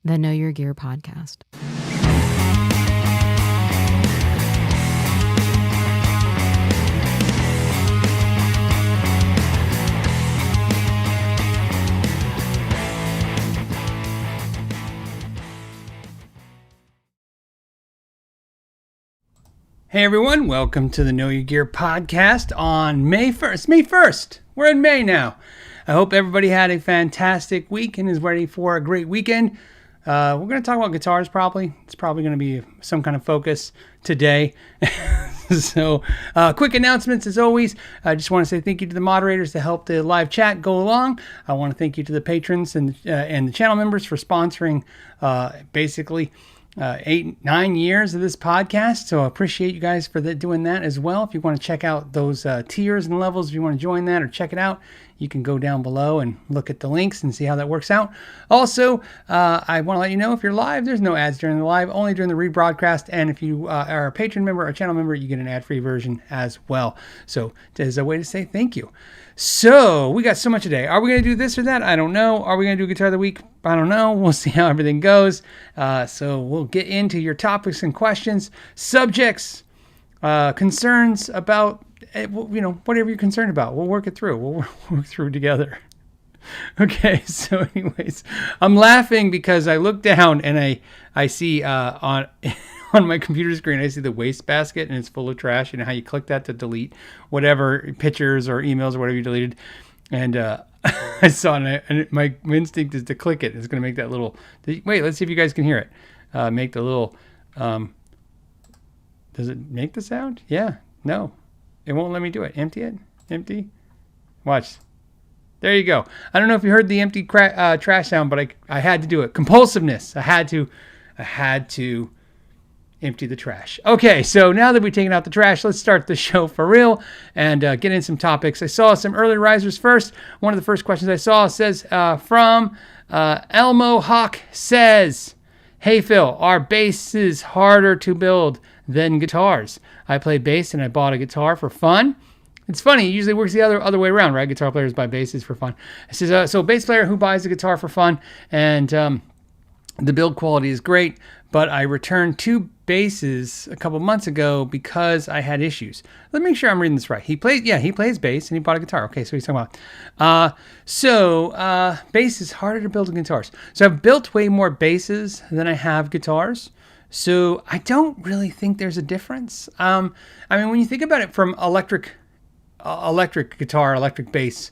the Know Your Gear podcast. Hey everyone, welcome to the Know Your Gear podcast on May 1st. May 1st! We're in May now. I hope everybody had a fantastic week and is ready for a great weekend. We're going to talk about guitars probably. It's probably going to be some kind of focus today. So, quick announcements as always. I just want to say thank you to the moderators to help the live chat go along. I want to thank you to the patrons and the channel members for sponsoring basically 8-9 years of this podcast. So I appreciate you guys for doing that as well. If you want to check out those tiers and levels, if you want to join that or check it out, you can go down below and look at the links and see how that works out. Also, I want to let you know if you're live, there's no ads during the live, only during the rebroadcast. And if you are a patron member or channel member, you get an ad-free version as well. So there's a way to say thank you. So we got so much today. Are we going to do this or that? I don't know. Are we going to do Guitar of the Week? I don't know. We'll see how everything goes. So we'll get into your topics and questions, subjects, concerns about, whatever you're concerned about. We'll work it through. We'll work through together. Okay, so anyways, I'm laughing because I look down and I see on my computer screen, I see the wastebasket and it's full of trash. You know how you click that to delete whatever pictures or emails or whatever you deleted. And I saw it and my instinct is to click it. It's going to make that little, wait, let's see if you guys can hear it. Make the little, does it make the sound? Yeah, no, it won't let me do it. Empty it, empty. Watch. There you go. I don't know if you heard the empty trash sound, but I had to do it. Compulsiveness. I had to empty the trash. Okay, so now that we've taken out the trash, let's start the show for real and get in some topics. I saw some early risers first. One of the first questions I saw says from Elmo Hawk says, "Hey Phil, are basses harder to build than guitars? I play bass and I bought a guitar for fun." It's funny, it usually works the other way around, right? Guitar players buy basses for fun. It says, so bass player who buys a guitar for fun, and the build quality is great, but I returned 2 basses a couple months ago because I had issues. Let me make sure I'm reading this right. He plays bass and he bought a guitar. Okay, so he's talking about. Bass is harder to build than guitars. So I've built way more basses than I have guitars. So I don't really think there's a difference. When you think about it from electric guitar, electric bass,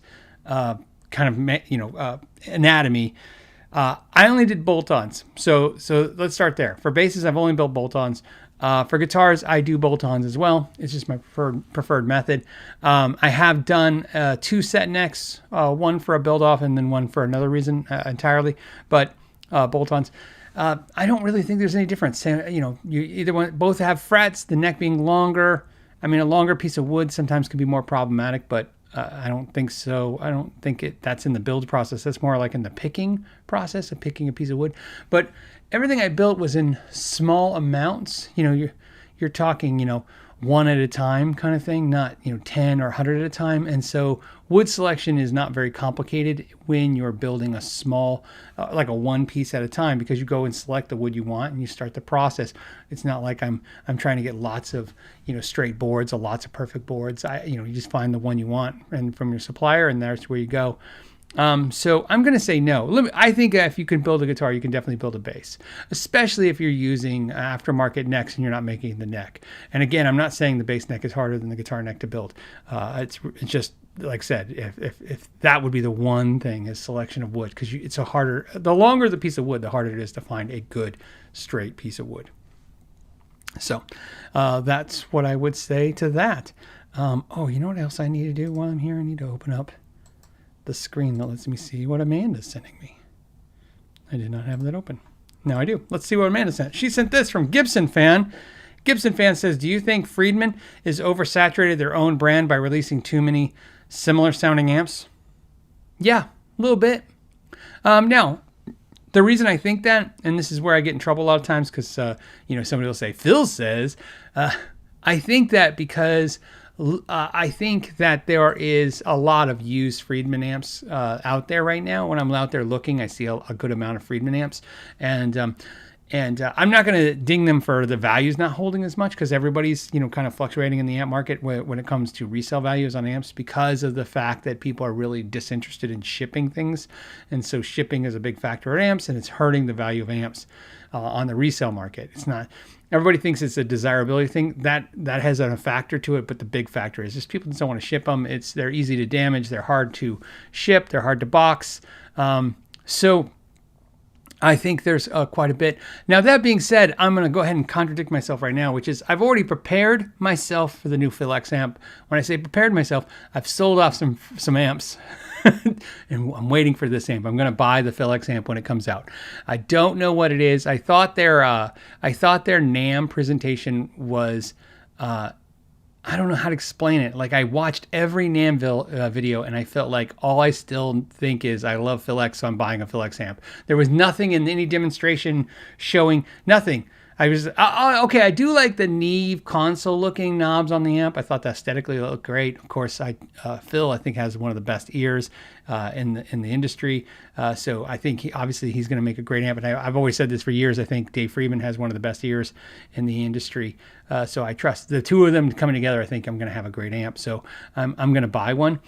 anatomy. I only did bolt-ons, so let's start there. For basses, I've only built bolt-ons. For guitars, I do bolt-ons as well. It's just my preferred method. I have done 2 set necks, one for a build-off and then one for another reason entirely. But bolt-ons, I don't really think there's any difference. You both have frets. The neck being longer. A longer piece of wood sometimes can be more problematic, but I don't think so. I don't think that's in the build process. That's more like in the picking process of picking a piece of wood. But everything I built was in small amounts. You're talking, one at a time kind of thing, not 10 or 100 at a time. And so wood selection is not very complicated when you're building a small, like a one piece at a time, because you go and select the wood you want and you start the process. It's not like I'm trying to get lots of straight boards or lots of perfect boards. You just find the one you want and from your supplier, and that's where you go. So I'm going to say no. I think if you can build a guitar, you can definitely build a bass, especially if you're using aftermarket necks and you're not making the neck. And again, I'm not saying the bass neck is harder than the guitar neck to build. It's just, like I said, if that would be the one thing is selection of wood, because the longer the piece of wood, the harder it is to find a good straight piece of wood. So that's what I would say to that. You know what else I need to do while I'm here? I need to open up the screen that lets me see what Amanda's sending me. I did not have that open. Now I do. Let's see what Amanda sent. She sent this from Gibson Fan. Gibson Fan says, do you think Friedman is oversaturated their own brand by releasing too many similar sounding amps? Yeah, a little bit. Now, the reason I think that, and this is where I get in trouble a lot of times because, somebody will say, Phil says, I think that because I think that there is a lot of used Friedman amps out there right now. When I'm out there looking, I see a good amount of Friedman amps, and I'm not going to ding them for the values not holding as much, because everybody's kind of fluctuating in the amp market when it comes to resale values on amps, because of the fact that people are really disinterested in shipping things, and so shipping is a big factor at amps, and it's hurting the value of amps on the resale market. It's not. Everybody thinks it's a desirability thing. That has a factor to it, but the big factor is just people just don't want to ship them. They're easy to damage. They're hard to ship. They're hard to box. So I think there's quite a bit. Now, that being said, I'm going to go ahead and contradict myself right now, which is I've already prepared myself for the new PhilX amp. When I say prepared myself, I've sold off some amps. And I'm waiting for this amp. I'm going to buy the PhilX amp when it comes out. I don't know what it is. I thought their NAMM presentation was, I don't know how to explain it. Like, I watched every NAMM video, and I felt like all I still think is I love PhilX, so I'm buying a PhilX amp. There was nothing in any demonstration showing, nothing. I was, okay, I do like the Neve console looking knobs on the amp. I thought that aesthetically looked great. Of course, Phil, I think, has one of the best ears in the industry. So I think he's going to make a great amp. And I've always said this for years. I think Dave Friedman has one of the best ears in the industry. So I trust the two of them coming together. I think I'm going to have a great amp. So I'm going to buy one.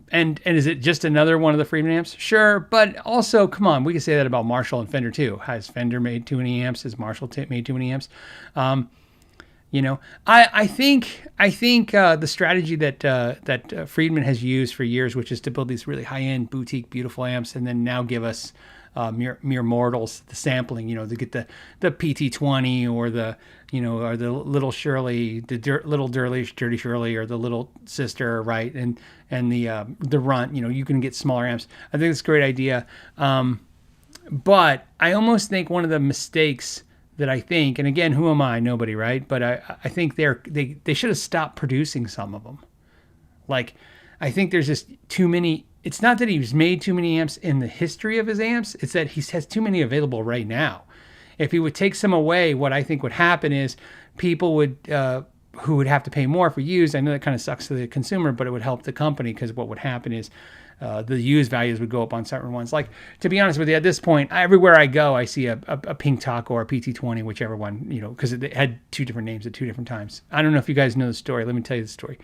And is it just another one of the Friedman amps? Sure, but also, come on, we can say that about Marshall and Fender too. Has Fender made too many amps? Has Marshall made too many amps? I think the strategy that Friedman has used for years, which is to build these really high-end, boutique, beautiful amps, and then now give us mere mortals the sampling, to get the PT20 or the little Shirley, little dirty Shirley, or the little sister, right? And the runt, you can get smaller amps. I think it's a great idea. But I almost think one of the mistakes that I think, and again, who am I? Nobody, right? But I think they should have stopped producing some of them. Like, I think there's just too many. It's not that he's made too many amps in the history of his amps. It's that he has too many available right now. If he would take some away, what I think would happen is people who would have to pay more for used. I know that kind of sucks to the consumer, but it would help the company, because what would happen is the used values would go up on certain ones. Like, to be honest with you, at this point, everywhere I go, I see a Pink Taco or a PT20, whichever one, because it had two different names at two different times. I don't know if you guys know the story. Let me tell you the story.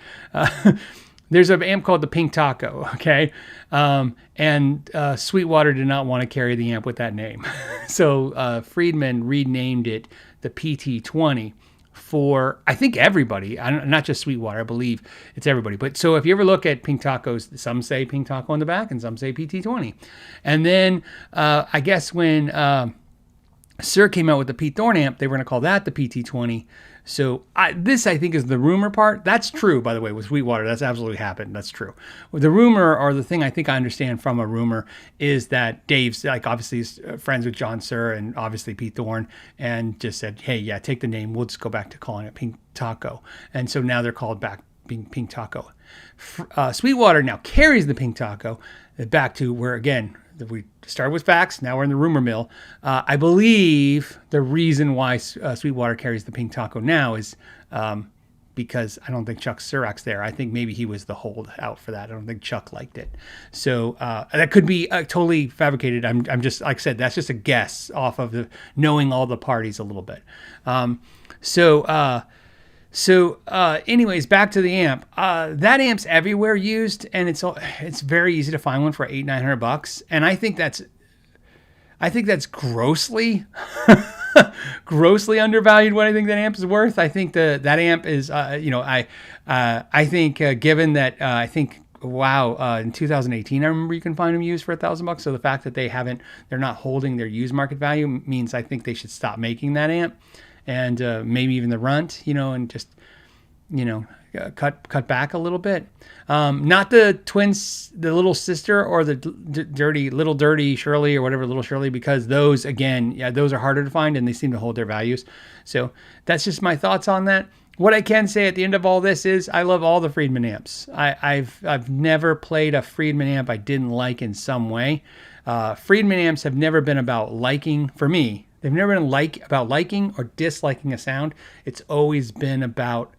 There's an amp called the Pink Taco, okay? And Sweetwater did not want to carry the amp with that name. So Friedman renamed it the PT20 for, I think, everybody. Not just Sweetwater, I believe it's everybody. But so if you ever look at Pink Tacos, some say Pink Taco on the back and some say PT20. And then I guess when Suhr came out with the Pete Thorne amp, they were going to call that the PT20. So this, I think, is the rumor part. That's true, by the way, with Sweetwater. That's absolutely happened. That's true. The rumor, or the thing I think I understand from a rumor, is that Dave's, like, obviously is friends with John Suhr and obviously Pete Thorne, and just said, hey, yeah, take the name. We'll just go back to calling it Pink Taco. And so now they're called back being Pink Taco. Sweetwater now carries the Pink Taco back to where, again, we started with facts. Now we're in the rumor mill. I believe the reason why Sweetwater carries the Pink Taco now is because I don't think Chuck Surak's there. I think maybe he was the holdout for that. I don't think Chuck liked it. So that could be totally fabricated. I'm just, like I said, that's just a guess off of knowing all the parties a little bit. Anyways, back to the amp. That amp's everywhere used, and it's very easy to find one for $800-900, and I think that's grossly grossly undervalued what I think that amp is worth. I think that amp is I think given that I think in 2018 I remember you can find them used for $1,000. So the fact that they're not holding their used market value means I think they should stop making that amp. And maybe even the runt, and just, cut back a little bit. Not the twins, the little sister, or the little dirty Shirley, or whatever, little Shirley, because those, again, those are harder to find, and they seem to hold their values. So that's just my thoughts on that. What I can say at the end of all this is I love all the Friedman amps. I've never played a Friedman amp I didn't like in some way. Friedman amps have never been about liking, for me. They've never been about liking or disliking a sound. It's always been about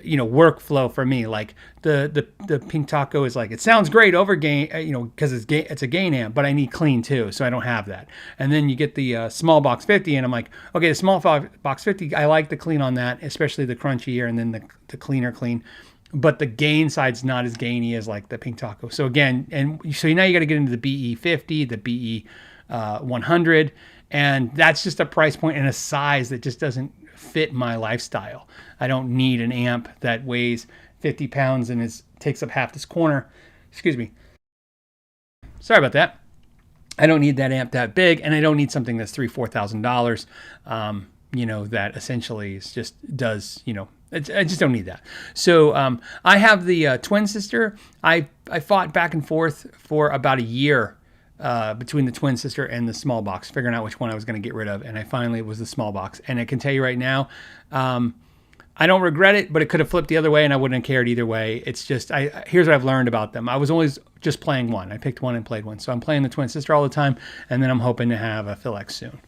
workflow for me. Like the Pink Taco is like, it sounds great over gain, because it's a gain amp, but I need clean too, so I don't have that. And then you get the small box 50, and I'm like, okay, the small box 50, I like the clean on that, especially the crunchier, and then the cleaner clean. But the gain side's not as gainy as like the Pink Taco. So again, and so now you got to get into the BE50, the BE 100, and that's just a price point and a size that just doesn't fit my lifestyle. I don't need an amp that weighs 50 pounds and takes up half this corner. Excuse me. Sorry about that. I don't need that amp that big, and I don't need something that's $3,000-4,000. That essentially does. I just don't need that. So I have the twin sister. I fought back and forth for about a year between the twin sister and the small box, figuring out which one I was going to get rid of. And it was the small box. And I can tell you right now, I don't regret it, but it could have flipped the other way and I wouldn't have cared either way. It's just, here's what I've learned about them. I was always just playing one. I picked one and played one. So I'm playing the twin sister all the time. And then I'm hoping to have a Phil X soon.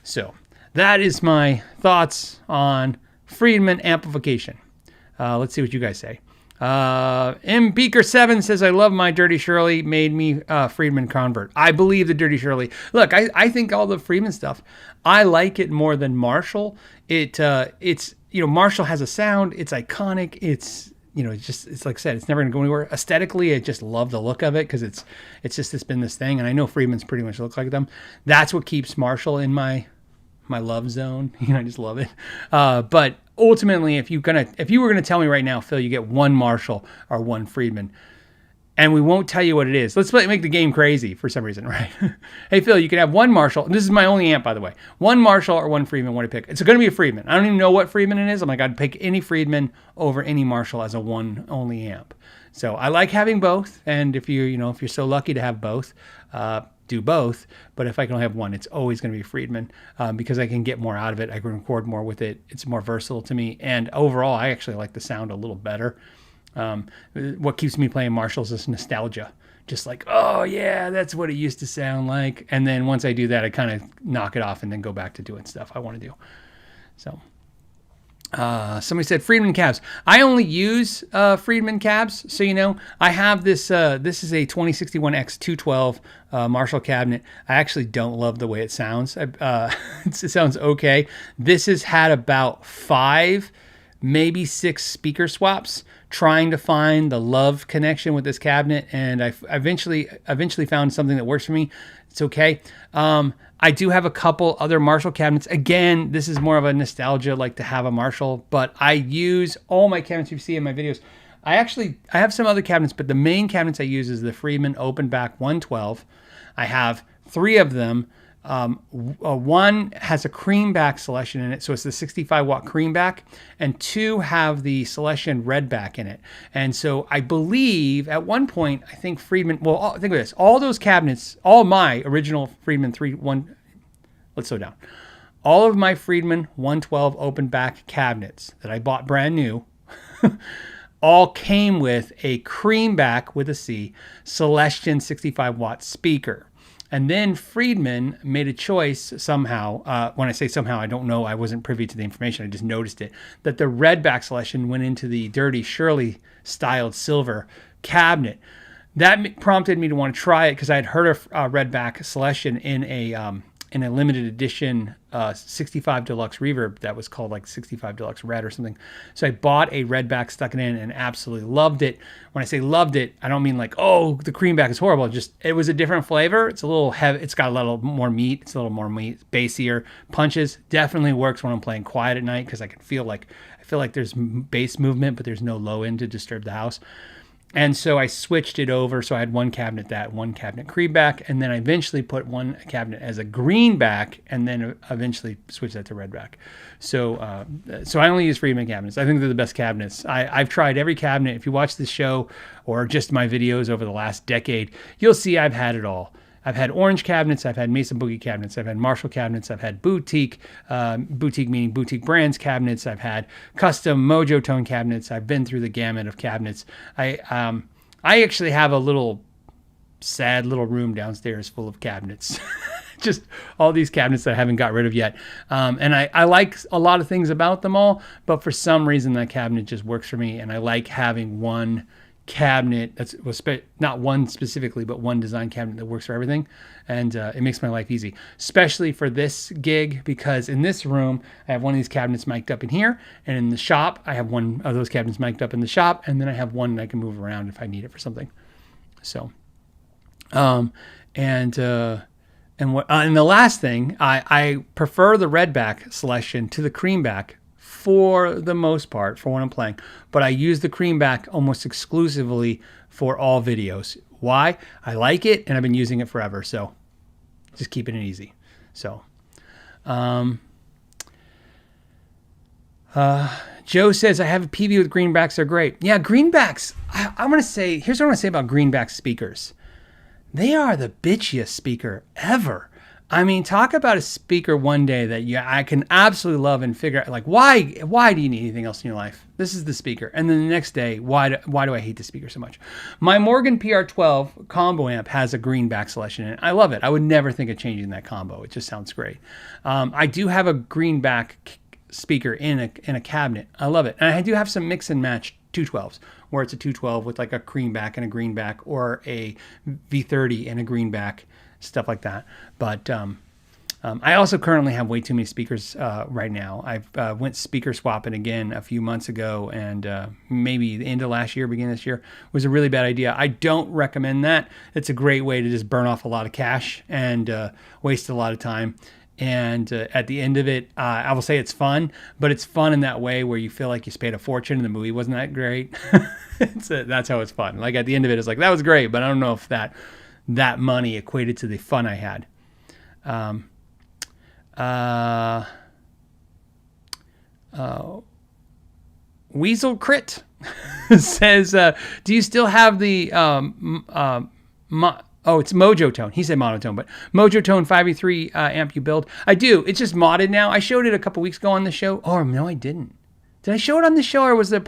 So that is my thoughts on Friedman amplification. Let's see what you guys say. M Beaker 7 says, I love my Dirty Shirley, made me Friedman convert. I believe the Dirty Shirley. Look, I think all the Friedman stuff, I like it more than Marshall. It's Marshall has a sound, it's iconic, it's like I said, it's never gonna go anywhere. Aesthetically, I just love the look of it because it's been this thing, and I know Friedman's pretty much look like them. That's what keeps Marshall in my love zone. I just love it. But ultimately, if you were gonna tell me right now, Phil, you get one Marshall or one Friedman, and we won't tell you what it is. Let's make the game crazy for some reason, right? Hey, Phil, you can have one Marshall. This is my only amp, by the way. One Marshall or one Friedman. What do you pick? It's going to be a Friedman. I don't even know what Friedman it is. I'm like, I'd pick any Friedman over any Marshall as a one only amp. So I like having both, and if you're so lucky to have both, do both. But if I can only have one, it's always going to be Friedman because I can get more out of it. I can record more with it. It's more versatile to me, and overall, I actually like the sound a little better. What keeps me playing Marshalls is nostalgia. Just like, oh yeah, that's what it used to sound like. And then once I do that, I kind of knock it off and then go back to doing stuff I want to do. So somebody said Friedman cabs. I only use Friedman cabs. So, I have this, this is a 2061 X212 Marshall cabinet. I actually don't love the way it sounds. It sounds okay. This has had about 5, maybe 6 speaker swaps trying to find the love connection with this cabinet, and I eventually found something that works for me. It's okay. I do have a couple other Marshall cabinets. Again, this is more of a nostalgia, like to have a Marshall, but I use all my cabinets you see in my videos. I have some other cabinets, but the main cabinets I use is the Friedman open back 112. I have 3 of them. One has a creamback Celestion in it, so it's the 65 watt creamback, and 2 have the Celestion redback in it. And so I believe at one point, I think Friedman, think of this, all those cabinets, all my original Friedman let's slow down. All of my Friedman 112 open back cabinets that I bought brand new, all came with a creamback with a C Celestion 65 watt speaker. And then Friedman made a choice somehow. When I say somehow, I don't know. I wasn't privy to the information. I just noticed it. That the redback Celestion went into the Dirty Shirley styled silver cabinet. That prompted me to want to try it because I had heard of redback Celestion in a limited edition 65 Deluxe Reverb that was called like 65 Deluxe Red or something. So I bought a redback, stuck it in, and absolutely loved it. When I say loved it, I don't mean like, oh, the creamback is horrible. Just, it was a different flavor. It's a little heavy. It's got a little more meat. It's a little more meat, bassier. Punches. Definitely works when I'm playing quiet at night because I feel like there's bass movement, but there's no low end to disturb the house. And so I switched it over. So I had one cabinet one cabinet creamback, and then I eventually put one cabinet as a greenback, and then eventually switched that to redback. So I only use Friedman cabinets. I think they're the best cabinets. I've tried every cabinet. If you watch this show or just my videos over the last decade, you'll see I've had it all. I've had orange cabinets, I've had Mesa Boogie cabinets, I've had Marshall cabinets, I've had boutique meaning boutique brands cabinets, I've had custom Mojo Tone cabinets. I've been through the gamut of cabinets. I actually have a little sad little room downstairs full of cabinets. just all these cabinets that I haven't got rid of yet. And I like a lot of things about them all, but for some reason that cabinet just works for me. And I like having one cabinet not one specifically, but one design cabinet that works for everything. And it makes my life easy, especially for this gig, because in this room, I have one of these cabinets mic'd up in here, and in the shop, I have one of those cabinets mic'd up in the shop, and then I have one that I can move around if I need it for something. So, and the last thing, I prefer the redback Celestion to the creamback for the most part for when I'm playing, but I use the creamback almost exclusively for all videos. Why? I like it, and I've been using it forever, so just keeping it easy. So, Joe says, I have a PV with greenbacks. They're great. Yeah, greenbacks. I'm going to say, here's what I'm going to say about greenback speakers. They are the bitchiest speaker ever. I mean, talk about a speaker one day that I can absolutely love and figure out, like, why do you need anything else in your life? This is the speaker. And then the next day, why do I hate the speaker so much? My Morgan PR12 combo amp has a greenback Celestion in it. I love it. I would never think of changing that combo. It just sounds great. I do have a greenback speaker in a cabinet. I love it. And I do have some mix and match 212s, where it's a 212 with like a creamback and a greenback, or a V30 and a greenback, stuff like that. But I also currently have way too many speakers right now. I've went speaker swapping again a few months ago, and maybe the end of last year, beginning of this year, was a really bad idea. I don't recommend that. It's a great way to just burn off a lot of cash and waste a lot of time. And at the end of it, I will say it's fun, but it's fun in that way where you feel like you paid a fortune and the movie wasn't that great. That's how it's fun. Like at the end of it, it's like, that was great, but I don't know if that money equated to the fun I had. Weasel Crit says, do you still have the it's Mojo Tone. He said monotone, but Mojo Tone 5E3 amp you build? I do. It's just modded now. I showed it a couple weeks ago on the show. Oh, no, I didn't. Did I show it on the show, or was it a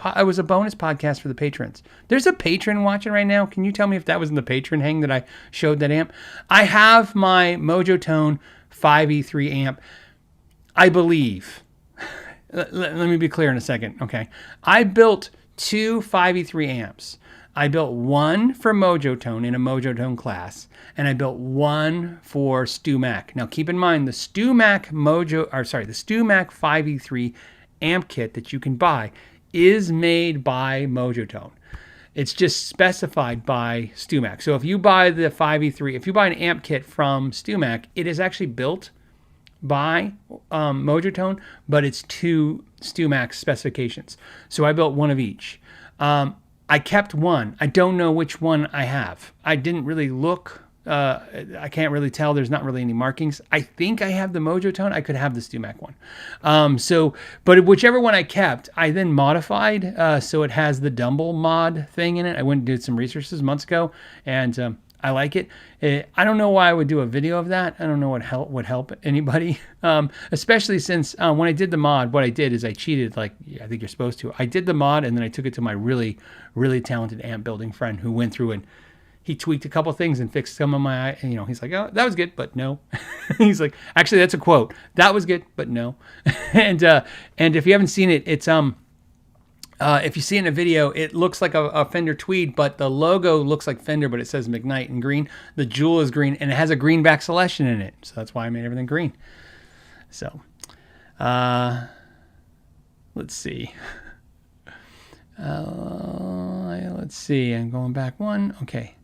bonus podcast for the patrons? There's a patron watching right now. Can you tell me if that was in the patron hang that I showed that amp? I have my Mojo Tone 5E3 amp, I believe. Let me be clear in a second, okay? I built two 5E3 amps. I built one for Mojo Tone in a Mojo Tone class, and I built one for Stu Mac. Now, keep in mind, the Stu Mac 5E3 amp kit that you can buy is made by Mojo Tone. It's just specified by Stu Mac. So if you buy the 5E3, if you buy an amp kit from Stu Mac, it is actually built by Mojo Tone, but it's to Stu Mac's specifications. So I built one of each. I kept one. I don't know which one I have. I didn't really look. I can't really tell. There's not really any markings. I think I have the Mojo Tone. I could have the Stu Mac one. But whichever one I kept, I then modified. So it has the Dumble mod thing in it. I went and did some research months ago, and I like it. I don't know why I would do a video of that. I don't know what would help anybody, especially since when I did the mod, what I did is I cheated, like I think you're supposed to. I did the mod, and then I took it to my really, really talented amp building friend who went through and he tweaked a couple things and fixed some of my, he's like, oh, that was good, but no. He's like, actually, that's a quote. That was good, but no. And if you haven't seen it, it's if you see it in a video, it looks like a Fender Tweed, but the logo looks like Fender, but it says McKnight in green. The jewel is green, and it has a greenback Celestion in it. So that's why I made everything green. So, let's see. Let's see. I'm going back one. Okay.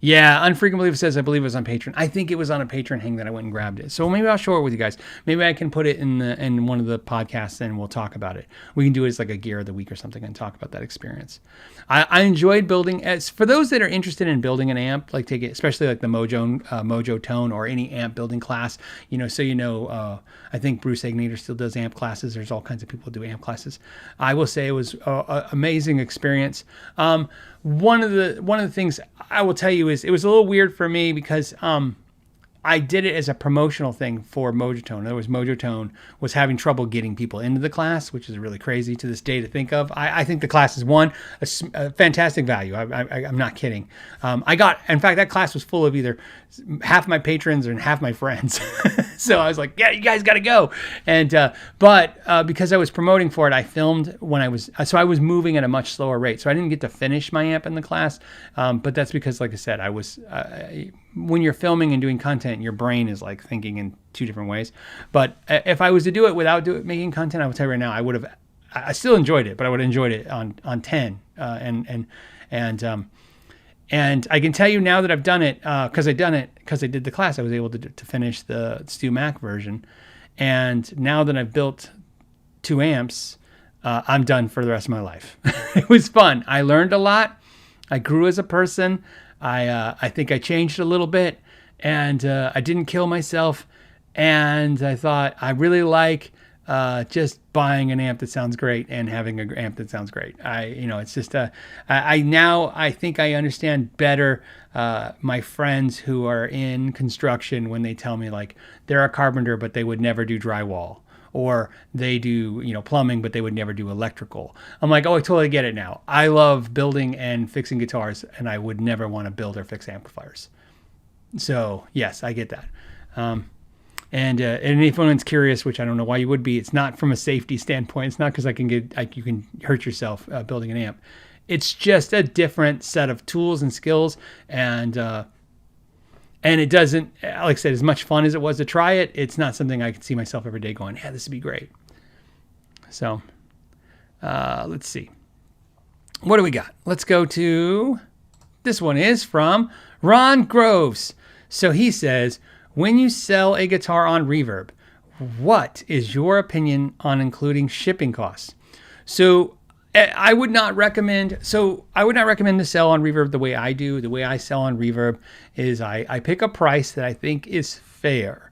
Yeah, Unfrequent Believer says, I believe it was on Patreon. I think it was on a Patreon hang that I went and grabbed it. So maybe I'll share it with you guys. Maybe I can put it in one of the podcasts and we'll talk about it. We can do it as like a gear of the week or something and talk about that experience. I enjoyed building. For those that are interested in building an amp, like especially like the Mojo Tone or any amp building class, I think Bruce Agnator still does amp classes. There's all kinds of people who do amp classes. I will say it was an amazing experience. One of the things I will tell you is it was a little weird for me because I did it as a promotional thing for Mojotone. In other words, Mojotone was having trouble getting people into the class, which is really crazy to this day to think of. I think the class is a fantastic value. I'm not kidding. In fact, that class was full of either half my patrons and half my friends. So I was like, yeah, you guys got to go. And, but because I was promoting for it, I filmed when I was moving at a much slower rate. So I didn't get to finish my amp in the class. But that's because, like I said, when you're filming and doing content, your brain is like thinking in two different ways. But if I was to do it without making content, I would tell you right now, I still enjoyed it, but I would have enjoyed it on 10. And I can tell you now that I've done it, because I did the class, I was able to finish the Stu Mac version. And now that I've built 2 amps, I'm done for the rest of my life. It was fun. I learned a lot. I grew as a person. I think I changed a little bit, and I didn't kill myself. And I thought I really like just buying an amp that sounds great and having an amp that sounds great. It's just I think I understand better my friends who are in construction when they tell me like they're a carpenter but they would never do drywall, or they do plumbing but they would never do electrical. I'm like, oh, I totally get it now. I love building and fixing guitars, and I would never want to build or fix amplifiers. So yes, I get that. And if anyone's curious, which I don't know why you would be, it's not from a safety standpoint. It's not because you can hurt yourself building an amp. It's just a different set of tools and skills, and it doesn't, like I said, as much fun as it was to try it, it's not something I could see myself every day going, yeah, this would be great. So let's see. What do we got? Let's go to, this one is from Ron Groves. So he says, when you sell a guitar on Reverb, what is your opinion on including shipping costs? So I would not recommend to sell on Reverb the way I do. The way I sell on Reverb is I pick a price that I think is fair.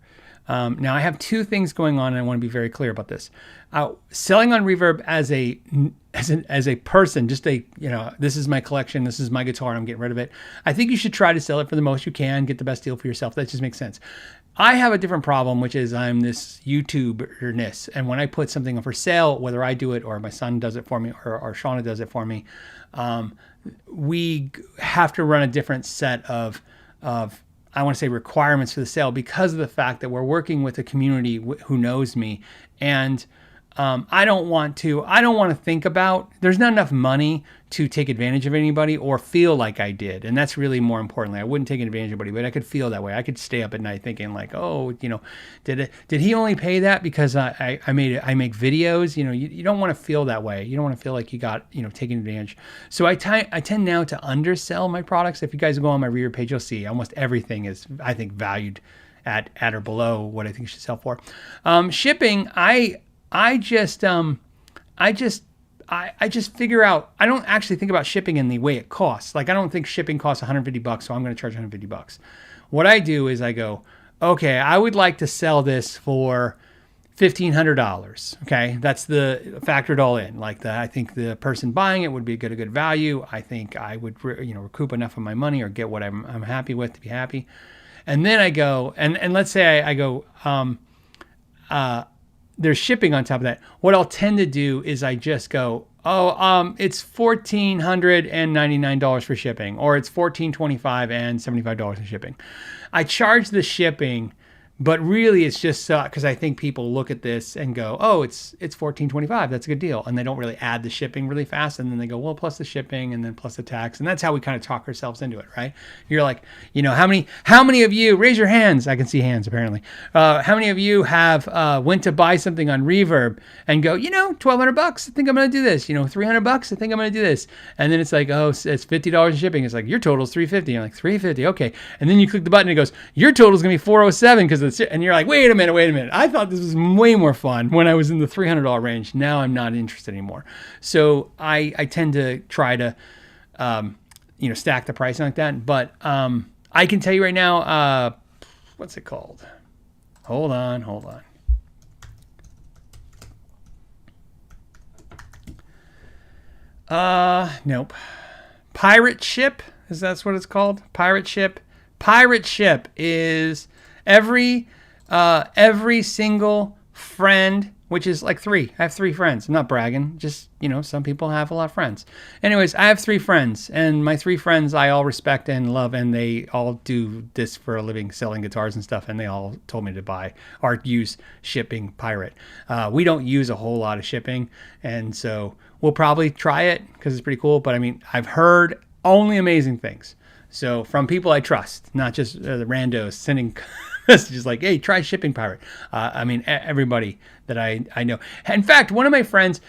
Now I have 2 things going on, and I want to be very clear about this. Selling on Reverb as a person, just this is my collection, this is my guitar, and I'm getting rid of it. I think you should try to sell it for the most you can, get the best deal for yourself. That just makes sense. I have a different problem, which is I'm this YouTuber-ness, and when I put something up for sale, whether I do it or my son does it for me or Shauna does it for me, we have to run a different set of I want to say requirements for the sale, because of the fact that we're working with a community who knows me, and I don't want to think about, there's not enough money to take advantage of anybody or feel like I did. And that's really more importantly, I wouldn't take advantage of anybody, but I could feel that way. I could stay up at night thinking like, oh, did he only pay that because I make videos? You don't want to feel that way. You don't want to feel like you got, taken advantage. So I tend now to undersell my products. If you guys go on my Reverb page, you'll see almost everything is, I think, valued at or below what I think you should sell for. Shipping, I just figure out, I don't actually think about shipping in the way it costs. Like, I don't think shipping costs $150, so I'm going to charge $150. What I do is I go, okay, I would like to sell this for $1,500. Okay. That's the factored all in. Like I think the person buying it would be a good value. I think I would, recoup enough of my money or get what I'm happy with to be happy. And then I go, and let's say I go, there's shipping on top of that. What I'll tend to do is I just go, it's $1,499 for shipping, or it's $1,425 and $75 in shipping. I charge the shipping, but really it's just because I think people look at this and go, oh, it's $1,425. That's a good deal. And they don't really add the shipping really fast. And then they go, well, plus the shipping and then plus the tax. And that's how we kind of talk ourselves into it, right? You're like, how many of you, raise your hands. I can see hands apparently. How many of you have went to buy something on Reverb and go, $1,200, I think I'm going to do this. $300, I think I'm going to do this. And then it's like, oh, it's $50 in shipping. It's like, your total is $350. You're like, $350, okay. And then you click the button and it goes, your total is going to be $407 because and you're like, wait a minute. I thought this was way more fun when I was in the $300 range. Now I'm not interested anymore. So I tend to try to, stack the pricing like that. But I can tell you right now, what's it called? Hold on. Nope. Pirate Ship, that's what it's called? Pirate Ship. Pirate Ship is Every single friend, which is like 3. I have 3 friends. I'm not bragging. Just, some people have a lot of friends. Anyways, I have 3 friends, and my 3 friends I all respect and love, and they all do this for a living, selling guitars and stuff, and they all told me to buy or use Shipping Pirate. We don't use a whole lot of shipping, and so we'll probably try it because it's pretty cool. But I mean, I've heard only amazing things. So from people I trust, not just the randos sending messages like, hey, try Shipping Pirate. I mean, everybody that I know. In fact, one of my friends,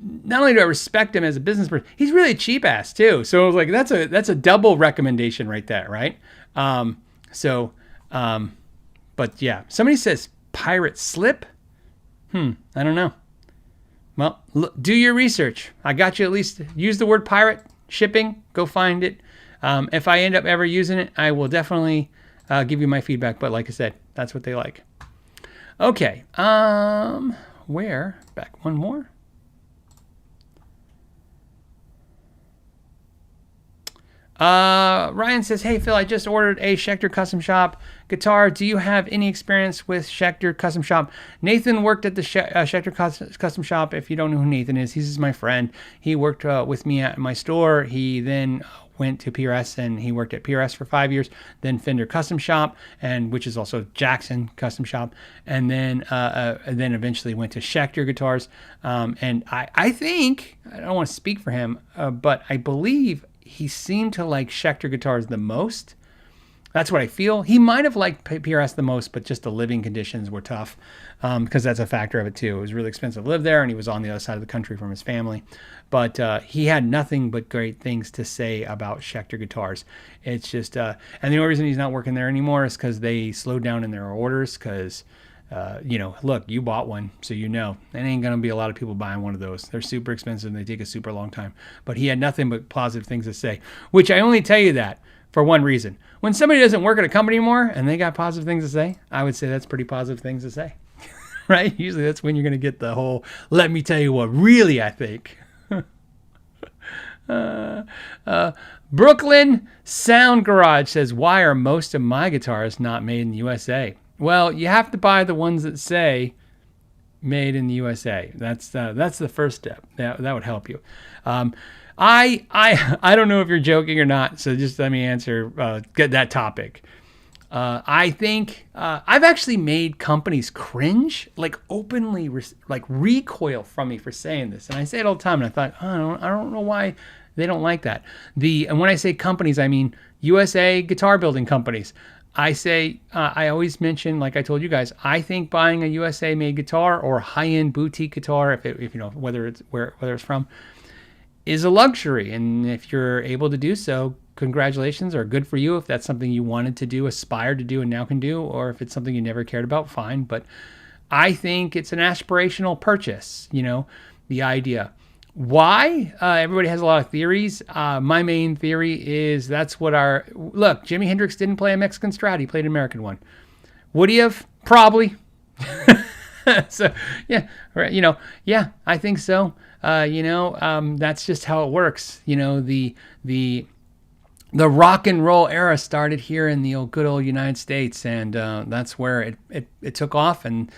not only do I respect him as a business person, he's really a cheap ass too. So I was like, that's a double recommendation right there, right? But yeah, somebody says pirate slip. I don't know. Well, do your research. I got you. At least use the word pirate shipping. Go find it. If I end up ever using it, I will definitely give you my feedback. But like I said, that's what they like. Okay. Back one more. Ryan says, hey, Phil, I just ordered a Schecter Custom Shop guitar. Do you have any experience with Schecter Custom Shop? Nathan worked at the Schecter Custom Shop. If you don't know who Nathan is, he's my friend. He worked with me at my store. He then went to PRS, and he worked at PRS for 5 years, then Fender Custom Shop, which is also Jackson Custom Shop, and then eventually went to Schecter Guitars. And I think, I don't want to speak for him, but I believe he seemed to like Schecter guitars the most. That's what I feel. He might have liked PRS the most, but just the living conditions were tough, because that's a factor of it too. It was really expensive to live there, and he was on the other side of the country from his family. But he had nothing but great things to say about Schecter guitars. It's just, and the only reason he's not working there anymore is because they slowed down in their orders. Because, look, you bought one, so it ain't gonna be a lot of people buying one of those. They're super expensive and they take a super long time. But he had nothing but positive things to say, which I only tell you that for one reason. When somebody doesn't work at a company anymore and they got positive things to say, I would say that's pretty positive things to say, right? Usually that's when you're going to get the whole, let me tell you what really I think. Brooklyn Sound Garage says, why are most of my guitars not made in the USA? Well, you have to buy the ones that say made in the USA. That's the first step. That would help you. I don't know if you're joking or not, so just let me answer get that topic. I think I've actually made companies cringe, like openly recoil from me for saying this, and I say it all the time. And I thought, I don't know why they don't like that. And when I say companies, I mean USA guitar building companies. I say I always mention, like I told you guys, I think buying a USA made guitar or high-end boutique guitar, if you know whether it's from, is a luxury. And if you're able to do so, congratulations, or good for you. If that's something you wanted to do, aspired to do, and now can do, or if it's something you never cared about, fine. But I think it's an aspirational purchase, the idea. Why? Everybody has a lot of theories. My main theory is that's what look, Jimi Hendrix didn't play a Mexican Strat. He played an American one. Would he have? Probably. So, yeah, right, yeah, I think so. That's just how it works. The rock and roll era started here in the good old United States, and that's where it took off, and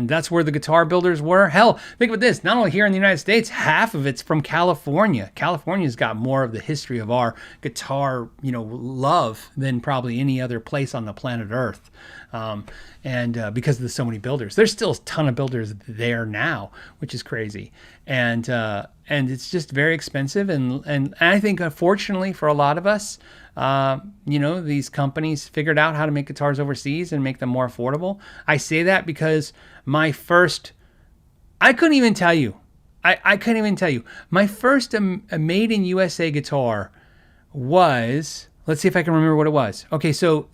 that's where the guitar builders were. Hell, think about this. Not only here in the United States, half of it's from California. California's got more of the history of our guitar, love than probably any other place on the planet Earth. Because there's so many builders, there's still a ton of builders there now, which is crazy. And it's just very expensive. And I think, unfortunately, for a lot of us, these companies figured out how to make guitars overseas and make them more affordable. I say that because I couldn't even tell you. I couldn't even tell you. My first made in USA guitar was, let's see if I can remember what it was. Okay, so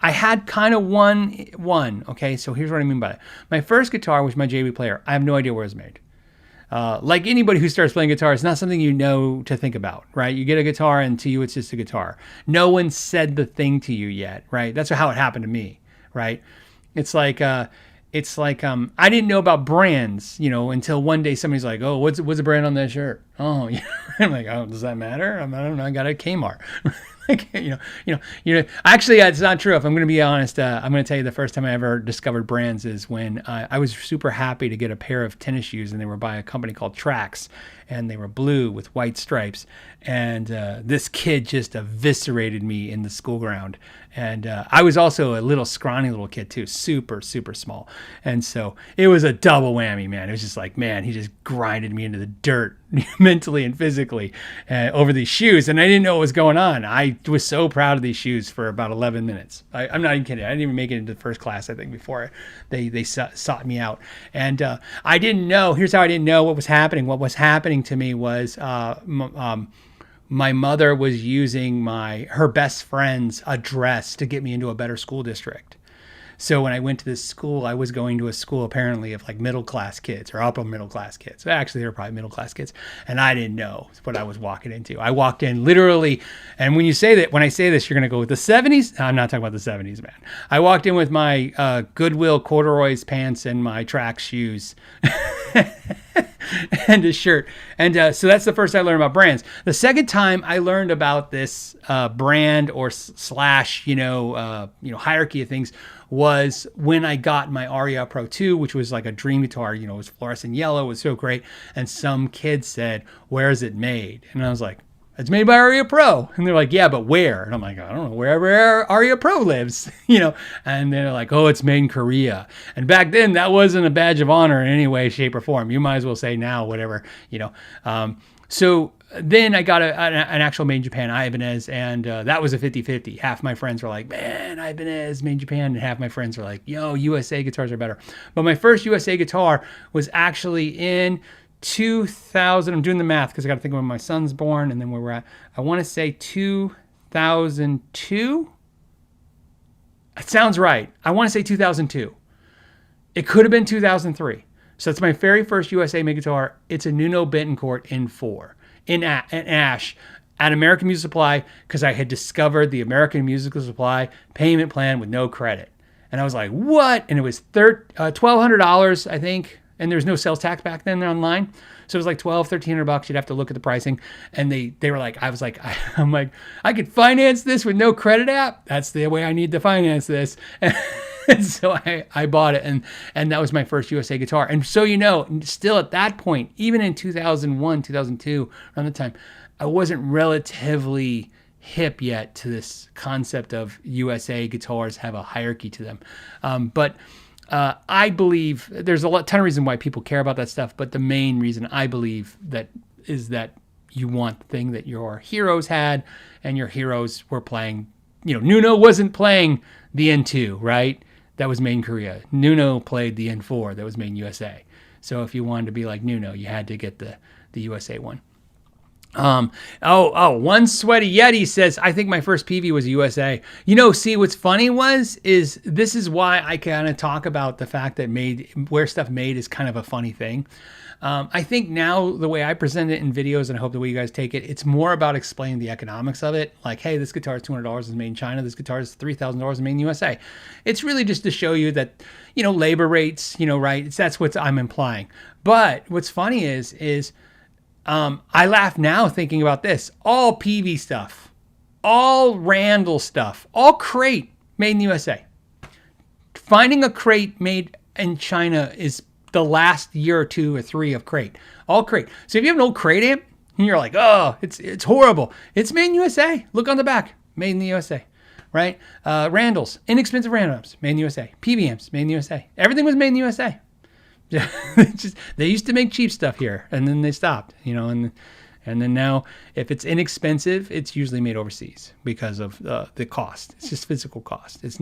I had kind of one. Okay, so here's what I mean by it. My first guitar was my JB player. I have no idea where it was made. Like anybody who starts playing guitar, it's not something to think about, right? You get a guitar, and to you, it's just a guitar. No one said the thing to you yet, right? That's how it happened to me, right? It's like I didn't know about brands, until one day somebody's like, "Oh, what's the brand on that shirt?" Oh, I'm like, "Oh, does that matter?" I don't know. I got it at Kmart. Like, actually, it's not true. If I'm going to be honest, I'm going to tell you the first time I ever discovered brands is when I was super happy to get a pair of tennis shoes, and they were by a company called Trax, and they were blue with white stripes. And this kid just eviscerated me in the school ground. And I was also a little scrawny little kid too, super, super small. And so it was a double whammy, man. It was just like, man, he just grinded me into the dirt mentally and physically over these shoes. And I didn't know what was going on. I was so proud of these shoes for about 11 minutes. I'm not even kidding. I didn't even make it into first class, I think, before they sought me out. And I didn't know. Here's how I didn't know what was happening. What was happening to me was my mother was using her best friend's address to get me into a better school district. So when I went to this school, I was going to a school apparently of like middle class kids or upper middle class kids. Actually, they were probably middle class kids, and I didn't know what I was walking into. I walked in literally, and when I say this, you're gonna go with the 70s. I'm not talking about the 70s, man. I walked in with my Goodwill corduroys pants and my track shoes. And a shirt. And so that's the first I learned about brands. The second time I learned about this brand or slash, hierarchy of things was when I got my Aria Pro 2, which was like a dream guitar. It was fluorescent yellow. It was so great. And some kid said, "Where is it made?" And I was like, "It's made by Aria Pro." And they're like, "Yeah, but where?" And I'm like, "I don't know, wherever Aria Pro lives," And they're like, "Oh, it's made in Korea." And back then, that wasn't a badge of honor in any way, shape, or form. You might as well say now, whatever, So then I got an actual made in Japan Ibanez, and that was a 50-50. Half my friends were like, "Man, Ibanez made in Japan," and half my friends were like, "Yo, USA guitars are better." But my first USA guitar was actually in 2000. I'm doing the math because I got to think of when my son's born and then where we're at. I want to say 2002. It sounds right. I want to say 2002. It could have been 2003. So it's my very first USA made guitar. It's a Nuno Betancourt N4 in ash at American Music Supply because I had discovered the American Musical Supply payment plan with no credit. And I was like, what? And it was $1,200, I think. And there was no sales tax back then online. So it was like $1,300. You'd have to look at the pricing. And they were like, I'm like, I could finance this with no credit app. That's the way I need to finance this. And so I bought it. And that was my first USA guitar. And so, still at that point, even in 2001, 2002, around the time, I wasn't relatively hip yet to this concept of USA guitars have a hierarchy to them. But I believe there's ton of reason why people care about that stuff, but the main reason I believe that is that you want the thing that your heroes had, and your heroes were playing. Nuno wasn't playing the N2, right? That was made in Korea. Nuno played the N4 that was made in USA. So if you wanted to be like Nuno, you had to get the USA one. One Sweaty Yeti says, "I think my first PV was USA." See, what's funny is this is why I kind of talk about the fact that where stuff made is kind of a funny thing. I think now the way I present it in videos, and I hope the way you guys take it, it's more about explaining the economics of it. Like, hey, this guitar is $200 is made in China. This guitar is $3,000 is made in USA. It's really just to show you that, labor rates, right? That's what I'm implying. But what's funny is I laugh now thinking about this. All PV stuff, all Randall stuff, all crate made in the USA. Finding a crate made in China is the last year or 2 or 3 of crate. All crate. So if you have an old crate amp and you're like, "Oh, it's horrible," it's made in USA. Look on the back, made in the USA, right? Randall's, inexpensive Randall amps, made in the USA. PV amps, made in the USA. Everything was made in the USA. They used to make cheap stuff here, and then they stopped, and then now if it's inexpensive, it's usually made overseas because of the cost. It's just physical cost. That's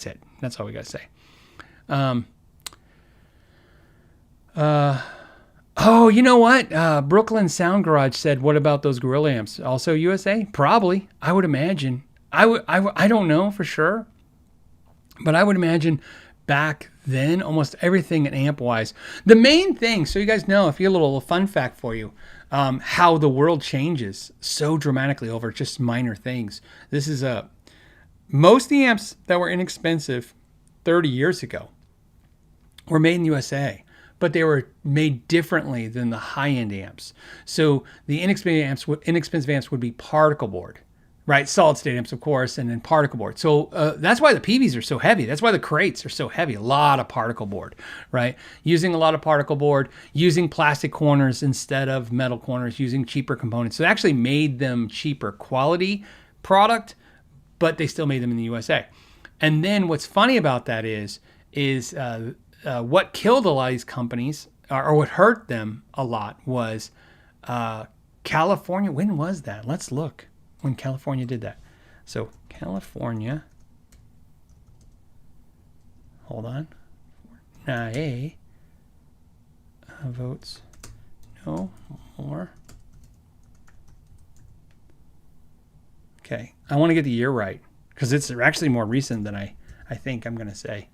it. That's all we got to say. You know what? Brooklyn Sound Garage said, "What about those Gorilla amps? Also USA?" Probably. I would imagine. I don't know for sure, but I would imagine back then almost everything amp-wise. The main thing, so you guys know, if you a little fun fact for you, how the world changes so dramatically over just minor things. This is most of the amps that were inexpensive 30 years ago were made in the USA, but they were made differently than the high-end amps. So the inexpensive amps would be particle board. right? Solid state amps, of course, and then particle board. So that's why the PVs are so heavy. That's why the crates are so heavy. A lot of particle board, right? Using a lot of particle board, using plastic corners instead of metal corners, using cheaper components. So it actually made them cheaper quality product, but they still made them in the USA. And then what's funny about that is what killed a lot of these companies, or what hurt them a lot, was California. When was that? Let's look. When California did that. So California, hold on, votes no more. Okay, I want to get the year right because it's actually more recent than I think I'm going to say.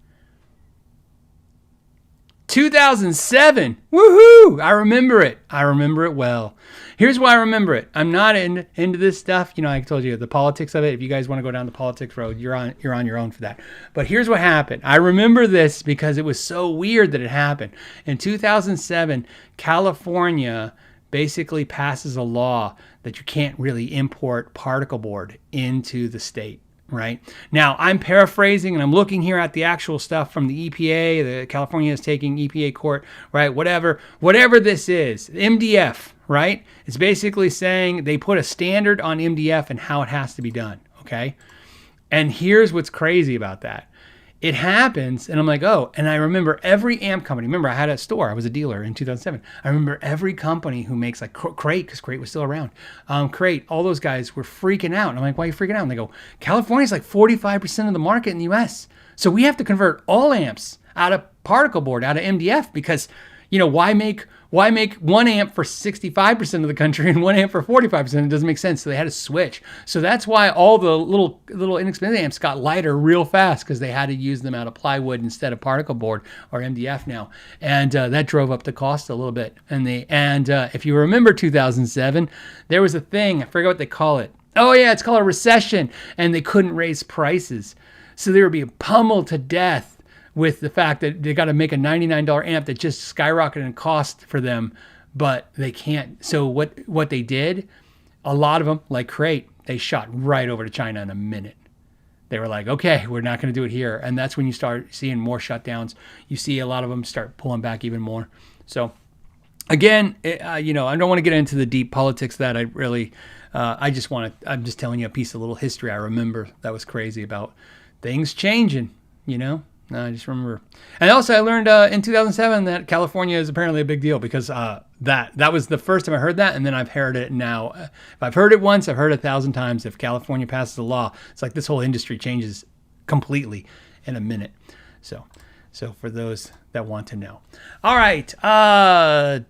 2007. Woohoo! I remember it. I remember it well. Here's why I remember it. I'm not into this stuff. You know, I told you the politics of it. If you guys want to go down the politics road, you're on your own for that. But here's what happened. I remember this because it was so weird that it happened. In 2007, California basically passes a law that you can't really import particle board into the state. Right now, I'm paraphrasing and I'm looking here at the actual stuff from the EPA. The California is taking EPA court, right? Whatever this is, MDF, right? It's basically saying they put a standard on MDF and how it has to be done. Okay, and here's what's crazy about that. It happens, and I'm like, oh, and I remember every amp company. Remember, I had a store. I was a dealer in 2007. I remember every company who makes like Crate, because Crate was still around. Crate, all those guys were freaking out. And I'm like, why are you freaking out? And they go, California's like 45% of the market in the US. So we have to convert all amps out of particle board, out of MDF, because, you know, why make one amp for 65% of the country and one amp for 45%? It doesn't make sense. So they had to switch. So that's why all the little inexpensive amps got lighter real fast, because they had to use them out of plywood instead of particle board or MDF now. And that drove up the cost a little bit. And if you remember 2007, there was a thing, I forget what they call it. Oh yeah, it's called a recession. And they couldn't raise prices. So they were being pummeled to death with the fact that they got to make a $99 amp that just skyrocketed in cost for them, but they can't. So what they did, a lot of them, like Crate, they shot right over to China in a minute. They were like, okay, we're not going to do it here. And that's when you start seeing more shutdowns. You see a lot of them start pulling back even more. So again, I don't want to get into the deep politics that I really, I'm just telling you a piece of little history I remember that was crazy about things changing, I just remember. And also I learned in 2007 that California is apparently a big deal, because that was the first time I heard that. And then I've heard it now. If I've heard it once, I've heard it 1,000 times. If California passes a law, it's like this whole industry changes completely in a minute. So for those that want to know. All right.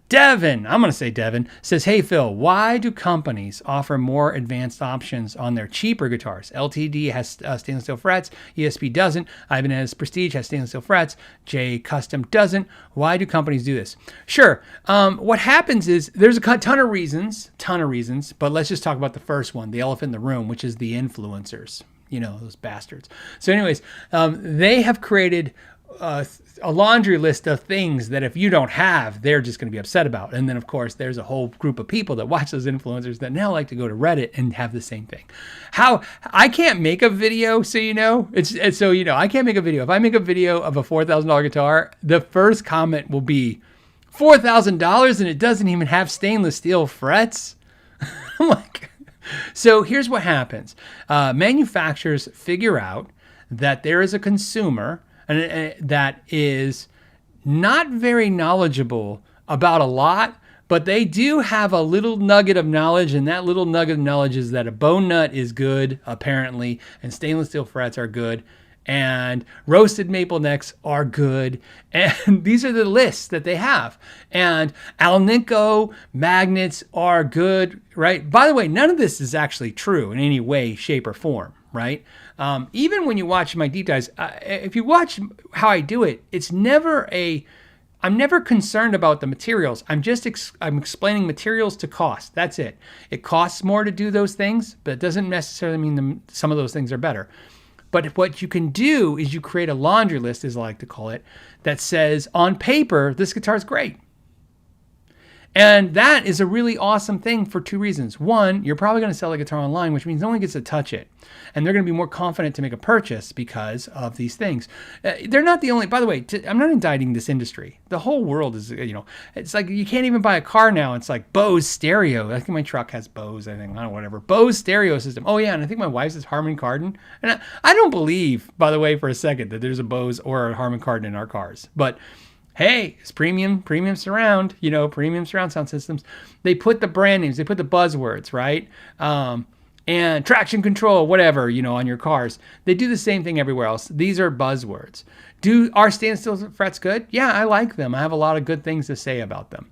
Devin, I'm going to say Devin, says, hey, Phil, why do companies offer more advanced options on their cheaper guitars? LTD has stainless steel frets. ESP doesn't. Ibanez Prestige has stainless steel frets. J Custom doesn't. Why do companies do this? Sure. What happens is there's a ton of reasons, but let's just talk about the first one, the elephant in the room, which is the influencers, those bastards. So anyways, they have created a laundry list of things that if you don't have, they're just going to be upset about. And then, of course, there's a whole group of people that watch those influencers that now like to go to Reddit and have the same thing. How I can't make a video, I can't make a video. If I make a video of a $4,000 guitar, the first comment will be $4,000 and it doesn't even have stainless steel frets. I'm like, so here's what happens. Manufacturers figure out that there is a consumer that is not very knowledgeable about a lot, but they do have a little nugget of knowledge, and that little nugget of knowledge is that a bone nut is good, apparently, and stainless steel frets are good, and roasted maple necks are good, and these are the lists that they have. And Alnico magnets are good, right? By the way, none of this is actually true in any way, shape, or form, right? Even when you watch my deep dives, if you watch how I do it, I'm never concerned about the materials. I'm explaining materials to cost. That's it. It costs more to do those things, but it doesn't necessarily mean some of those things are better. But what you can do is you create a laundry list, as I like to call it, that says on paper, this guitar is great. And that is a really awesome thing for two reasons. One, you're probably going to sell a guitar online, which means no one gets to touch it. And they're going to be more confident to make a purchase because of these things. They're not the only, by the way, I'm not indicting this industry. The whole world is, it's like you can't even buy a car now. It's like Bose stereo. I think my truck has Bose, I don't know, whatever. Bose stereo system. Oh yeah, and I think my wife's is Harman Kardon. And I don't believe, by the way, for a second that there's a Bose or a Harman Kardon in our cars. But hey, it's premium surround, premium surround sound systems. They put the brand names, they put the buzzwords, right? And traction control, whatever, on your cars. They do the same thing everywhere else. These are buzzwords. Are stainless steel frets good? Yeah, I like them. I have a lot of good things to say about them.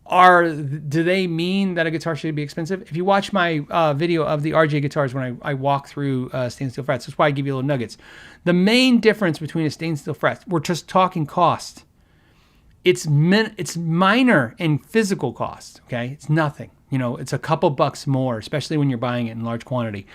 Do they mean that a guitar should be expensive? If you watch my video of the RJ guitars when I walk through stainless steel frets, that's why I give you little nuggets. The main difference between a stainless steel fret, we're just talking cost. It's minor in physical cost, okay? It's nothing. It's a couple bucks more, especially when you're buying it in large quantity.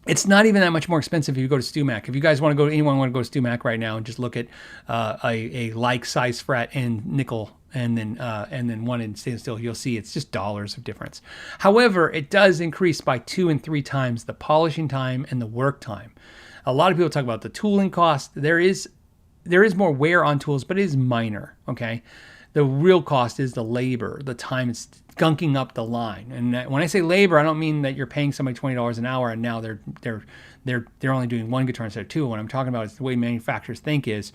It's not even that much more expensive if you go to StewMac. If you guys anyone want to go to StewMac right now and just look at a like size fret in nickel and then one in stainless steel, you'll see it's just dollars of difference. However, it does increase by 2 and 3 times the polishing time and the work time. A lot of people talk about the tooling cost. There is more wear on tools, but it is minor, okay? The real cost is the labor, the time it's gunking up the line. And when I say labor, I don't mean that you're paying somebody $20 an hour and now they're only doing one guitar instead of two. What I'm talking about is the way manufacturers think is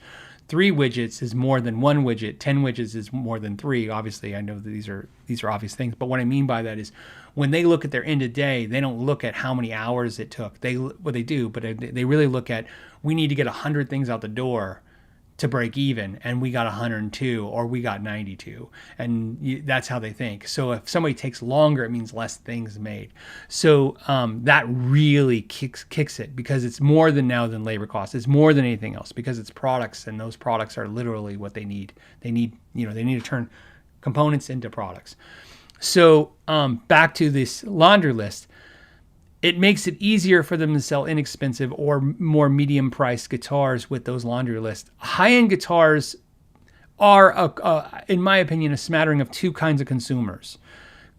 3 widgets is more than 1 widget, 10 widgets is more than 3. Obviously, I know that these are obvious things, but what I mean by that is when they look at their end of day, they don't look at how many hours it took. They really look at, we need to get 100 things out the door to break even, and we got 102 or we got 92, and that's how they think. So if somebody takes longer, it means less things made. So that really kicks it, because it's more than labor cost. It's more than anything else, because it's products, and those products are literally what they need. They need to turn components into products. So back to this laundry list. It makes it easier for them to sell inexpensive or more medium-priced guitars with those laundry lists. High-end guitars are, in my opinion, a smattering of two kinds of consumers.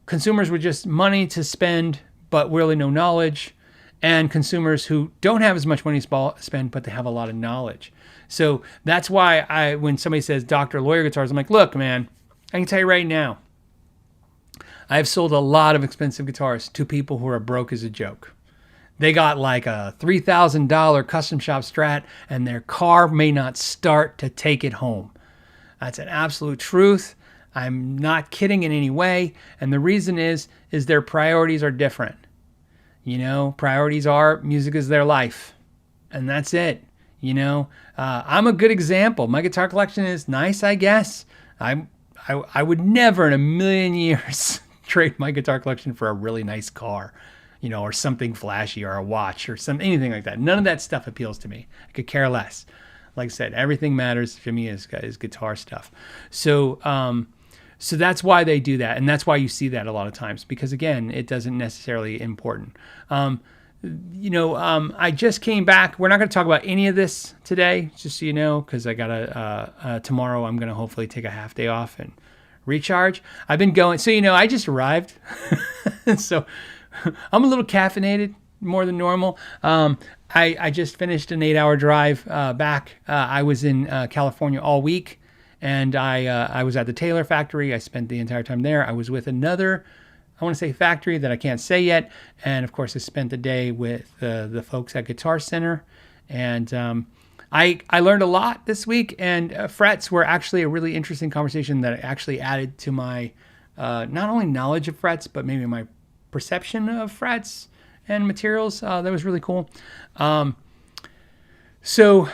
Consumers with just money to spend but really no knowledge, and consumers who don't have as much money to spend but they have a lot of knowledge. So that's why when somebody says doctor, lawyer guitars, I'm like, look, man, I can tell you right now, I've sold a lot of expensive guitars to people who are broke as a joke. They got like a $3,000 custom shop Strat, and their car may not start to take it home. That's an absolute truth. I'm not kidding in any way. And the reason is their priorities are different. Priorities are music is their life. And that's it. I'm a good example. My guitar collection is nice, I guess. I would never in a million years trade my guitar collection for a really nice car, or something flashy, or a watch, or anything like that. None of that stuff appeals to me. I could care less. Like I said, everything matters to me is guitar stuff. So that's why they do that, and that's why you see that a lot of times, because again, it doesn't necessarily important. I just came back. We're not going to talk about any of this today, just so you know, because I got tomorrow I'm going to hopefully take a half day off and recharge. I've been going, so I just arrived, so I'm a little caffeinated more than normal. I just finished an 8-hour drive back. I was in California all week, and I was at the Taylor factory. I spent the entire time there. I was with another, I want to say factory that I can't say yet, and of course I spent the day with the folks at Guitar Center, and I learned a lot this week, and frets were actually a really interesting conversation that actually added to my not only knowledge of frets, but maybe my perception of frets and materials. That was really cool. So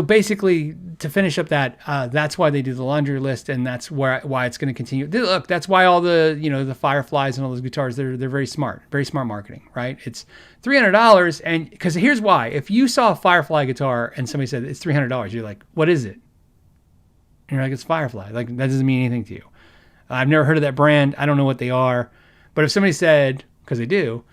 basically, to finish up that's why they do the laundry list, and that's why it's going to continue. Look, that's why all the the Fireflies and all those guitars, they're very smart marketing, right? It's $300, and because here's why: if you saw a Firefly guitar and somebody said it's $300, you're like, what is it? And you're like, it's Firefly. Like, that doesn't mean anything to you. I've never heard of that brand. I don't know what they are, but if somebody said, because they do,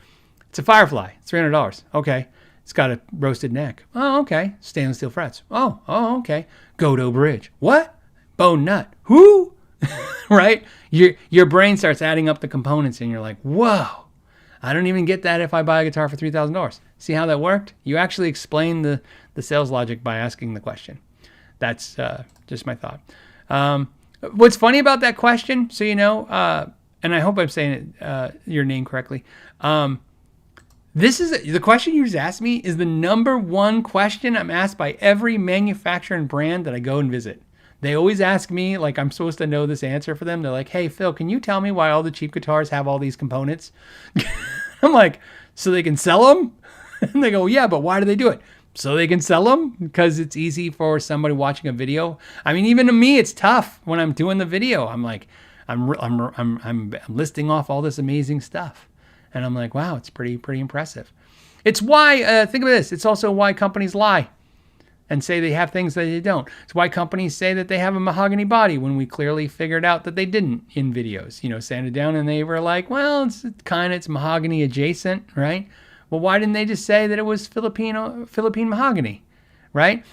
it's a Firefly, it's $300. Okay. It's got a roasted neck. Oh, okay. Stainless steel frets. Oh, okay. Godo bridge. What? Bone nut. Who? right? Your brain starts adding up the components and you're like, whoa, I don't even get that if I buy a guitar for $3,000. See how that worked? You actually explain the sales logic by asking the question. That's just my thought. What's funny about that question, so you know, and I hope I'm saying your name correctly. This is the question you just asked me is the number one question I'm asked by every manufacturer and brand that I go and visit. They always ask me, like I'm supposed to know this answer for them. They're like, hey, Phil, can you tell me why all the cheap guitars have all these components? I'm like, so they can sell them? And they go, yeah, but why do they do it? So they can sell them? Because it's easy for somebody watching a video. I mean, even to me, it's tough when I'm doing the video. I'm like, I'm listing off all this amazing stuff. And I'm like, wow, it's pretty impressive. It's why, think of this, it's also why companies lie and say they have things that they don't. It's why companies say that they have a mahogany body when we clearly figured out that they didn't in videos. You know, sanded down and they were like, well, it's mahogany adjacent, right? Well, why didn't they just say that it was Philippine mahogany, right?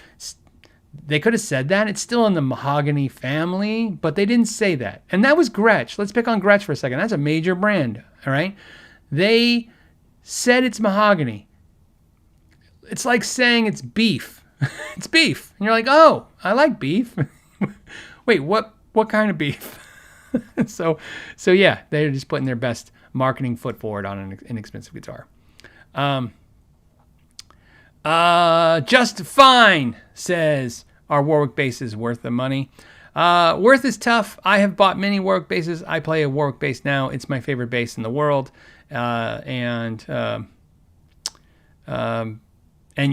They could have said that. It's still in the mahogany family, but they didn't say that. And that was Gretsch. Let's pick on Gretsch for a second. That's a major brand, all right? They said it's mahogany. It's like saying it's beef. It's beef. And you're like, oh, I like beef. Wait, what kind of beef? So yeah, they're just putting their best marketing foot forward on an inexpensive guitar. Just fine, says, our Warwick bass is worth the money. Worth is tough. I have bought many Warwick basses. I play a Warwick bass now. It's my favorite bass in the world. And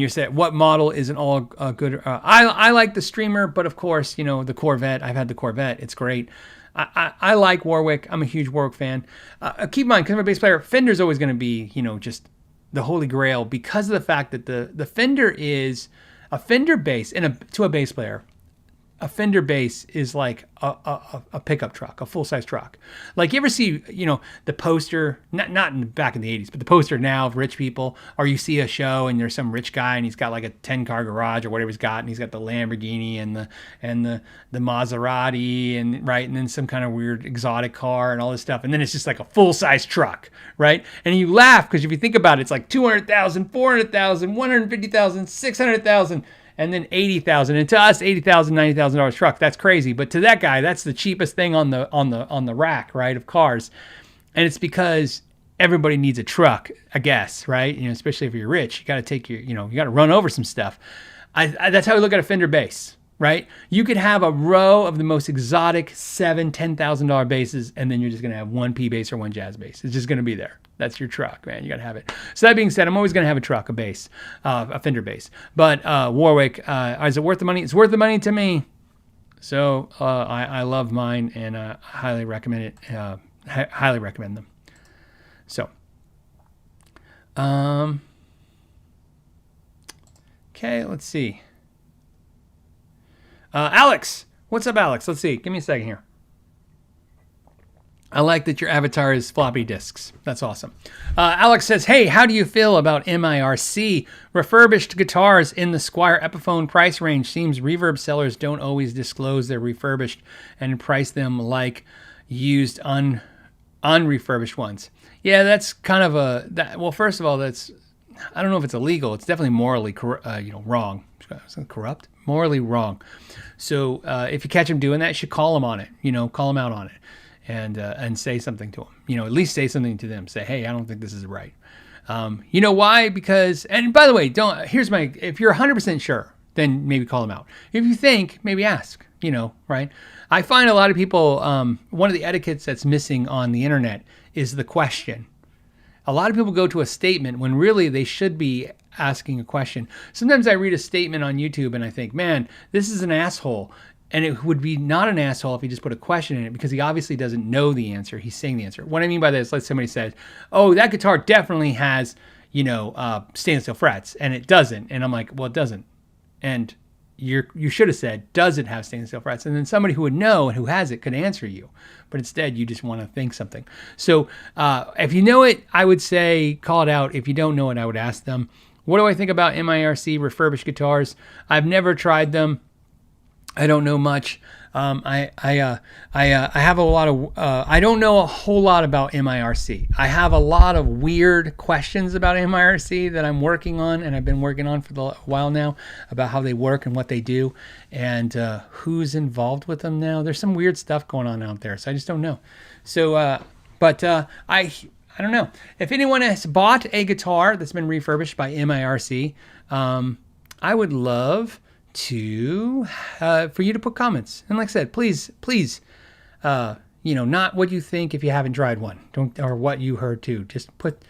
you said, what model isn't all good? I like the Streamer, but of course, you know, the Corvette. I've had the Corvette. It's great. I like Warwick. I'm a huge Warwick fan. Keep in mind, because I'm a bass player, Fender's always going to be, you know, just the holy grail because of the fact that the Fender is a Fender bass to a bass player. A Fender bass is like a pickup truck, a full-size truck. Like you ever see, you know, the poster, not in back in the 80s, but the poster now of rich people, or you see a show and there's some rich guy and he's got like a 10-car garage or whatever he's got, and he's got the Lamborghini and the Maserati and right, and then some kind of weird exotic car and all this stuff, and then it's just like a full-size truck, right? And you laugh because if you think about it, it's like 200,000, 400,000, 150,000, 600,000. And then 80,000, and to us, $80,000, $90,000 truck. That's crazy, but to that guy, that's the cheapest thing on the rack, right, of cars. And it's because everybody needs a truck, I guess, right? You know, especially if you're rich, you got to take you got to run over some stuff. That's how we look at a Fender bass, right? You could have a row of the most exotic $7,000, $10,000 basses, and then you're just gonna have one P bass or one jazz bass. It's just gonna be there. That's your truck, man. You got to have it. So that being said, I'm always going to have a truck, a bass, a Fender bass. But Warwick, is it worth the money? It's worth the money to me. So I love mine and highly recommend it. Highly recommend them. So, okay, let's see. Alex, what's up, Alex? Let's see. Give me a second here. I like that your avatar is floppy disks. That's awesome. Alex says, hey, how do you feel about MIRC? Refurbished guitars in the Squier Epiphone price range. Seems reverb sellers don't always disclose their refurbished and price them like used unrefurbished ones. Yeah, that's kind of well, first of all, that's, I don't know if it's illegal. It's definitely morally wrong. Corrupt? Morally wrong. So if you catch them doing that, you should call them on it. Call them out on it. And say something to them, at least say something to them. Say, hey, I don't think this is right. You know why? Because, and by the way, if you're 100% sure, then maybe call them out. If you think, maybe ask, right? I find a lot of people, one of the etiquettes that's missing on the internet is the question. A lot of people go to a statement when really they should be asking a question. Sometimes I read a statement on YouTube and I think, man, this is an asshole. And it would be not an asshole if he just put a question in it because he obviously doesn't know the answer. He's saying the answer. What I mean by that is, like somebody says, oh, that guitar definitely has, stainless steel frets. And it doesn't. And I'm like, well, it doesn't. And you should have said, does it have stainless steel frets? And then somebody who would know and who has it could answer you. But instead, you just want to think something. So if you know it, I would say call it out. If you don't know it, I would ask them, what do I think about MIRC refurbished guitars? I've never tried them. I don't know much. I have a lot of. I don't know a whole lot about MIRC. I have a lot of weird questions about MIRC that I'm working on, and I've been working on for a while now, about how they work and what they do, and who's involved with them now. There's some weird stuff going on out there, so I just don't know. So, I don't know if anyone has bought a guitar that's been refurbished by MIRC. I would love to for you to put comments, and like I said, please not what you think if you haven't tried one, don't, or what you heard too. Just put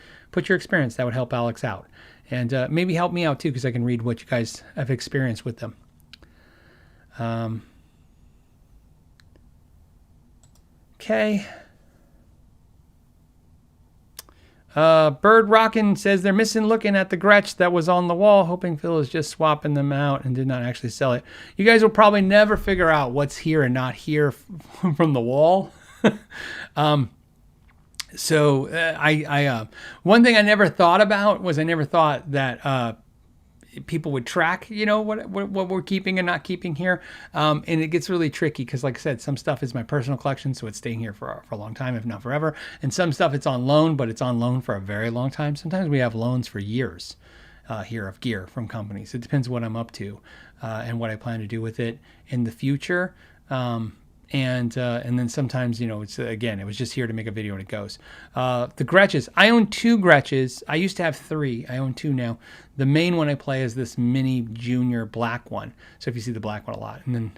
your experience. That would help Alex out, and maybe help me out too, because I can read what you guys have experienced with them. Okay. Bird Rockin' says they're missing looking at the Gretsch that was on the wall, hoping Phil is just swapping them out and did not actually sell it. You guys will probably never figure out what's here and not here from the wall. One thing I never thought about was I never thought that people would track, what we're keeping and not keeping here. And it gets really tricky because, like I said, some stuff is my personal collection, so it's staying here for a long time, if not forever. And some stuff it's on loan, but it's on loan for a very long time. Sometimes we have loans for years here of gear from companies. It depends what I'm up to and what I plan to do with it in the future. And then sometimes, it's again, it was just here to make a video and it goes. The Gretches, I own 2 Gretches. I used to have 3. I own 2 now. The main one I play is this mini junior black one. So if you see the black one a lot, and then,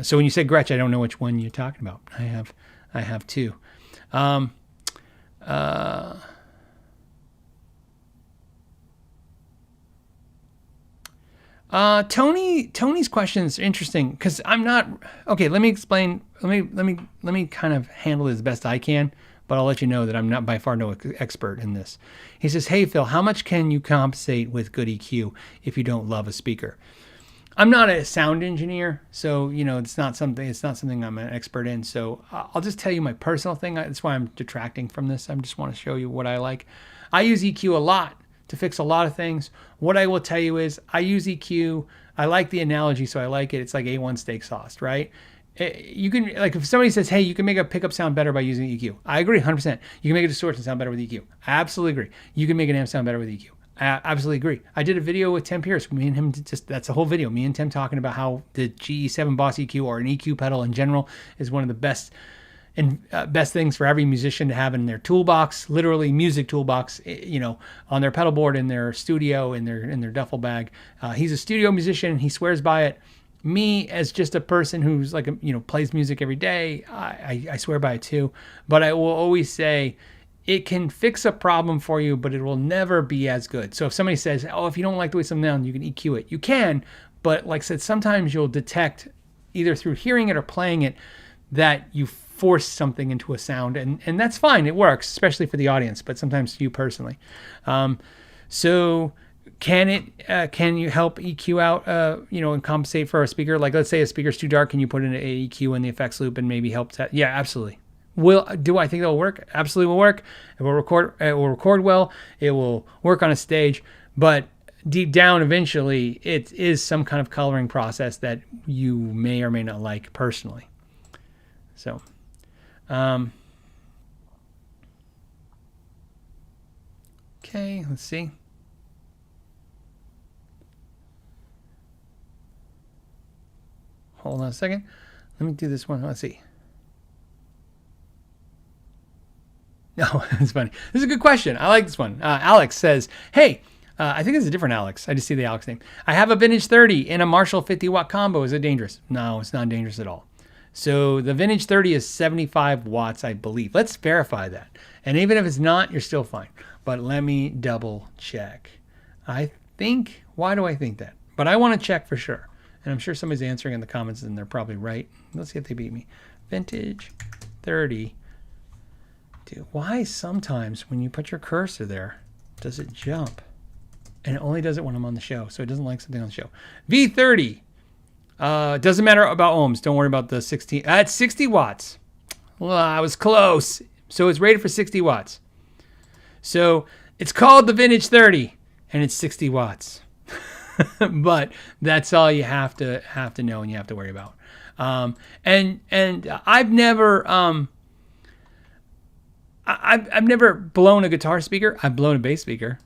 so when you say Gretsch, I don't know which one you're talking about. I have 2. Tony's question is interesting because I'm not okay. Let me explain. Let me kind of handle it as best I can, but I'll let you know that I'm not by far no expert in this. He says, "Hey Phil, how much can you compensate with good EQ if you don't love a speaker?" I'm not a sound engineer, so it's not something I'm an expert in. So I'll just tell you my personal thing. That's why I'm detracting from this. I just want to show you what I like. I use EQ a lot to fix a lot of things. What I will tell you is I use EQ. I like the analogy, so I like it. It's like A1 steak sauce, right? You can, like, if somebody says, hey, you can make a pickup sound better by using EQ. I agree 100%. You can make a distortion sound better with EQ. I absolutely agree. You can make an amp sound better with EQ. I absolutely agree. I did a video with Tim Pierce. Me and him, that's a whole video. Me and Tim talking about how the GE7 Boss EQ, or an EQ pedal in general, is one of the best things for every musician to have in their toolbox, literally music toolbox, on their pedal board, in their studio, in their duffel bag. He's a studio musician. He swears by it. Me, as just a person who's like, plays music every day, I swear by it too. But I will always say it can fix a problem for you, but it will never be as good. So if somebody says, oh, if you don't like the way something sounds, you can EQ it. You can, but like I said, sometimes you'll detect either through hearing it or playing it that you force something into a sound, and that's fine. It works, especially for the audience, but sometimes for you personally. So can you help EQ out, and compensate for a speaker? Like, let's say a speaker's too dark, can you put in an EQ in the effects loop and maybe help that? Yeah, absolutely. Do I think that'll work? Absolutely will work. It will record well. It will work on a stage, but deep down, eventually, it is some kind of coloring process that you may or may not like personally. So, okay, let's see. Hold on a second. Let me do this one. Let's see. No, it's funny. This is a good question. I like this one. Alex says, hey, I think it's a different Alex. I just see the Alex name. I have a Vintage 30 in a Marshall 50-watt combo. Is it dangerous? No, it's not dangerous at all. So the Vintage 30 is 75 watts, I believe. Let's verify that. And even if it's not, you're still fine. But let me double check. Why do I think that? But I want to check for sure. And I'm sure somebody's answering in the comments and they're probably right. Let's see if they beat me. Vintage 30. Dude, why sometimes when you put your cursor there, does it jump? And it only does it when I'm on the show. So it doesn't like something on the show. V30. Doesn't matter about ohms. Don't worry about the 16. It's 60 watts. Well, I was close. So it's rated for 60 watts. So it's called the Vintage 30, and it's 60 watts. But that's all you have to know and you have to worry about. And I've never I've never blown a guitar speaker. I've blown a bass speaker.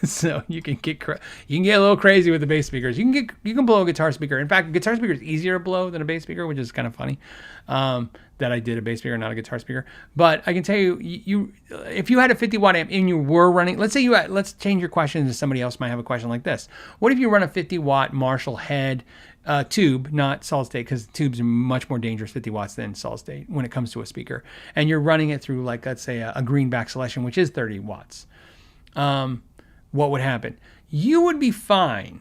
So you can get a little crazy with the bass speakers. You can blow a guitar speaker. In fact, a guitar speaker is easier to blow than a bass speaker, which is kind of funny. That I did a bass speaker, not a guitar speaker. But I can tell you, if you had a 50 watt amp and you were running, let's change your question to somebody else might have a question like this. What if you run a 50 watt Marshall head tube, not solid state, because tubes are much more dangerous 50 watts than solid state when it comes to a speaker, and you're running it through, like, let's say a greenback Celestion, which is 30 watts. What would happen? You would be fine,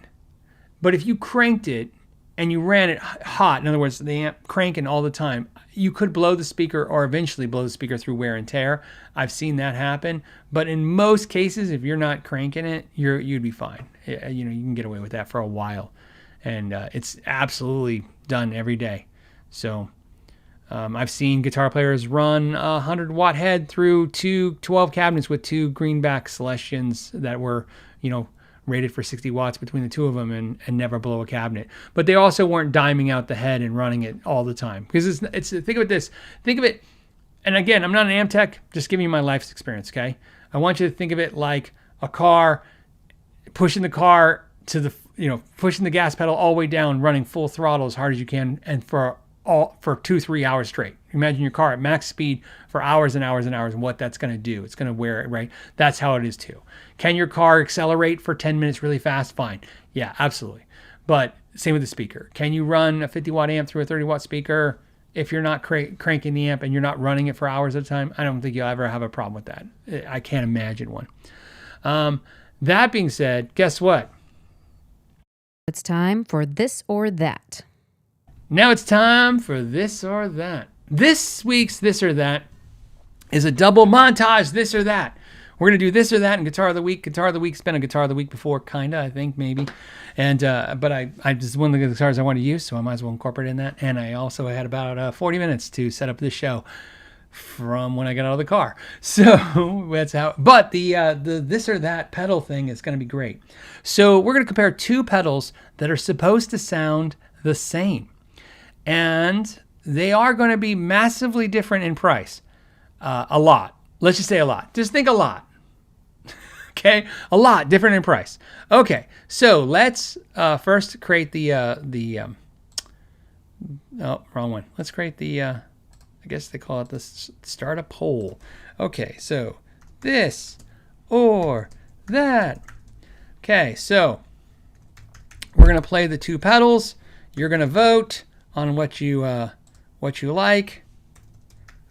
but if you cranked it and you ran it hot, in other words, the amp cranking all the time, you could blow the speaker or eventually blow the speaker through wear and tear. I've seen that happen, but in most cases, if you're not cranking it, you'd be fine. You can get away with that for a while, and it's absolutely done every day. So I've seen guitar players run a 100 watt head through 12 cabinets with 2 greenback Celestions that were, rated for 60 watts between the two of them and never blow a cabinet. But they also weren't diming out the head and running it all the time. Because it's think of it this. Think of it, and again, I'm not an amp tech, just giving you my life's experience, okay? I want you to think of it like a car, pushing the car to the, pushing the gas pedal all the way down, running full throttle as hard as you can, and for 2-3 hours straight. Imagine your car at max speed for hours and hours and hours, and what that's going to do. It's going to wear it, right? That's how it is too. Can your car accelerate for 10 minutes really fast? Fine. Yeah, absolutely. But same with the speaker. Can you run a 50 watt amp through a 30 watt speaker if you're not cranking the amp and you're not running it for hours at a time? I don't think you'll ever have a problem with that. I can't imagine one. That being said, guess what? It's time for this or that. Now it's time for this or that. This week's this or that is a double montage, this or that. We're going to do this or that and Guitar of the Week. Guitar of the Week's been a Guitar of the Week before, kind of, I think, maybe. And but I just one of the guitars I wanted to use, so I might as well incorporate in that. And I also had about 40 minutes to set up this show from when I got out of the car. So that's how. But the this or that pedal thing is going to be great. So we're going to compare 2 pedals that are supposed to sound the same. And they are going to be massively different in price. A lot. Let's just say a lot. Just think a lot. Okay? A lot different in price. Okay. So let's first create oh, wrong one. Let's create I guess they call it the start a poll. Okay. So this or that. Okay. So we're going to play the 2 pedals. You're going to vote on what you like,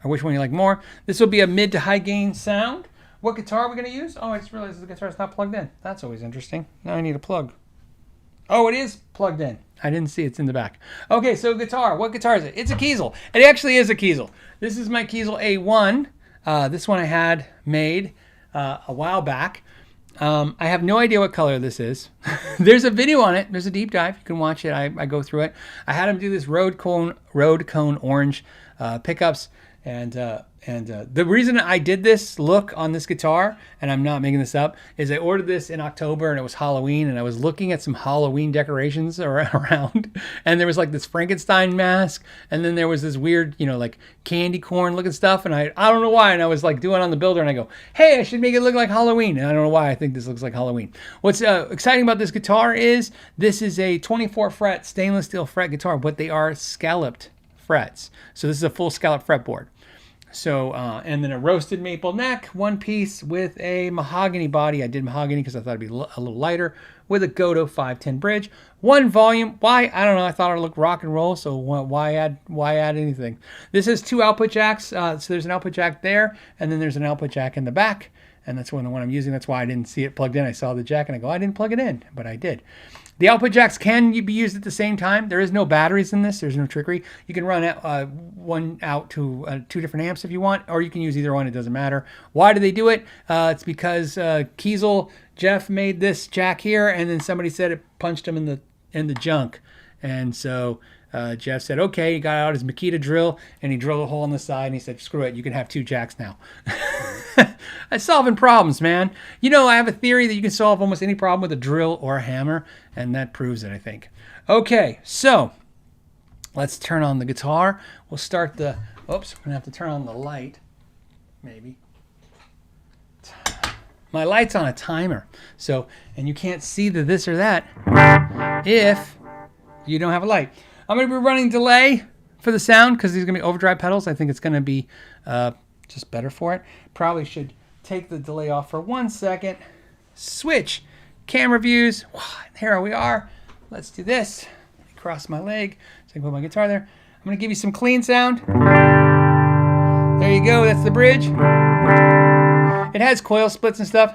or which one you like more. This will be a mid to high gain sound. What guitar are we going to use? Oh, I just realized the guitar is not plugged in. That's always interesting. Now I need a plug. Oh, it is plugged in. I didn't see it's in the back. Okay, so guitar. What guitar is it? It's a Kiesel. It actually is a Kiesel. This is my Kiesel A1. This one I had made a while back. I have no idea what color this is. There's a video on it. There's a deep dive. You can watch it. I go through it. I had him do this road cone orange pickups. And the reason I did this look on this guitar, and I'm not making this up, is I ordered this in October and it was Halloween, and I was looking at some Halloween decorations around, and there was like this Frankenstein mask, and then there was this weird, like candy corn looking stuff, and I don't know why, and I was like doing it on the builder, and I go, hey, I should make it look like Halloween, and I don't know why I think this looks like Halloween. What's exciting about this guitar is this is a 24 fret stainless steel fret guitar, but they are scalloped frets. So this is a full scallop fretboard. So, and then a roasted maple neck, one piece with a mahogany body. I did mahogany because I thought it'd be a little lighter, with a Goto 510 bridge. One volume. Why? I don't know. I thought it looked rock and roll. So why add anything? This has 2 output jacks. So there's an output jack there, and then there's an output jack in the back. And that's the one I'm using. That's why I didn't see it plugged in. I saw the jack and I go, I didn't plug it in, but I did. The output jacks can be used at the same time. There is no batteries in this. There's no trickery. You can run one out to 2 different amps if you want, or you can use either one. It doesn't matter. Why do they do it? It's because Kiesel, Jeff made this jack here, and then somebody said it punched him in the junk. And so Jeff said, okay, he got out his Makita drill and he drilled a hole in the side and he said, screw it, you can have 2 jacks now. I'm solving problems, man. You know, I have a theory that you can solve almost any problem with a drill or a hammer, and that proves it, I think. Okay, so let's turn on the guitar. We'll start the, oops, we're gonna have to turn on the light, maybe. My light's on a timer, so, and you can't see the this or that if you don't have a light. I'm going to be running delay for the sound because these are going to be overdrive pedals. I think it's going to be just better for it. Probably should take the delay off for 1 second. Switch camera views. Here we are. Let's do this. Let me cross my leg so I can put my guitar there. I'm going to give you some clean sound. There you go. That's the bridge. It has coil splits and stuff.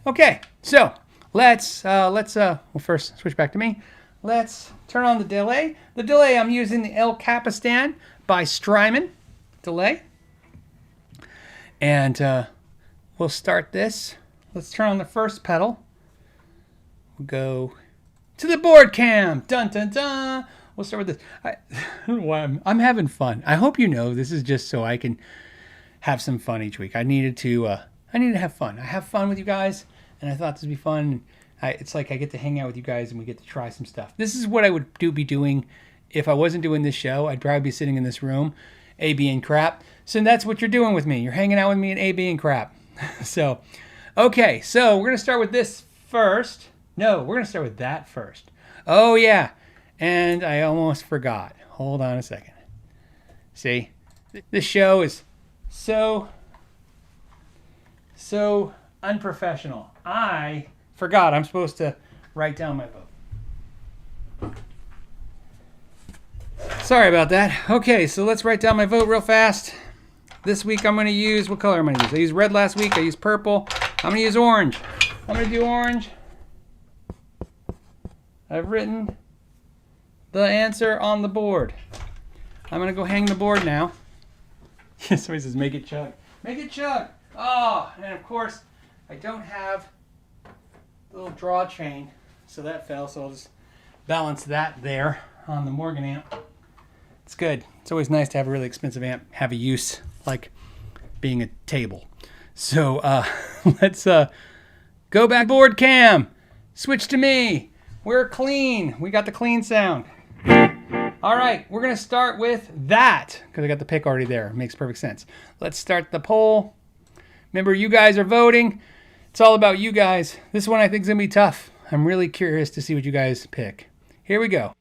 Okay, so let's well, first switch back to me. Let's turn on the delay. The delay, I'm using the El Capistan by Strymon delay. And we'll start this. Let's turn on the first pedal. We'll go to the board cam. Dun, dun, dun. We'll start with this. I don't know why I'm having fun. I hope you know this is just so I can have some fun each week. I needed to have fun. I have fun with you guys, and I thought this would be fun. It's like I get to hang out with you guys, and we get to try some stuff. This is what I would be doing if I wasn't doing this show. I'd probably be sitting in this room, A-B and crap. So that's what you're doing with me. You're hanging out with me in A-B and crap. So, okay. So we're going to start with this first. No, we're going to start with that first. Oh, yeah. And I almost forgot. Hold on a second. See, this show is so unprofessional. I forgot I'm supposed to write down my vote. Sorry about that. Okay, so let's write down my vote real fast. This week I'm going to use, what color am I going to use? I used red last week. I used purple. I'm going to use orange. I'm going to do orange. I've written the answer on the board. I'm going to go hang the board now. Somebody says, make it chug. Make it chug. Oh, and of course, I don't have the little draw chain, so that fell. So I'll just balance that there on the Morgan amp. It's good. It's always nice to have a really expensive amp have a use, like being a table. So let's go back board cam. Switch to me. We're clean. We got the clean sound. All right, we're going to start with that because I got the pick already there. It makes perfect sense. Let's start the poll. Remember, you guys are voting. It's all about you guys. This one I think is going to be tough. I'm really curious to see what you guys pick. Here we go.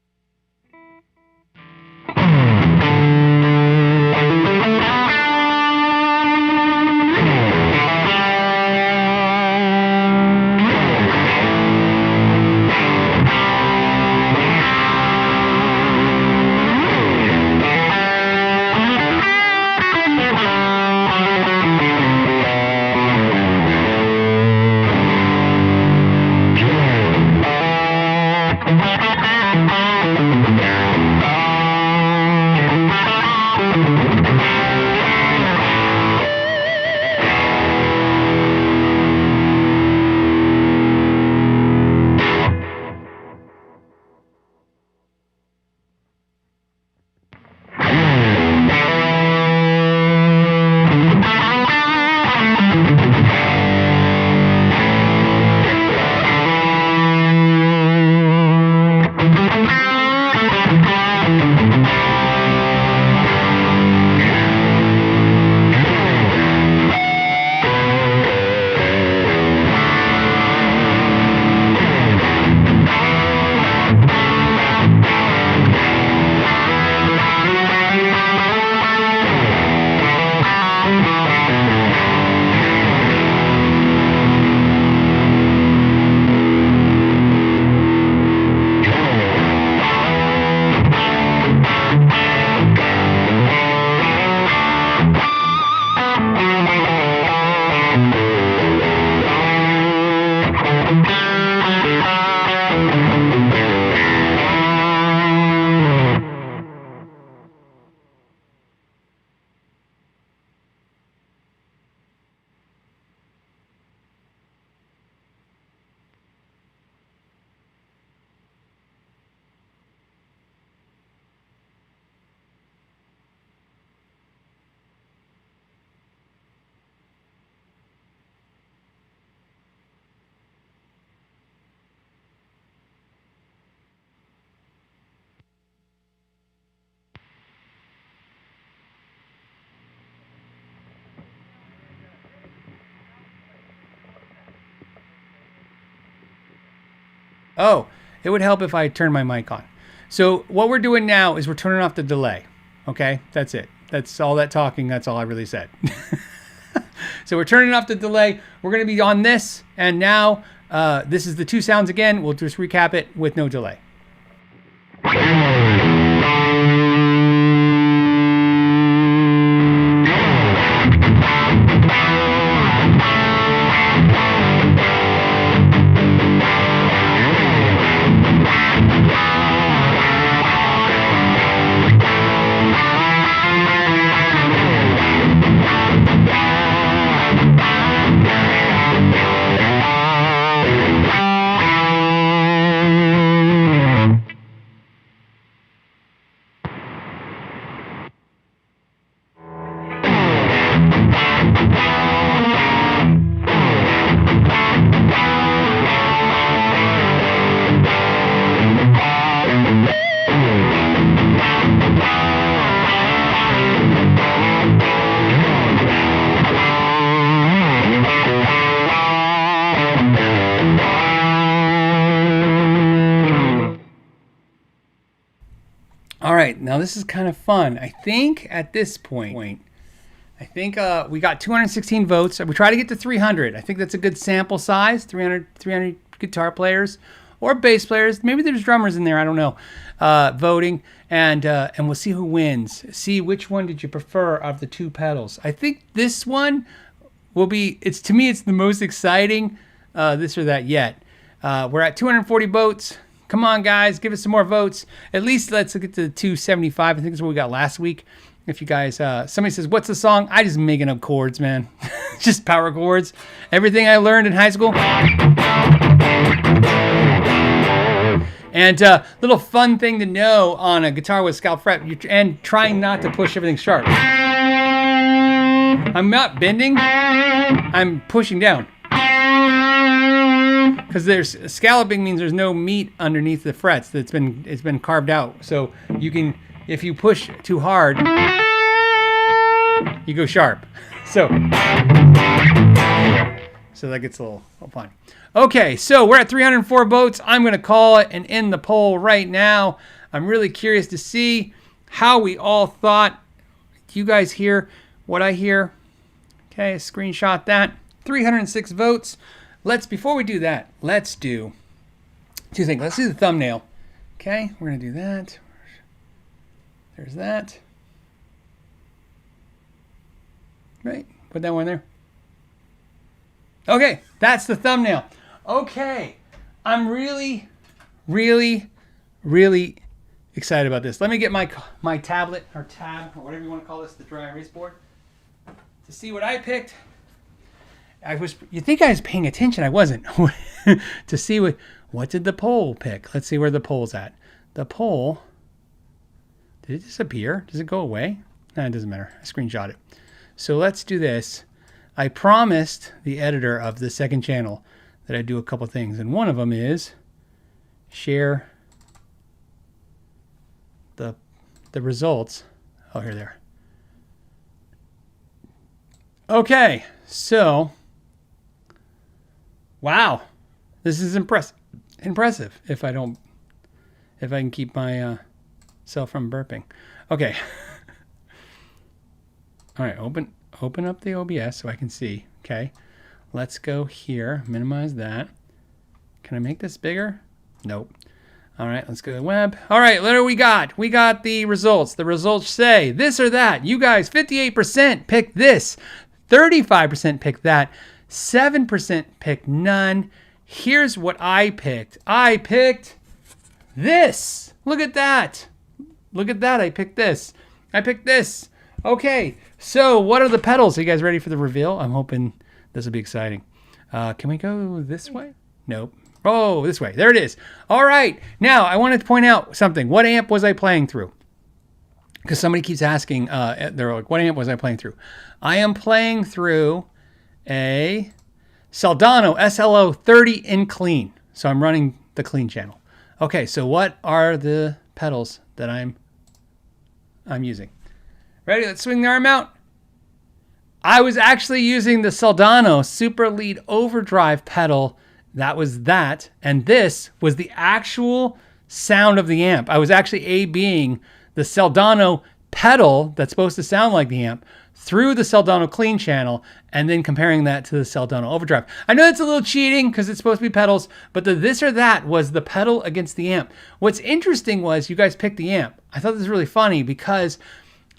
Oh, it would help if I turned my mic on. So what we're doing now is we're turning off the delay. Okay, that's it. That's all that talking. That's all I really said. So we're turning off the delay. We're going to be on this. And now this is the two sounds again. We'll just recap it with no delay. All right, now this is kind of fun. I think at this point, I think we got 216 votes. We try to get to 300. I think that's a good sample size, 300 guitar players or bass players. Maybe there's drummers in there, I don't know, voting. And we'll see who wins. See which one did you prefer of the two pedals. I think this one will be, to me, it's the most exciting, this or that yet. We're at 240 votes. Come on, guys, give us some more votes. At least let's get to 275. I think that's what we got last week. If you guys, somebody says, what's the song? I just making up chords, man. Just power chords. Everything I learned in high school. And little fun thing to know on a guitar with scalp fret, and trying not to push everything sharp. I'm not bending, I'm pushing down. Because there's scalloping means there's no meat underneath the frets it's been carved out. So you can, if you push too hard, you go sharp. So that gets a little fun. Okay, so we're at 304 votes. I'm going to call it and end the poll right now. I'm really curious to see how we all thought. Do you guys hear what I hear? Okay, screenshot that. 306 votes. Before we do that, let's do two things. Let's do the thumbnail. Okay, we're going to do that. There's that. Right, put that one there. Okay, that's the thumbnail. Okay, I'm really, really, really excited about this. Let me get my tablet or tab or whatever you want to call this, the dry erase board, to see what I picked. You think I was paying attention? I wasn't. To see what did the poll pick? Let's see where the poll's at. The poll, did it disappear? Does it go away? No, it doesn't matter. I screenshot it. So let's do this. I promised the editor of the second channel that I'd do a couple things, and one of them is share the results. Oh, here they are. Okay, so wow, this is impressive. If I can keep my self from burping. Okay. All right, open up the OBS so I can see. Okay, let's go here, minimize that. Can I make this bigger? Nope. All right, let's go to the web. All right, what do we got? We got the results. The results say this or that. You guys, 58% picked this, 35% picked that, 7% picked none. Here's what I picked. I picked this. Look at that. Look at that. I picked this. I picked this. Okay, so what are the pedals? Are you guys ready for the reveal? I'm hoping this will be exciting. Can we go this way? Nope. Oh, this way. There it is. All right. Now, I wanted to point out something. What amp was I playing through? Because somebody keeps asking, they're like, what amp was I playing through? I am playing through a Soldano SLO 30 in clean. So I'm running the clean channel. Okay, so what are the pedals that I'm using? Ready? Let's swing the arm out. I was actually using the Soldano Super Lead Overdrive pedal That was that. And this was the actual sound of the amp. I was actually A-Bing the Celdano pedal that's supposed to sound like the amp through the Celdano clean channel, and then comparing that to the Celdano overdrive. I know it's a little cheating because it's supposed to be pedals, but the this or that was the pedal against the amp. What's interesting was you guys picked the amp. I thought this was really funny because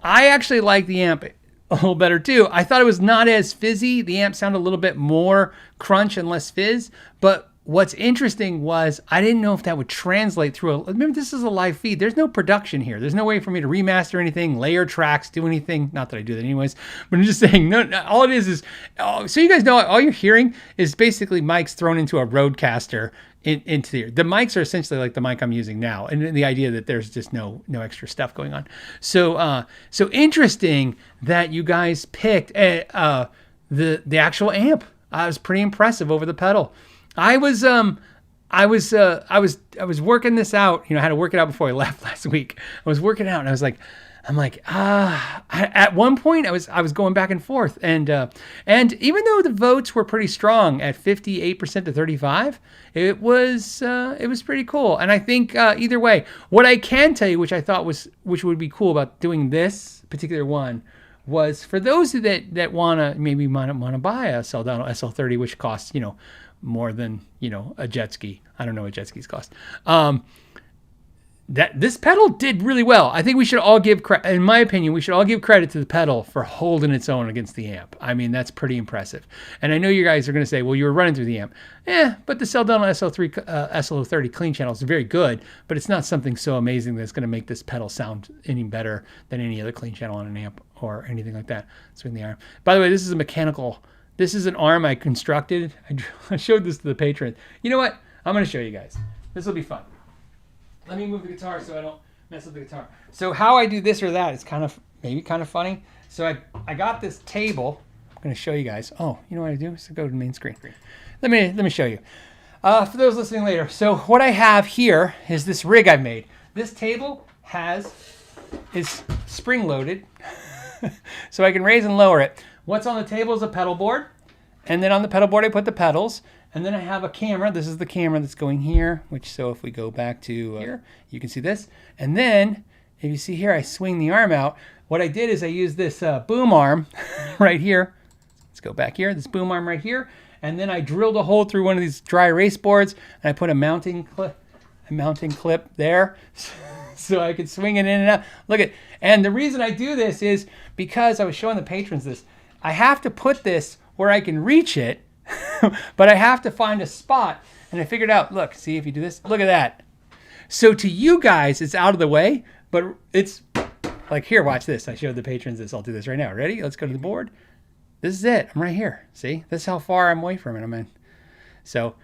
I actually like the amp a little better too. I thought it was not as fizzy. The amp sounded a little bit more crunch and less fizz, but what's interesting was I didn't know if that would translate through. Remember, this is a live feed. There's no production here. There's no way for me to remaster anything, layer tracks, do anything. Not that I do that anyways, but I'm just saying, no, all it is, so you guys know, all you're hearing is basically mics thrown into a Rodecaster into the ear. The mics are essentially like the mic I'm using now, and the idea that there's just no extra stuff going on. So interesting that you guys picked the actual amp. I was pretty impressive over the pedal. I was working this out. You know, I had to work it out before I left last week. I was working out, and at one point I was going back and forth, and even though the votes were pretty strong at 58% to 35%, it was pretty cool. And I think either way, what I can tell you, which would be cool about doing this particular one, was for those that maybe want to buy a Celdano SL30, which costs, you know, more than, you know, a jet ski. I don't know what jet skis cost. That this pedal did really well. I think we should all give credit, in my opinion, we should all give credit to the pedal for holding its own against the amp. I mean, that's pretty impressive. And I know you guys are going to say, well, you were running through the amp. But the Celdano SL30 clean channel is very good, but it's not something so amazing that's going to make this pedal sound any better than any other clean channel on an amp or anything like that. Swing the arm. By the way, this is a mechanical. This is an arm I constructed. I showed this to the patron. You know what? I'm going to show you guys. This will be fun. Let me move the guitar so I don't mess up the guitar. So how I do this or that is maybe kind of funny. So I got this table. I'm going to show you guys. Oh, you know what I do? So go to the main screen. Let me show you. For those listening later. So what I have here is this rig I've made. This table is spring loaded, so I can raise and lower it. What's on the table is a pedal board, and then on the pedal board I put the pedals. And then I have a camera. This is the camera that's going here, so if we go back to here, you can see this. And then, if you see here, I swing the arm out. What I did is I used this boom arm right here. Let's go back here, this boom arm right here. And then I drilled a hole through one of these dry erase boards, and I put a mounting clip there so I could swing it in and out. And the reason I do this is because I was showing the patrons this. I have to put this where I can reach it, but I have to find a spot, and I figured out, look, see if you do this, look at that. So to you guys, it's out of the way, but it's like, here, watch this. I showed the patrons this. I'll do this right now. Ready? Let's go to the board. This is it. I'm right here. See? This is how far I'm away from it. I'm in. So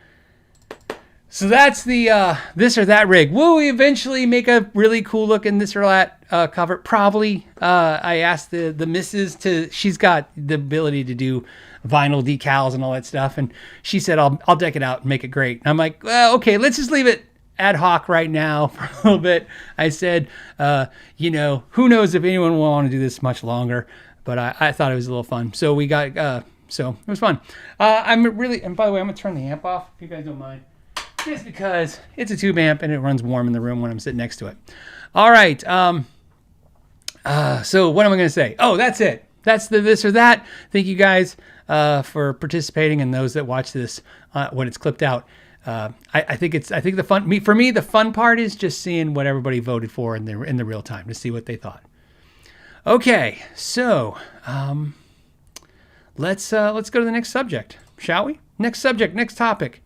that's the this or that rig. Will we eventually make a really cool looking this or that cover? Probably. I asked the missus she's got the ability to do vinyl decals and all that stuff, and she said I'll deck it out and make it great. And I'm like, well, okay, let's just leave it ad hoc right now for a little bit. I said, you know, who knows if anyone will want to do this much longer, but I thought it was a little fun. So we got so it was fun. And by the way, I'm gonna turn the amp off if you guys don't mind, just because it's a tube amp and it runs warm in the room when I'm sitting next to it. All right. So what am I gonna say? Oh, that's it. That's the this or that. Thank you guys for participating, and those that watch this when it's clipped out. I think the fun for me the fun part is just seeing what everybody voted for in the real time to see what they thought. Okay, so let's go to the next subject, shall we? Next subject, next topic.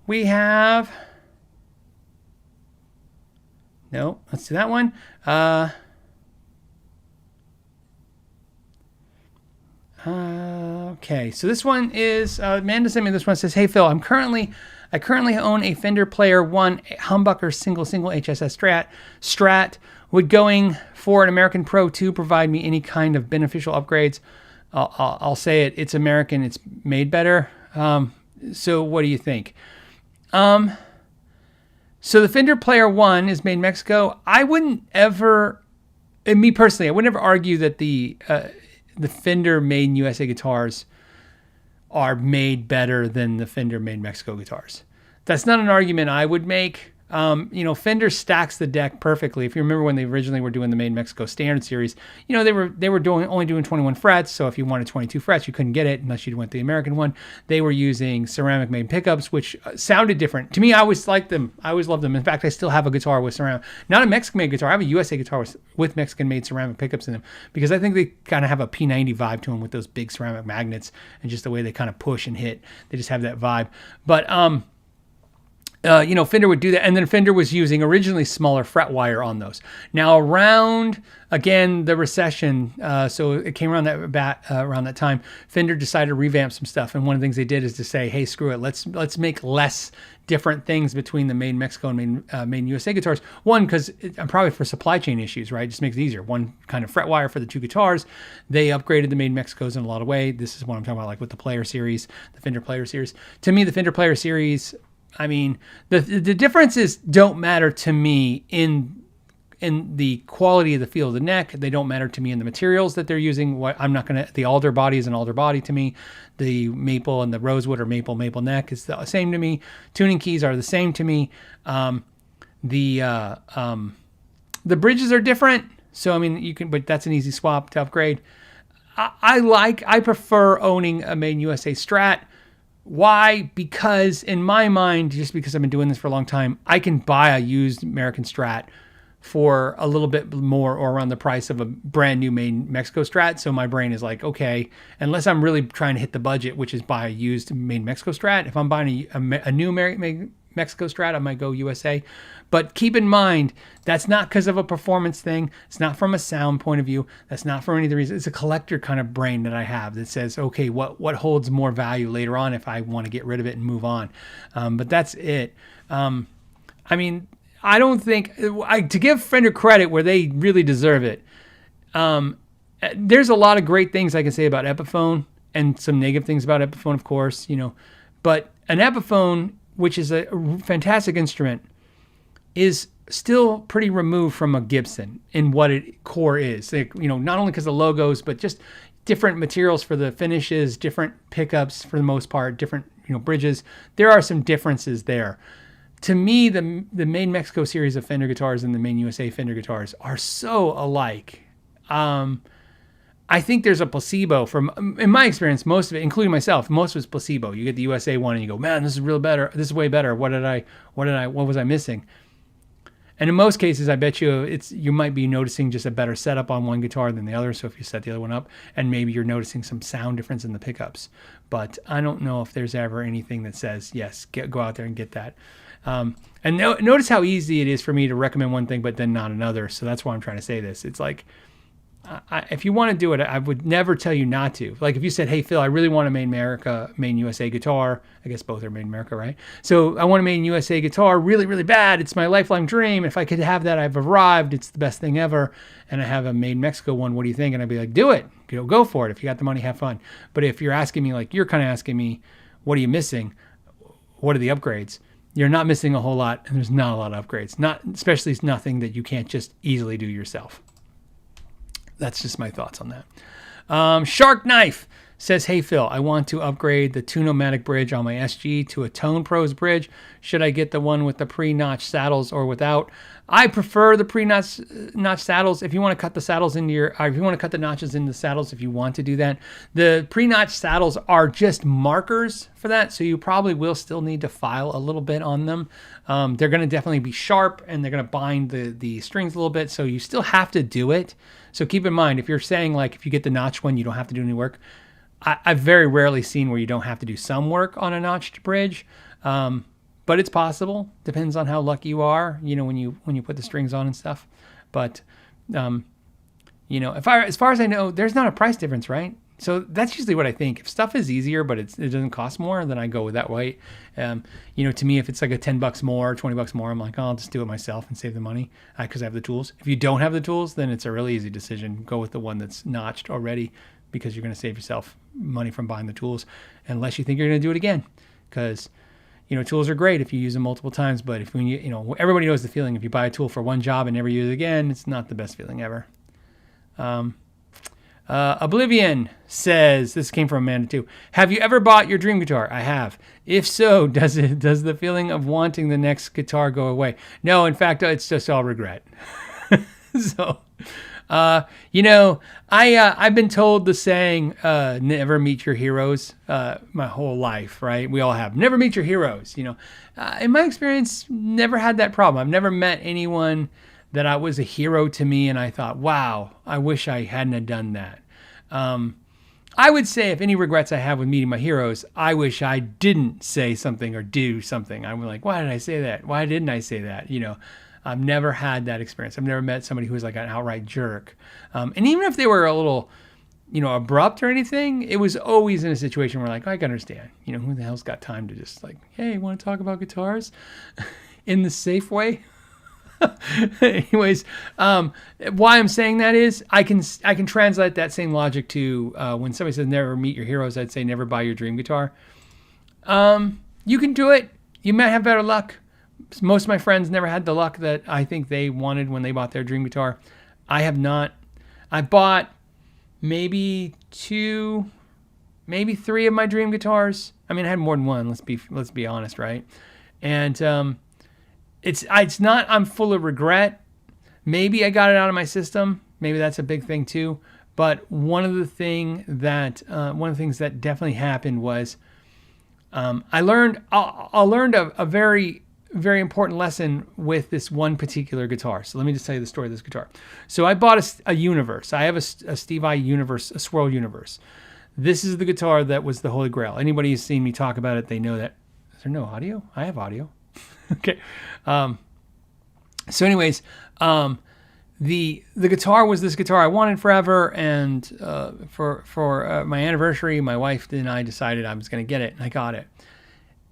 We have let's do that one. Okay, so this one is Amanda sent me this one. It says, "Hey Phil, I currently own a Fender Player One humbucker single HSS Strat. Would going for an American Pro 2 provide me any kind of beneficial upgrades?" I'll say it. It's American. It's made better. So what do you think? So the Fender Player One is made in Mexico. I wouldn't ever, and me personally, I would never argue that the Fender made in USA guitars are made better than the Fender made Mexico guitars. That's not an argument I would make. Fender stacks the deck perfectly. If you remember when they originally were doing the Made Mexico Standard Series, they were only doing 21 frets. So if you wanted 22 frets, you couldn't get it unless you went the American one. They were using ceramic made pickups, which sounded different. To me, I always liked them. I always loved them. In fact, I still have a guitar with ceramic, not a Mexican made guitar. I have a USA guitar with Mexican made ceramic pickups in them because I think they kind of have a P90 vibe to them with those big ceramic magnets and just the way they kind of push and hit. They just have that vibe. But, Fender would do that. And then Fender was using originally smaller fret wire on those. Now around, again, the recession, so it came around that time, Fender decided to revamp some stuff. And one of the things they did is to say, hey, screw it. Let's make less different things between the made Mexico and made USA guitars. One, because probably for supply chain issues, right? It just makes it easier. One kind of fret wire for the two guitars. They upgraded the made Mexicos in a lot of ways. This is what I'm talking about, like with the Player Series, the Fender Player Series. To me, the Fender Player Series, I mean, the differences don't matter to me in the quality of the feel of the neck. They don't matter to me in the materials that they're using. The alder body is an alder body to me. The maple and the rosewood or maple neck is the same to me. Tuning keys are the same to me. The bridges are different. So, I mean, but that's an easy swap to upgrade. I prefer owning a made USA Strat. Why? Because in my mind, just because I've been doing this for a long time, I can buy a used American Strat for a little bit more or around the price of a brand new made Mexico Strat. So my brain is like, okay, unless I'm really trying to hit the budget, which is buy a used made Mexico Strat. If I'm buying a new made Mexico Strat, I might go USA. But keep in mind, that's not because of a performance thing. It's not from a sound point of view. That's not for any of the reasons. It's a collector kind of brain that I have that says, okay, what holds more value later on if I want to get rid of it and move on. But that's it. I mean, I don't think, to give Fender credit where they really deserve it, there's a lot of great things I can say about Epiphone and some negative things about Epiphone, of course, but an Epiphone, which is a fantastic instrument, is still pretty removed from a Gibson in what it core is. Not only because of logos, but just different materials for the finishes, different pickups for the most part, different bridges. There are some differences there. To me, the Made Mexico series of Fender guitars and the Made USA Fender guitars are so alike. I think there's a placebo in my experience, most of it, including myself, most of it's placebo. You get the USA one and you go, man, this is real better. This is way better. What was I missing? And in most cases, I bet you might be noticing just a better setup on one guitar than the other. So if you set the other one up, and maybe you're noticing some sound difference in the pickups. But I don't know if there's ever anything that says, yes, go out there and get that. And notice how easy it is for me to recommend one thing, but then not another. So that's why I'm trying to say this. It's like, if you want to do it, I would never tell you not to. Like if you said, hey, Phil, I really want a made USA guitar. I guess both are made in America, right? So I want a made USA guitar really, really bad. It's my lifelong dream. If I could have that, I've arrived. It's the best thing ever. And I have a made Mexico one. What do you think? And I'd be like, do it. Go for it. If you got the money, have fun. But if you're asking me, like you're kind of asking me, what are you missing? What are the upgrades? You're not missing a whole lot, and there's not a lot of upgrades. Especially nothing that you can't just easily do yourself. That's just my thoughts on that. Shark Knife says, hey, Phil, I want to upgrade the Tune-O-Matic bridge on my SG to a Tone Pros bridge. Should I get the one with the pre-notch saddles or without? I prefer the pre-notch saddles. If you want to cut the saddles if you want to cut the notches in the saddles, if you want to do that. The pre-notch saddles are just markers for that, so you probably will still need to file a little bit on them. They're going to definitely be sharp, and they're going to bind the strings a little bit, so you still have to do it. So keep in mind, if you're saying like if you get the notch one, you don't have to do any work. I've very rarely seen where you don't have to do some work on a notched bridge, but it's possible. Depends on how lucky you are, when you put the strings on and stuff. But as far as I know, there's not a price difference, right? So that's usually what I think. If stuff is easier, but it doesn't cost more, then I go with that way. To me, if it's like a $10 more, $20 more, I'm like, oh, I'll just do it myself and save the money because I have the tools. If you don't have the tools, then it's a really easy decision. Go with the one that's notched already because you're going to save yourself money from buying the tools, unless you think you're going to do it again. Because, tools are great if you use them multiple times, but if everybody knows the feeling. If you buy a tool for one job and never use it again, it's not the best feeling ever. Oblivion says, this came from Amanda too. Have you ever bought your dream guitar? I have. If so, does the feeling of wanting the next guitar go away? No, in fact, it's just all regret. So, I've been told the saying, never meet your heroes, my whole life, right? We all have. Never meet your heroes, In my experience, never had that problem. I've never met anyone that I was a hero to me and I thought, wow, I wish I hadn't have done that. I would say if any regrets I have with meeting my heroes, I wish I didn't say something or do something. I'm like, why did I say that? Why didn't I say that? I've never had that experience. I've never met somebody who was like an outright jerk. And even if they were a little, abrupt or anything, it was always in a situation where like, I can understand, who the hell's got time to just like, hey, you want to talk about guitars in the safe way? Anyways, why I'm saying that is I can translate that same logic to when somebody says never meet your heroes, I'd say never buy your dream guitar. You can do it. You might have better luck. Most of my friends never had the luck that I think they wanted when they bought their dream guitar. I have not. I bought maybe 2, maybe 3 of my dream guitars. I mean, I had more than one. Let's be honest, right? And it's not. I'm full of regret. Maybe I got it out of my system. Maybe that's a big thing too. But one of the things that definitely happened was I learned a very, very important lesson with this one particular guitar. So let me just tell you the story of this guitar. So I bought a Universe. I have a Steve Vai Universe, a Swirl Universe. This is the guitar that was the Holy Grail. Anybody who's seen me talk about it, they know that. Is there no audio? I have audio. Okay. So anyways, the guitar was this guitar I wanted forever. And for my anniversary, my wife and I decided I was going to get it, and I got it.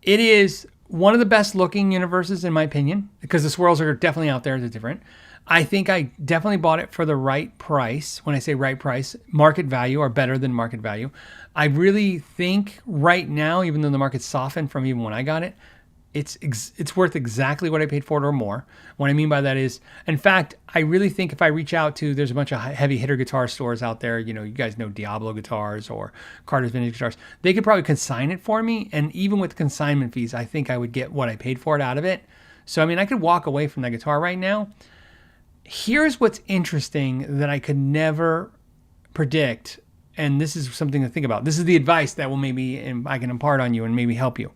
It is one of the best looking Universes in my opinion, because the swirls are definitely out there. They're different. I think I definitely bought it for the right price. When I say right price, market value or better than market value. I really think right now, even though the market's softened from even when I got it, it's worth exactly what I paid for it or more. What I mean by that is, in fact, I really think if I reach out to, there's a bunch of heavy hitter guitar stores out there. You guys know Diablo Guitars or Carter's Vintage Guitars. They could probably consign it for me. And even with consignment fees, I think I would get what I paid for it out of it. So, I mean, I could walk away from that guitar right now. Here's what's interesting that I could never predict. And this is something to think about. This is the advice that will maybe I can impart on you and maybe help you.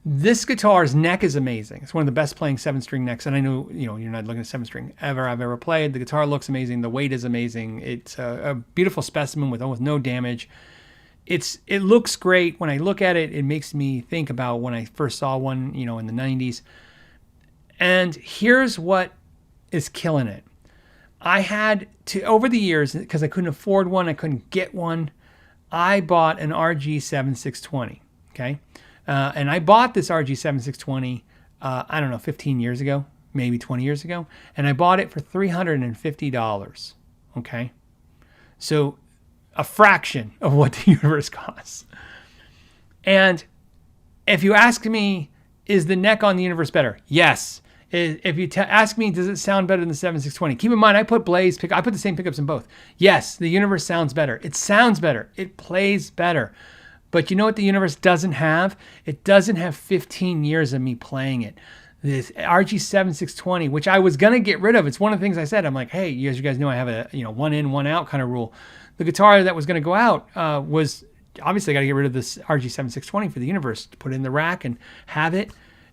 This guitar's neck is amazing. It's one of the best playing 7-string necks. And I know, you're not looking at 7-string I've ever played. The guitar looks amazing. The weight is amazing. It's a beautiful specimen with almost no damage. It looks great. When I look at it, it makes me think about when I first saw one, in the 90s. And here's what is killing it. I had to, over the years, because I couldn't afford one, I couldn't get one, I bought an RG7620, okay? And I bought this RG7620, I don't know, 15 years ago, maybe 20 years ago. And I bought it for $350, okay? So a fraction of what the Universe costs. And if you ask me, is the neck on the Universe better? Yes. If you ask me, does it sound better than the 7620? Keep in mind, I put the same pickups in both. Yes, the Universe sounds better. It sounds better. It plays better. But you know what the Universe doesn't have? It doesn't have 15 years of me playing it. This RG7620, which I was going to get rid of. It's one of the things I said. I'm like, hey, you guys know I have a one in, one out kind of rule. The guitar that was going to go out was obviously I got to get rid of this RG7620 for the Universe, to put it in the rack and have it.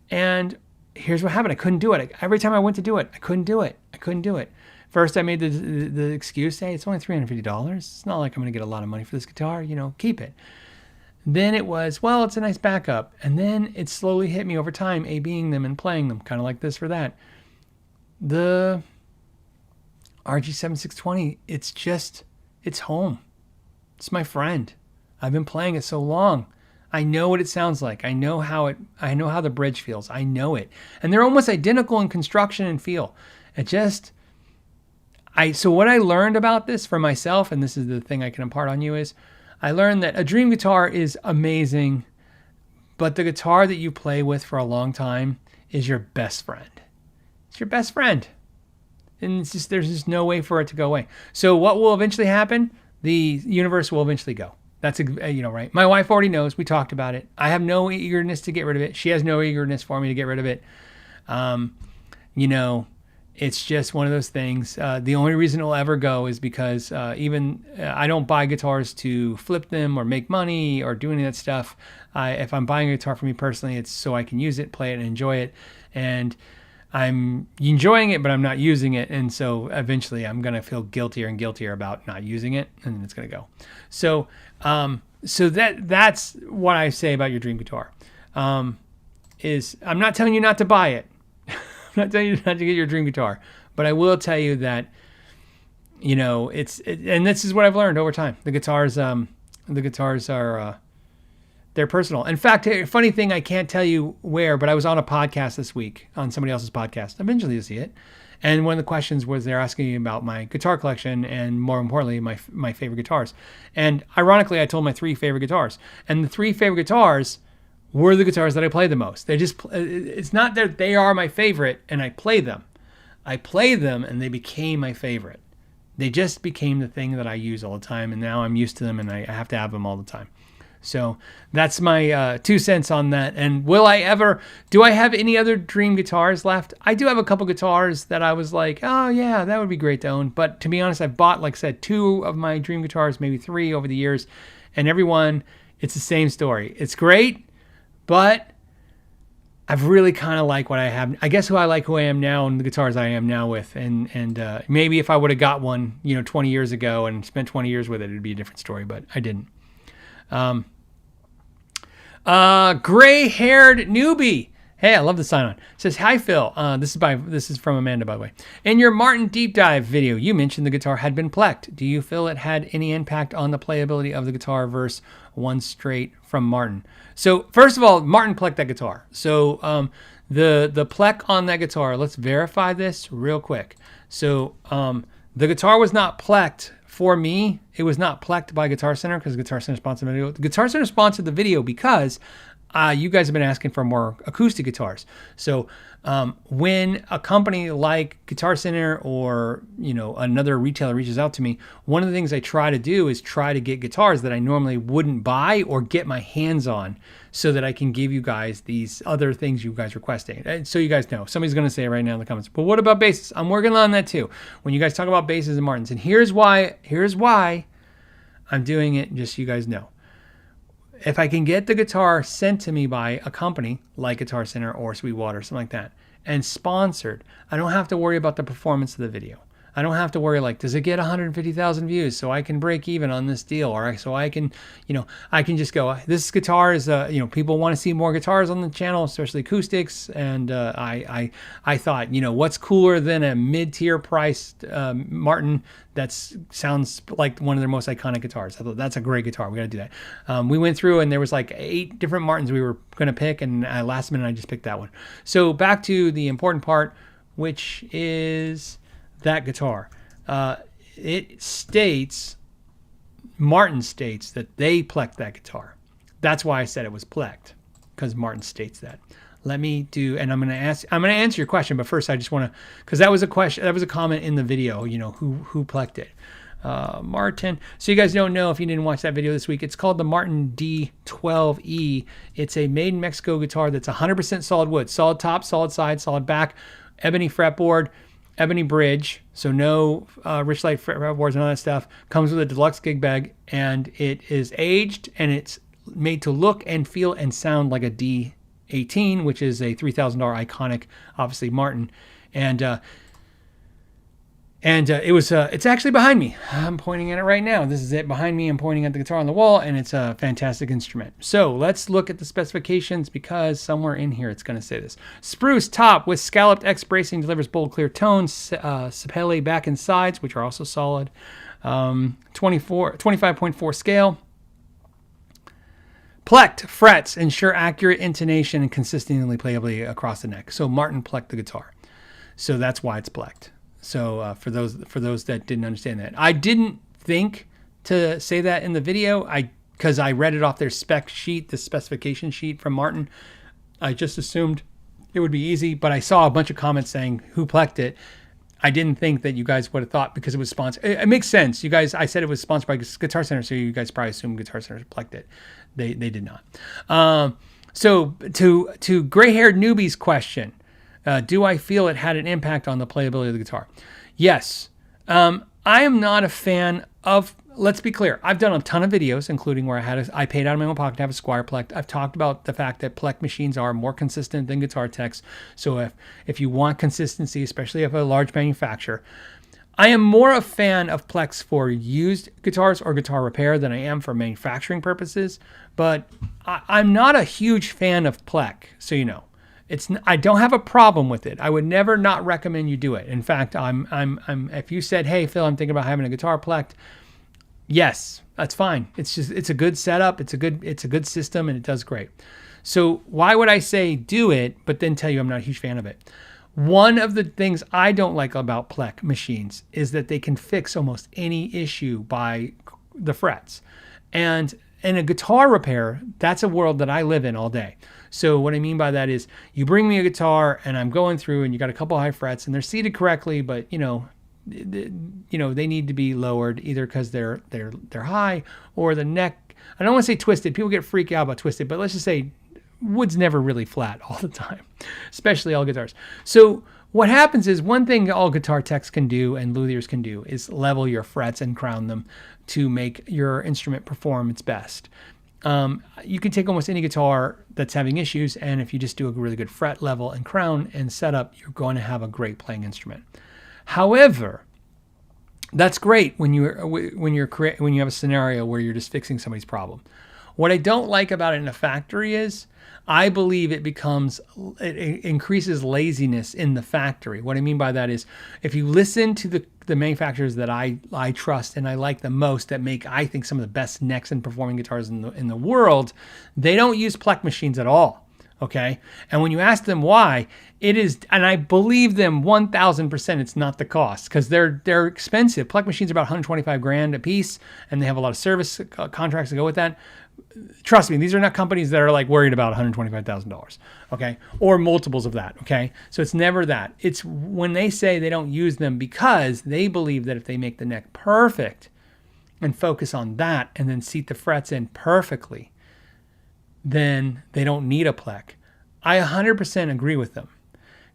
And here's what happened. I couldn't do it. Every time I went to do it, I couldn't do it. First, I made the excuse, hey, it's only $350. It's not like I'm going to get a lot of money for this guitar. Keep it. Then it was, well, it's a nice backup. And then it slowly hit me over time, A-Bing them and playing them, kind of like this or that. The RG7620, it's home. It's my friend. I've been playing it so long. I know what it sounds like. I know how the bridge feels. I know it. And they're almost identical in construction and feel. So what I learned about this for myself, and this is the thing I can impart on you, is I learned that a dream guitar is amazing, but the guitar that you play with for a long time is your best friend. It's your best friend. And it's just, there's just no way for it to go away. So what will eventually happen? The universe will eventually go. That's, right. My wife already knows. We talked about it. I have no eagerness to get rid of it. She has no eagerness for me to get rid of it. It's just one of those things. The only reason it'll ever go is because I don't buy guitars to flip them or make money or do any of that stuff. If I'm buying a guitar for me personally, it's so I can use it, play it, and enjoy it. And I'm enjoying it, but I'm not using it. And so eventually I'm going to feel guiltier and guiltier about not using it, and then it's going to go. So that's what I say about your dream guitar. Is I'm not telling you not to buy it. I'm not telling you not to get your dream guitar, but I will tell you that, and this is what I've learned over time. The guitars are, they're personal. In fact, a funny thing, I can't tell you where, but I was on a podcast this week, on somebody else's podcast. Eventually you'll see it. And one of the questions was they're asking me about my guitar collection and, more importantly, my favorite guitars. And ironically, I told my 3 favorite guitars. And the 3 favorite guitars were the guitars that I play the most. It's not that they are my favorite and I play them. I play them and they became my favorite. They just became the thing that I use all the time. And now I'm used to them and I have to have them all the time. So that's my 2 cents on that. And do I have any other dream guitars left? I do have a couple guitars that I was like, oh yeah, that would be great to own. But to be honest, I've bought, like I said, 2 of my dream guitars, maybe 3 over the years. And every one, it's the same story. It's great, but I've really kind of like what I have. I guess who I am now and the guitars I am now with. And maybe if I would have got one, 20 years ago and spent 20 years with it, it'd be a different story, but I didn't. Gray-haired newbie. Hey, I love the sign on. It says, hi, Phil. This is from Amanda, by the way. In your Martin deep dive video, you mentioned the guitar had been plecked. Do you feel it had any impact on the playability of the guitar versus one straight from Martin? So first of all, Martin plecked that guitar. So the pleck on that guitar, let's verify this real quick. So the guitar was not plecked for me. It was not plecked by Guitar Center because Guitar Center sponsored the video. Guitar Center sponsored the video because you guys have been asking for more acoustic guitars. So when a company like Guitar Center or another retailer reaches out to me, one of the things I try to do is try to get guitars that I normally wouldn't buy or get my hands on, so that I can give you guys these other things you guys requesting. And so you guys know, somebody's going to say it right now in the comments, but what about basses? I'm working on that too. When you guys talk about basses and Martins, and here's why I'm doing it, just so you guys know. If I can get the guitar sent to me by a company like Guitar Center or Sweetwater, something like that, and sponsored, I don't have to worry about the performance of the video. I don't have to worry does it get 150,000 views so I can break even on this deal, or so I can, I can just go, this guitar is, people want to see more guitars on the channel, especially acoustics. And I thought, what's cooler than a mid-tier priced Martin that sounds like one of their most iconic guitars. I thought that's a great guitar. We got to do that. We went through and there was 8 different Martins we were going to pick, and last minute I just picked that one. So back to the important part, which is that guitar. Martin states that they plecked that guitar. That's why I said it was plecked, because Martin states that. Let me do, and I'm going to answer your question, but first I just want to, because that was a question, that was a comment in the video, who plecked it. Martin. So you guys don't know if you didn't watch that video this week. It's called the Martin D12E. It's a made in Mexico guitar that's 100% solid wood, solid top, solid side, solid back, ebony fretboard, ebony bridge, so no rich light fretboards and all that stuff. Comes with a deluxe gig bag, and it is aged, and it's made to look and feel and sound like a D18, which is a $3,000 iconic, obviously Martin. And it's actually behind me. I'm pointing at it right now. This is it behind me. I'm pointing at the guitar on the wall, and it's a fantastic instrument. So let's look at the specifications, because somewhere in here it's going to say this. Spruce top with scalloped X bracing, delivers bold, clear tones. Sapele back and sides, which are also solid. 25.4 scale. Plecked frets ensure accurate intonation and consistently playability across the neck. So Martin plecked the guitar. So that's why it's plecked. So for those that didn't understand that, I didn't think to say that in the video, because I read it off their spec sheet, the specification sheet from Martin. I just assumed it would be easy, but I saw a bunch of comments saying who plecked it. I didn't think that you guys would have thought because it was sponsored. It makes sense. You guys, I said it was sponsored by Guitar Center, so you guys probably assumed Guitar Center Pleked it. They did not. So to gray-haired newbies question, do I feel it had an impact on the playability of the guitar? Yes. I am not a fan of, let's be clear, I've done a ton of videos, including where I paid out of my own pocket to have a Squier Plek. I've talked about the fact that Plek machines are more consistent than Guitar Techs. So if you want consistency, especially if a large manufacturer, I am more a fan of Pleks for used guitars or guitar repair than I am for manufacturing purposes. But I'm not a huge fan of Plek, so you know. I don't have a problem with it. I would never not recommend you do it. In fact, if you said, "Hey Phil, I'm thinking about having a guitar Pleked," yes, that's fine. It's a good setup. It's a good system, and it does great. So why would I say do it, but then tell you I'm not a huge fan of it? One of the things I don't like about Plek machines is that they can fix almost any issue by the frets. And in a guitar repair, that's a world that I live in all day. So what I mean by that is you bring me a guitar and I'm going through and you got a couple high frets and they're seated correctly, but they need to be lowered either because they're high or the neck. I don't want to say twisted. People get freaked out about twisted, but let's just say wood's never really flat all the time, especially all guitars. So what happens is one thing all guitar techs can do and luthiers can do is level your frets and crown them to make your instrument perform its best. You can take almost any guitar that's having issues, and if you just do a really good fret level and crown and setup, you're going to have a great playing instrument. However, that's great when you have a scenario where you're just fixing somebody's problem. What I don't like about it in a factory is I believe it increases laziness in the factory. What I mean by that is if you listen to the manufacturers that I trust and I like the most that make, I think, some of the best necks and performing guitars in the world, they don't use Plek machines at all. Okay. And when you ask them why, it is, and I believe them 1000%, it's not the cost because they're expensive. Plek machines are about $125,000 a piece, and they have a lot of service contracts to go with that. Trust me, these are not companies that are like worried about $125,000, okay, or multiples of that, okay. So it's never that. It's when they say they don't use them because they believe that if they make the neck perfect and focus on that, and then seat the frets in perfectly, then they don't need a Plek. I 100% agree with them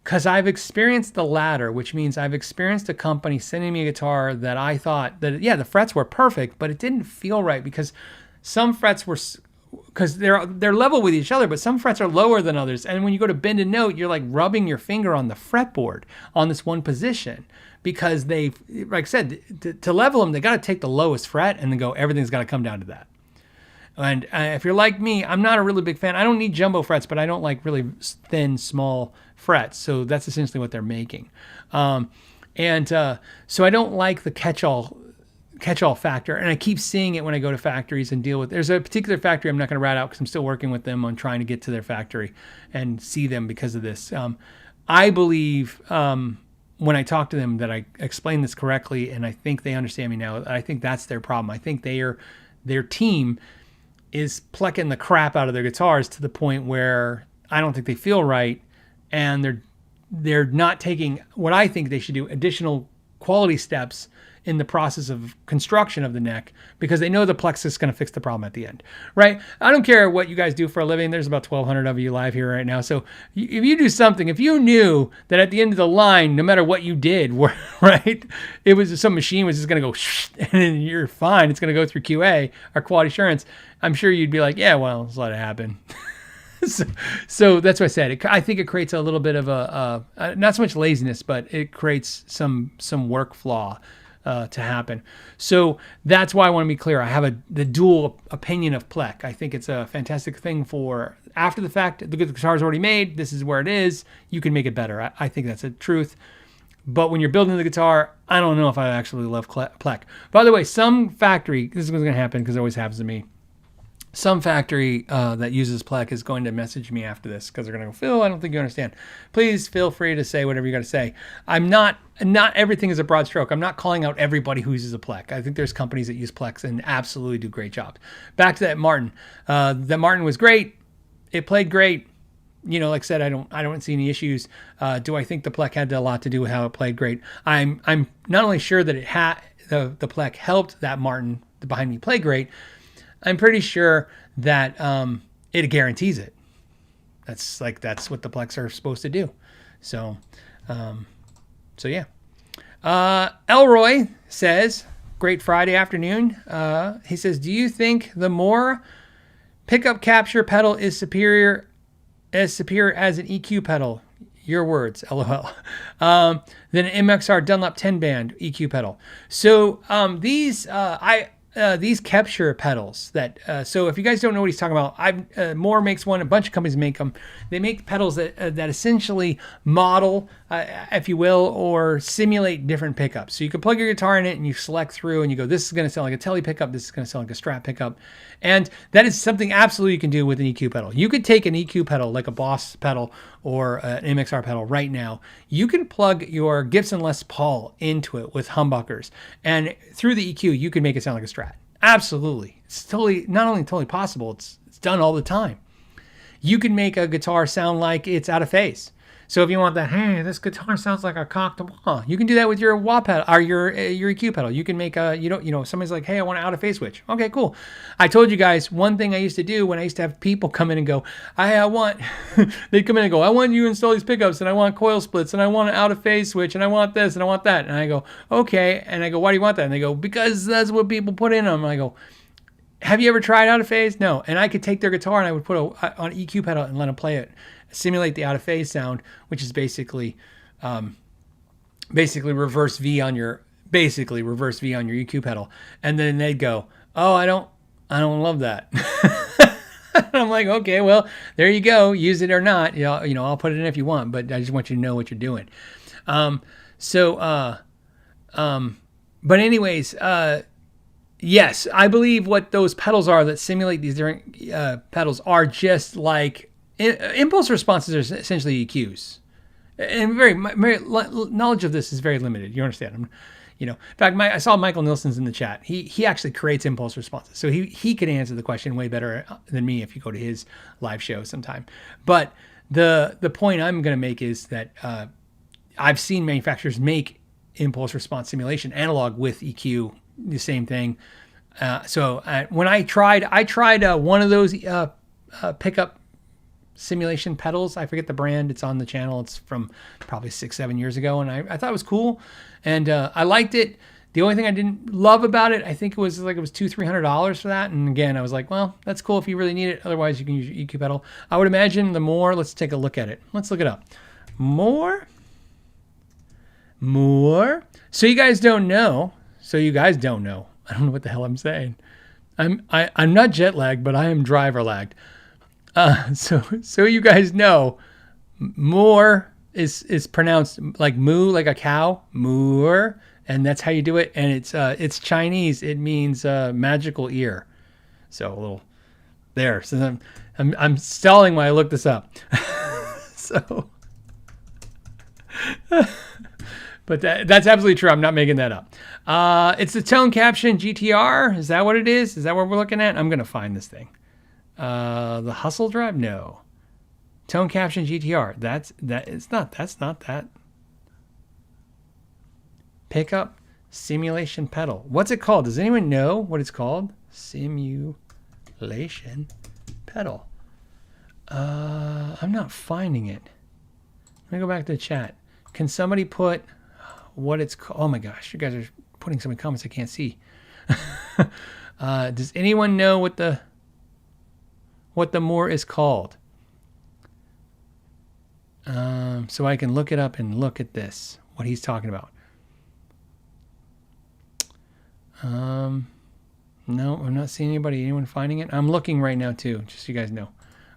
because I've experienced the latter, which means I've experienced a company sending me a guitar that I thought that, yeah, the frets were perfect, but it didn't feel right because some frets were, because they're level with each other, but some frets are lower than others. And when you go to bend a note, you're like rubbing your finger on the fretboard on this one position because they, like I said, to level them, they got to take the lowest fret and then go, everything's got to come down to that. And if you're like me, I'm not a really big fan. I don't need jumbo frets, but I don't like really thin, small frets. So that's essentially what they're making. So I don't like the catch-all factor. And I keep seeing it when I go to factories and deal with, there's a particular factory I'm not going to rat out because I'm still working with them on trying to get to their factory and see them because of this. I believe when I talk to them that I explain this correctly, and I think they understand me now. I think that's their problem. I think their team is plucking the crap out of their guitars to the point where I don't think they feel right, and they're not taking what I think they should do, additional quality steps in the process of construction of the neck, because they know the Plek's is going to fix the problem at the end, right? I don't care what you guys do for a living. There's about 1,200 of you live here right now. So if you do something, if you knew that at the end of the line, no matter what you did, right, it was some machine was just going to go, and then you're fine. It's going to go through QA or quality assurance. I'm sure you'd be like, yeah, well, let's let it happen. So that's what I said. I think it creates a little bit of a not so much laziness, but it creates some work flaw to happen. So that's why I want to be clear. I have the dual opinion of Plek. I think it's a fantastic thing for after the fact. The guitar is already made. This is where it is. You can make it better. I think that's the truth. But when you're building the guitar, I don't know if I actually love Plek. By the way, some factory, this is what's going to happen because it always happens to me. Some factory that uses Plek is going to message me after this because they're going to go, Phil, I don't think you understand. Please feel free to say whatever you got to say. Not everything is a broad stroke. I'm not calling out everybody who uses a Plek. I think there's companies that use Pleks and absolutely do great jobs. Back to that Martin. The Martin was great. It played great. You know, like I said, I don't see any issues. Do I think the Plek had a lot to do with how it played great? I'm not only sure that it had the Plek helped that Martin behind me play great. I'm pretty sure that it guarantees it. That's what the Pleks are supposed to do. So, yeah. Elroy says, great Friday afternoon. He says, do you think the more pickup capture pedal is superior as an EQ pedal? Your words, LOL. Than an MXR Dunlop 10 band EQ pedal. So these capture pedals that so if you guys don't know what he's talking about, Moore makes one, a bunch of companies make them. They make pedals that essentially model, if you will, or simulate different pickups. So you can plug your guitar in it and you select through and you go, this is going to sound like a Tele pickup, this is going to sound like a Strat pickup. And that is something absolutely you can do with an EQ pedal. You could take an EQ pedal like a Boss pedal or an MXR pedal right now. You can plug your Gibson Les Paul into it with humbuckers, and through the EQ you can make it sound like a Strat. Absolutely. It's totally, not only totally possible, it's done all the time. You can make a guitar sound like it's out of phase. So if you want that, hey, this guitar sounds like a cock de wah, you can do that with your wah pedal or your EQ pedal. You can make somebody's like, hey, I want an out of phase switch. Okay, cool. I told you guys one thing I used to do when I used to have people come in and go, I want, they'd come in and go, I want you to install these pickups and I want coil splits and I want an out of phase switch and I want this and I want that. And I go, okay. And I go, why do you want that? And they go, because that's what people put in them. And I go, have you ever tried out of phase? No. And I could take their guitar and I would put on an EQ pedal and let them play it, simulate the out of phase sound, which is basically reverse V on your EQ pedal. And then they'd go, oh, I don't love that. I'm like, okay, well, there you go. Use it or not. I'll put it in if you want, but I just want you to know what you're doing. But anyways, yes, I believe what those pedals are that simulate these different pedals are just like impulse responses are essentially EQs. And very knowledge of this is very limited. You understand? In fact, I saw Michael Nilsson's in the chat. He actually creates impulse responses, so he could answer the question way better than me if you go to his live show sometime. But the point I'm going to make is that I've seen manufacturers make impulse response simulation analog with EQ, the same thing. When I tried one of those pickup simulation pedals. I forget the brand. It's on the channel. It's from probably 6-7 years ago, and I thought it was cool, and I liked it. The only thing I didn't love about it, I think it was $200-300 for that. And again, I was like, well, that's cool if you really need it. Otherwise, you can use your EQ pedal. I would imagine the more. Let's take a look at it. Let's look it up. More. So you guys don't know. I don't know what the hell I'm saying. I'm not jet lagged, but I am driver lagged. So you guys know, more is pronounced like moo, like a cow, moor, and that's how you do it. And it's Chinese. It means magical ear. So a little there. So I'm stalling while I look this up. So, but that's absolutely true. I'm not making that up. It's the Tone Caption GTR. Is that what it is? Is that what we're looking at? I'm gonna find this thing. The Hustle Drive? No. Tone Caption GTR. That's not that. Pickup Simulation Pedal. What's it called? Does anyone know what it's called? Simulation Pedal. I'm not finding it. Let me go back to the chat. Can somebody put what it's called? Oh my gosh, you guys are putting so many comments I can't see. Does anyone know what the more is called? So I can look it up and look at this, what he's talking about. No, I'm not seeing anybody. Anyone finding it? I'm looking right now too, just so you guys know,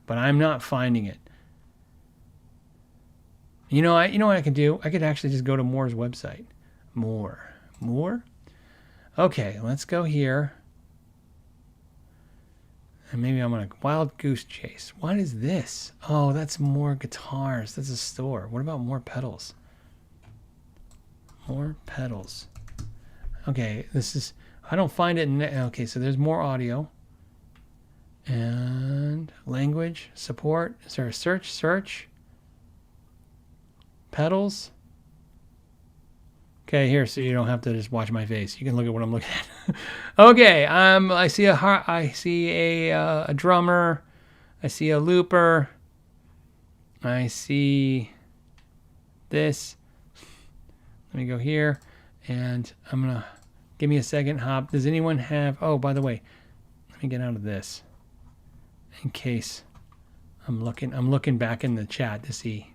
but I'm not finding it. You know what I could do? I could actually just go to Moore's website. More. Okay, let's go here. And maybe I'm on a Wild Goose Chase. What is this? Oh, that's more guitars. That's a store. What about more pedals? More pedals. Okay, this is, I don't find it. Okay, so there's more audio. And language, support. Is there a search? Search. Pedals. Okay, here, so you don't have to just watch my face. You can look at what I'm looking at. Okay, I see a drummer. I see a looper. I see this. Let me go here, and I'm gonna give me a second. Hop. Does anyone have? Oh, by the way, let me get out of this in case I'm looking back in the chat to see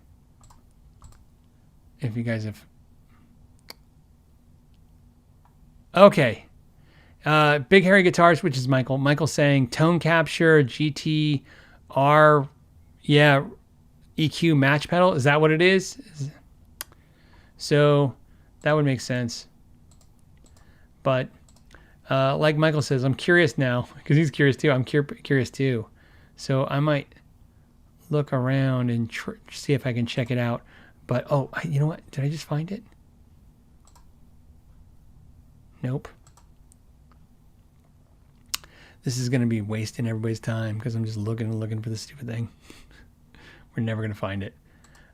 if you guys have. Okay. Big Hairy Guitars, which is Michael. Michael saying tone capture, GTR, yeah, EQ match pedal. Is that what it is? So that would make sense. But like Michael says, I'm curious now because he's curious too. I'm curious too. So I might look around and see if I can check it out. But, oh, you know what? Did I just find it? Nope. This is going to be wasting everybody's time because I'm just looking for the stupid thing. We're never going to find it.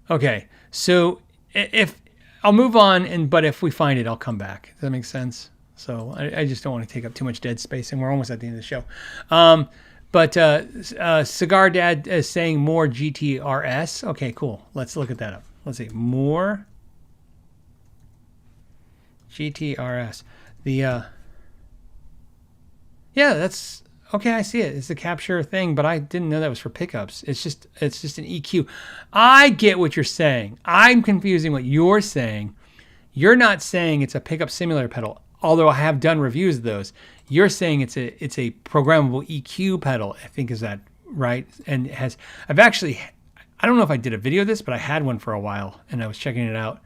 Okay, so if I'll move on, but if we find it, I'll come back. Does that make sense? So I just don't want to take up too much dead space, and we're almost at the end of the show. But Cigar Dad is saying more GTRS. Okay, cool. Let's look at that up. Let's see. More GTRS. Yeah, that's okay. I see it. It's a capture thing, but I didn't know that was for pickups. It's just an EQ. I get what you're saying. I'm confusing what you're saying. You're not saying it's a pickup simulator pedal, although I have done reviews of those. You're saying it's a programmable EQ pedal. I think, is that right? And it has. I don't know if I did a video of this, but I had one for a while, and I was checking it out.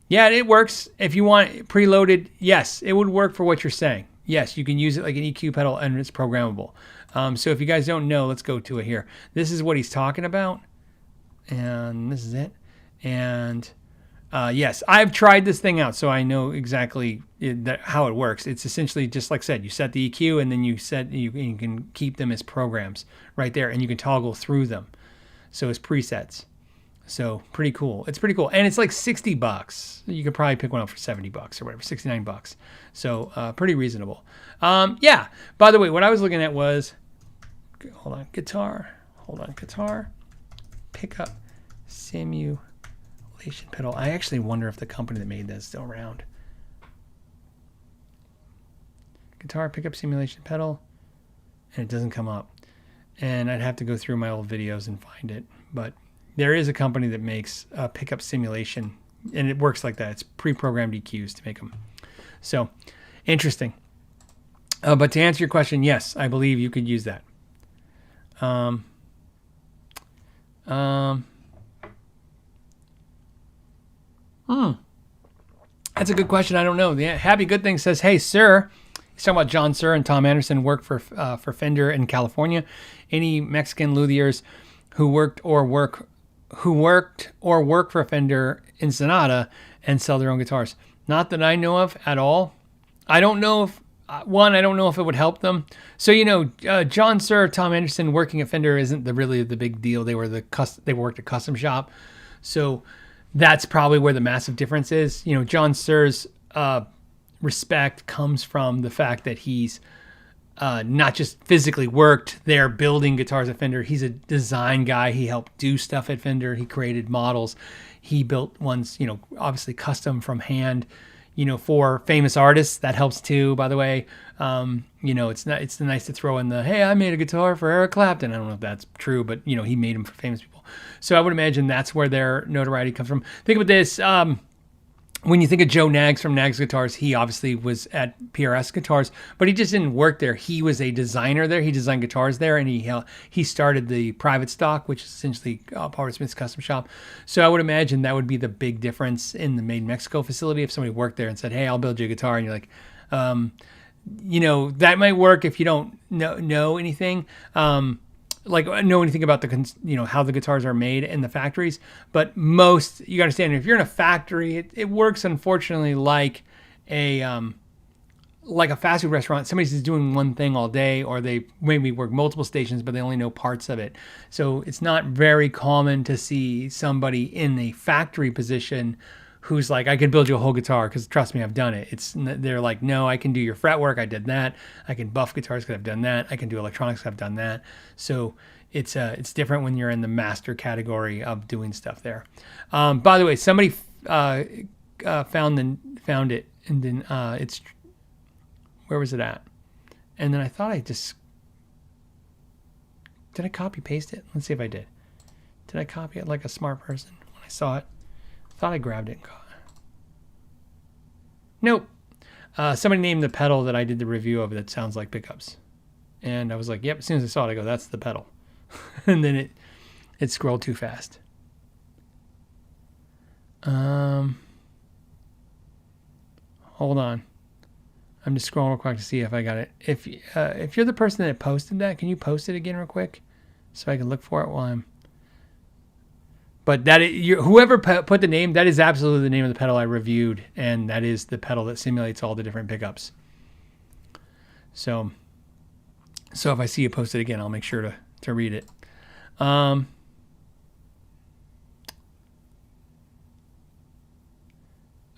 Yeah, it works. If you want it preloaded, yes, it would work for what you're saying. Yes, you can use it like an EQ pedal, and it's programmable. So if you guys don't know, let's go to it here. This is what he's talking about, and this is it. And yes, I've tried this thing out, so I know exactly how it works. It's essentially just like I said, you set the EQ, and then you can keep them as programs right there, and you can toggle through them. So it's presets. So pretty cool. It's pretty cool. And it's like $60. You could probably pick one up for $70 or whatever, $69. So pretty reasonable. Yeah. By the way, what I was looking at was, guitar, pickup simulation pedal. I actually wonder if the company that made that is still around. Guitar pickup simulation pedal. And it doesn't come up. And I'd have to go through my old videos and find it. But there is a company that makes pickup simulation, and it works like that. It's pre-programmed EQs to make them. So, interesting. But to answer your question, yes, I believe you could use that. That's a good question. I don't know. The Happy Good Thing says, "Hey, sir." He's talking about John Suhr and Tom Anderson work for Fender in California. Any Mexican luthiers who worked or work for Fender in Sonata and sell their own guitars? Not that I know of at all. I don't know if I don't know if it would help them. So John Suhr, Tom Anderson working at Fender isn't really the big deal. They worked a custom shop, so that's probably where the massive difference is. John Suhr's respect comes from the fact that he's not just physically worked there building guitars at Fender. He's a design guy. He helped do stuff at Fender. He created models. He built ones, obviously custom from hand, for famous artists. That helps too, by the way. It's nice to throw in hey, I made a guitar for Eric Clapton. I don't know if that's true, but he made them for famous people. So I would imagine that's where their notoriety comes from. Think about this. When you think of Joe Knaggs from Knaggs Guitars, he obviously was at PRS Guitars, but he just didn't work there. He was a designer there. He designed guitars there, and he started the private stock, which is essentially Power Smith's custom shop. So I would imagine that would be the big difference in the Made in Mexico facility. If somebody worked there and said, "Hey, I'll build you a guitar," and you're like, that might work if you don't know anything. Know anything about how the guitars are made in the factories, but you understand if you're in a factory, it works unfortunately like a like a fast food restaurant, somebody's just doing one thing all day, or they maybe work multiple stations, but they only know parts of it. So it's not very common to see somebody in a factory position who's like, I can build you a whole guitar, because trust me, I've done it. They're like, no, I can do your fret work. I did that. I can buff guitars because I've done that. I can do electronics. I've done that. So it's different when you're in the master category of doing stuff there. By the way, somebody found it, and then it's, where was it at? And then I thought did I copy paste it? Let's see if I did. Did I copy it like a smart person when I saw it? I thought I grabbed it and caught it. Nope. Somebody named the pedal that I did the review of that sounds like pickups. And I was like, yep, as soon as I saw it, I go, that's the pedal. And then it scrolled too fast. Hold on. I'm just scrolling real quick to see if I got it. If you're the person that posted that, can you post it again real quick so I can look for it while I'm... But whoever put the name, that is absolutely the name of the pedal I reviewed, and that is the pedal that simulates all the different pickups. So if I see you post it again, I'll make sure to read it.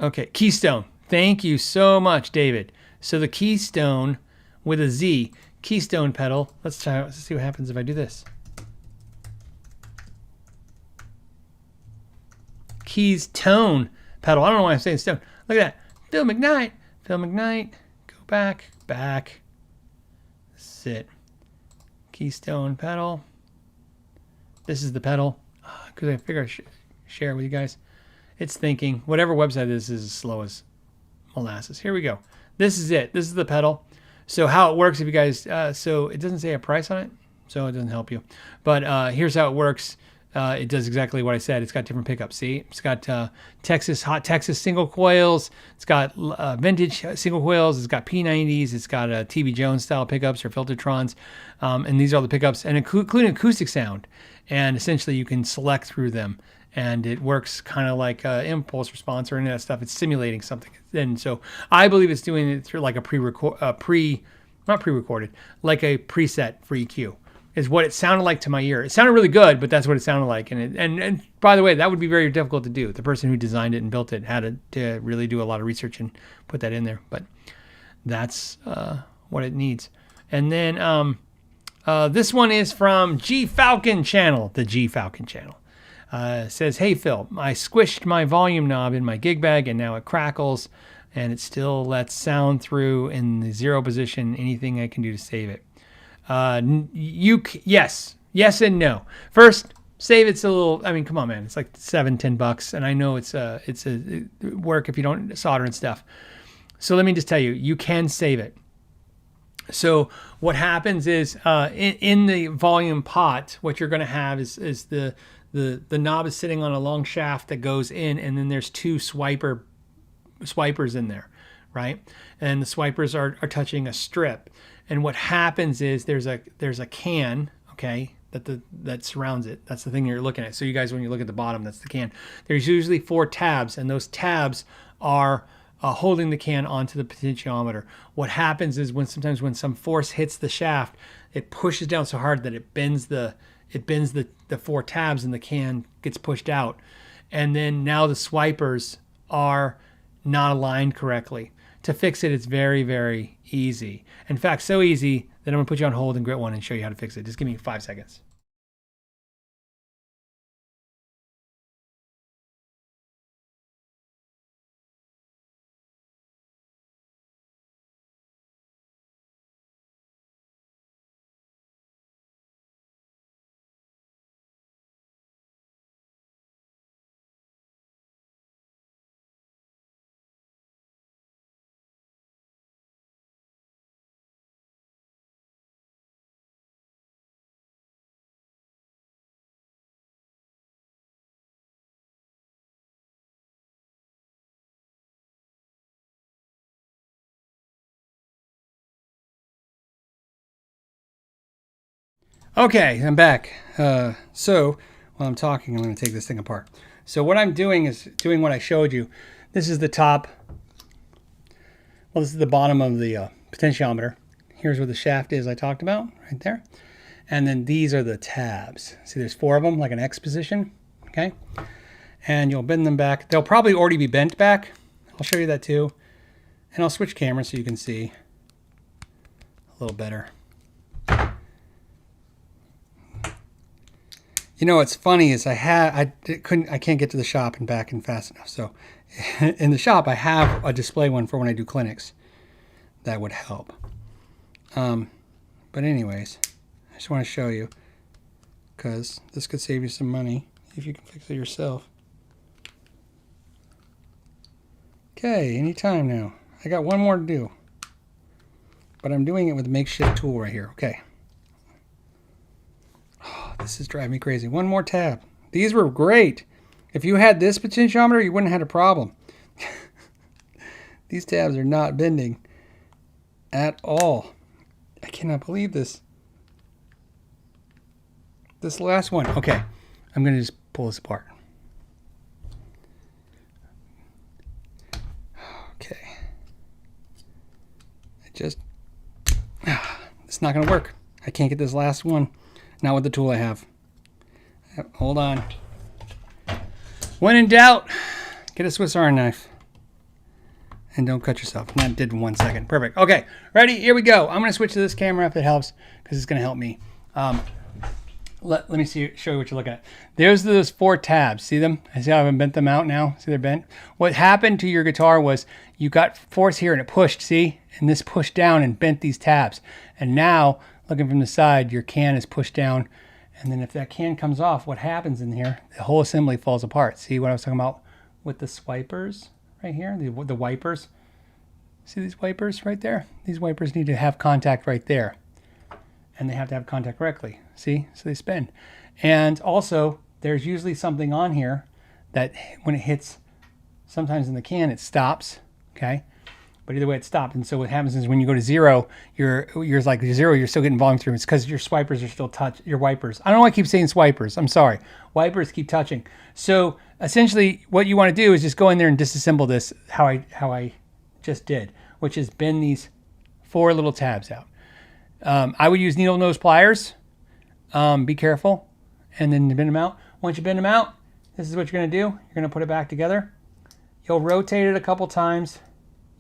Okay, Keystone. Thank you so much, David. So the Keystone with a Z, Keystone pedal. Let's see what happens if I do this. Keystone pedal. I don't know why I'm saying stone. Look at that. Phil McKnight. Go back. Sit. Keystone pedal. This is the pedal. Because I figure I should share it with you guys. It's thinking. Whatever website this is as slow as molasses. Here we go. This is it. This is the pedal. So how it works, if you guys, so it doesn't say a price on it, so it doesn't help you. But here's how it works. It does exactly what I said. It's got different pickups. See, it's got hot Texas single coils. It's got vintage single coils. It's got P90s. It's got TV Jones style pickups or Filtertrons. And these are the pickups, and including acoustic sound. And essentially you can select through them. And it works kind of like impulse response or any of that stuff. It's simulating something. And so I believe it's doing it through like a not pre-recorded, like a preset for EQ is what it sounded like to my ear. It sounded really good, but that's what it sounded like. And by the way, that would be very difficult to do. The person who designed it and built it had to really do a lot of research and put that in there. But that's what it needs. And then this one is from G Falcon Channel, the G Falcon Channel. Says, hey Phil, I squished my volume knob in my gig bag and now it crackles and it still lets sound through in the 0 position. Anything I can do to save it? Yes and no. First, save it's a little, I mean, come on man, it's like $7-10 and I know it's a work if you don't solder and stuff. So let me just tell you, you can save it. So what happens is in the volume pot, what you're going to have is the knob is sitting on a long shaft that goes in, and then there's 2 swipers in there, right? And the swipers are touching a strip. And what happens is there's a can, okay, that surrounds it. That's the thing you're looking at. So you guys, when you look at the bottom, that's the can. There's usually 4 tabs, and those tabs are holding the can onto the potentiometer. What happens is sometimes when some force hits the shaft, it pushes down so hard that it bends the 4 tabs and the can gets pushed out. And then now the swipers are not aligned correctly. To fix it, it's very, very easy. In fact, so easy that I'm going to put you on hold and grit one and show you how to fix it. Just give me 5 seconds. Okay, I'm back. So while I'm talking, I'm going to take this thing apart. So what I'm doing is doing what I showed you. This is the top. Well, this is the bottom of the potentiometer. Here's where the shaft is I talked about, right there. And then these are the tabs. See, there's 4 of them, like an X position, okay? And you'll bend them back. They'll probably already be bent back. I'll show you that too. And I'll switch cameras so you can see a little better. You know what's funny is I can't get to the shop and back in fast enough. So in the shop I have a display one for when I do clinics. That would help. But anyways, I just want to show you, because this could save you some money if you can fix it yourself. Okay, anytime now. I got one more to do, but I'm doing it with a makeshift tool right here. Okay. Oh, this is driving me crazy. One more tab. These were great. If you had this potentiometer, you wouldn't have had a problem. These tabs are not bending at all. I cannot believe this. This last one. Okay, I'm going to just pull this apart. Okay. It's not going to work. I can't get this last one. Not with the tool I have. Hold on. When in doubt, get a Swiss Army knife. And don't cut yourself. And that did in 1 second. Perfect. Okay, ready? Here we go. I'm going to switch to this camera if it helps, because it's going to help me. Let me show you what you're looking at. There's those 4 tabs. See them? I see how I've bent them out now. See they're bent? What happened to your guitar was you got force here and it pushed, see? And this pushed down and bent these tabs. And now, looking from the side, your can is pushed down. And then if that can comes off, what happens in here? The whole assembly falls apart. See what I was talking about with the swipers right here? The wipers. See these wipers right there? These wipers need to have contact right there. And they have to have contact correctly. See? So they spin. And also, there's usually something on here that when it hits, sometimes in the can, it stops. Okay? But either way, it stopped. And so what happens is when you go to 0, you're like 0, you're still getting volume through. It's because your swipers are still your wipers. I don't know why I keep saying swipers. I'm sorry. Wipers keep touching. So essentially, what you want to do is just go in there and disassemble this how I just did, which is bend these 4 little tabs out. I would use needle nose pliers. Be careful. And then bend them out. Once you bend them out, this is what you're going to do. You're going to put it back together. You'll rotate it a couple times.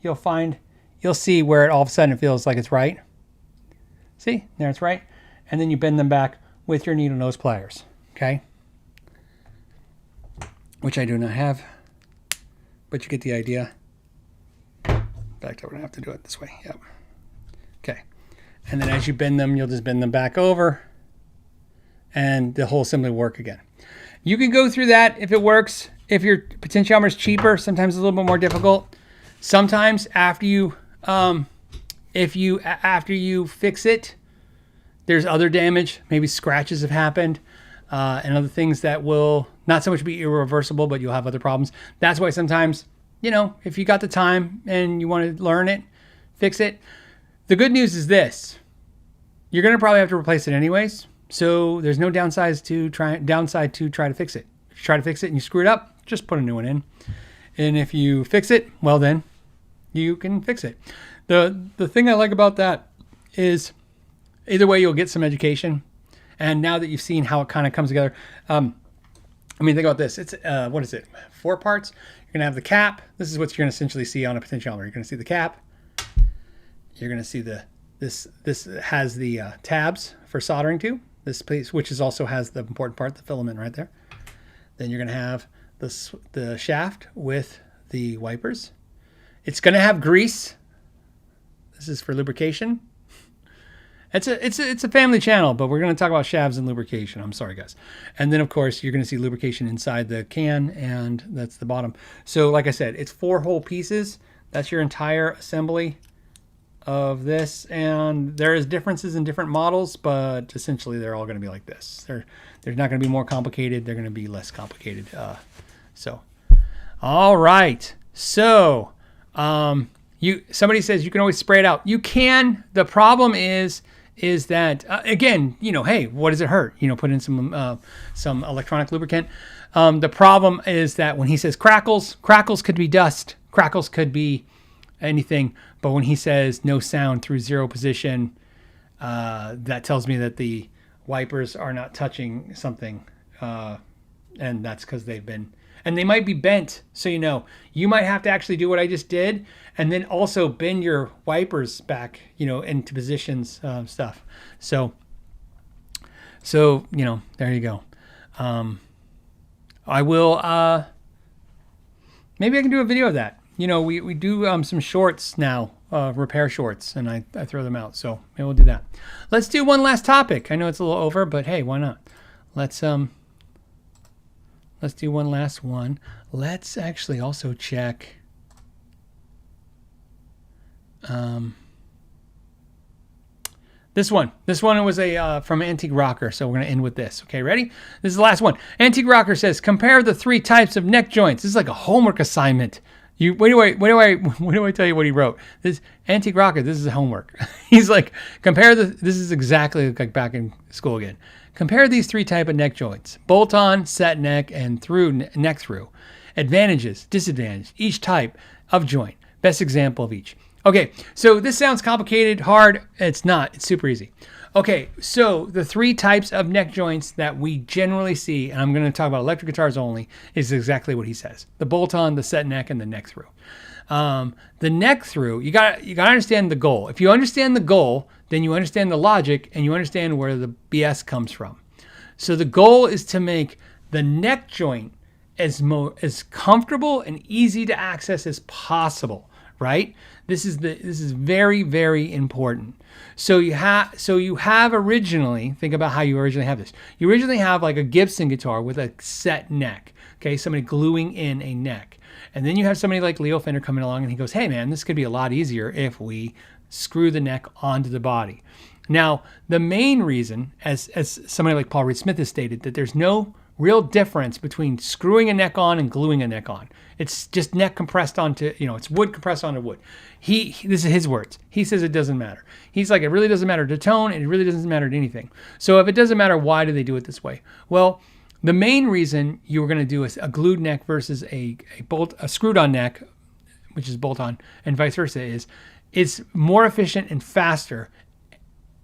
You'll see where it all of a sudden it feels like it's right. See? There it's right. And then you bend them back with your needle nose pliers. Okay? Which I do not have. But you get the idea. In fact, I'm going to have to do it this way. Yep. Okay. And then as you bend them, you'll just bend them back over. And the whole assembly will work again. You can go through that if it works. If your potentiometer is cheaper, sometimes it's a little bit more difficult. Sometimes after you fix it, there's other damage. Maybe scratches have happened and other things that will not so much be irreversible, but you'll have other problems. That's why sometimes, if you got the time and you want to learn it, fix it. The good news is this. You're going to probably have to replace it anyways. So there's no downside to try to fix it. If you try to fix it and you screw it up, just put a new one in. And if you fix it, well then, you can fix it. The thing I like about that is either way you'll get some education. And now that you've seen how it kind of comes together, think about this. It's, what is it? 4 parts. You're going to have the cap. This is what you're going to essentially see on a potentiometer. You're going to see the cap. You're going to see this has the tabs for soldering to. This piece, which also has the important part, the filament right there. Then you're going to have the shaft with the wipers. It's going to have grease. This is for lubrication. It's a family channel, but we're going to talk about shafts and lubrication. I'm sorry, guys. And then, of course, you're going to see lubrication inside the can, and that's the bottom. So, like I said, it's 4 whole pieces. That's your entire assembly of this, and there is differences in different models, but essentially they're all going to be like this. They're not going to be more complicated. They're going to be less complicated. All right. So, somebody says you can always spray it out. You can. The problem is that again, hey, what does it hurt? Put in some electronic lubricant. The problem is that when he says crackles could be dust. Crackles could be anything. But when he says no sound through 0 position, that tells me that the wipers are not touching something. And that's because they've been, and they might be bent. So, you might have to actually do what I just did and then also bend your wipers back, into positions, stuff. So, there you go. I will, maybe I can do a video of that. We do some shorts now, repair shorts, and I throw them out. So maybe we'll do that. Let's do one last topic. I know it's a little over, but hey, why not? Let's do one last one. Let's actually also check. This one was a from Antique Rocker, so we're going to end with this. Okay, ready? This is the last one. Antique Rocker says, compare the 3 types of neck joints. This is like a homework assignment. Wait do I tell you what he wrote? This Antique Rocker, this is homework. He's like, this is exactly like back in school again. Compare these 3 type of neck joints: bolt-on, set neck, and neck through. Advantages, disadvantages, each type of joint. Best example of each. Okay, so this sounds complicated, hard. It's not. It's super easy. Okay, so the 3 types of neck joints that we generally see, and I'm going to talk about electric guitars only, is exactly what he says: the bolt-on, the set neck, and the neck through. The neck through, you got to understand the goal. If you understand the goal, then you understand the logic and you understand where the BS comes from. So the goal is to make the neck joint as comfortable and easy to access as possible, right? This is very, very important. So you have originally, think about how you originally have this. You originally have like a Gibson guitar with a set neck, okay? Somebody gluing in a neck. And then you have somebody like Leo Fender coming along and he goes, hey man, this could be a lot easier if we screw the neck onto the body. Now, the main reason, as somebody like Paul Reed Smith has stated, that there's no real difference between screwing a neck on and gluing a neck on. It's just neck compressed onto, it's wood compressed onto wood. This is his words. He says it doesn't matter. He's like, it really doesn't matter to tone, and it really doesn't matter to anything. So if it doesn't matter, why do they do it this way? Well, the main reason you were going to do a glued neck versus a screwed on neck, which is bolt on, and vice versa, is it's more efficient and faster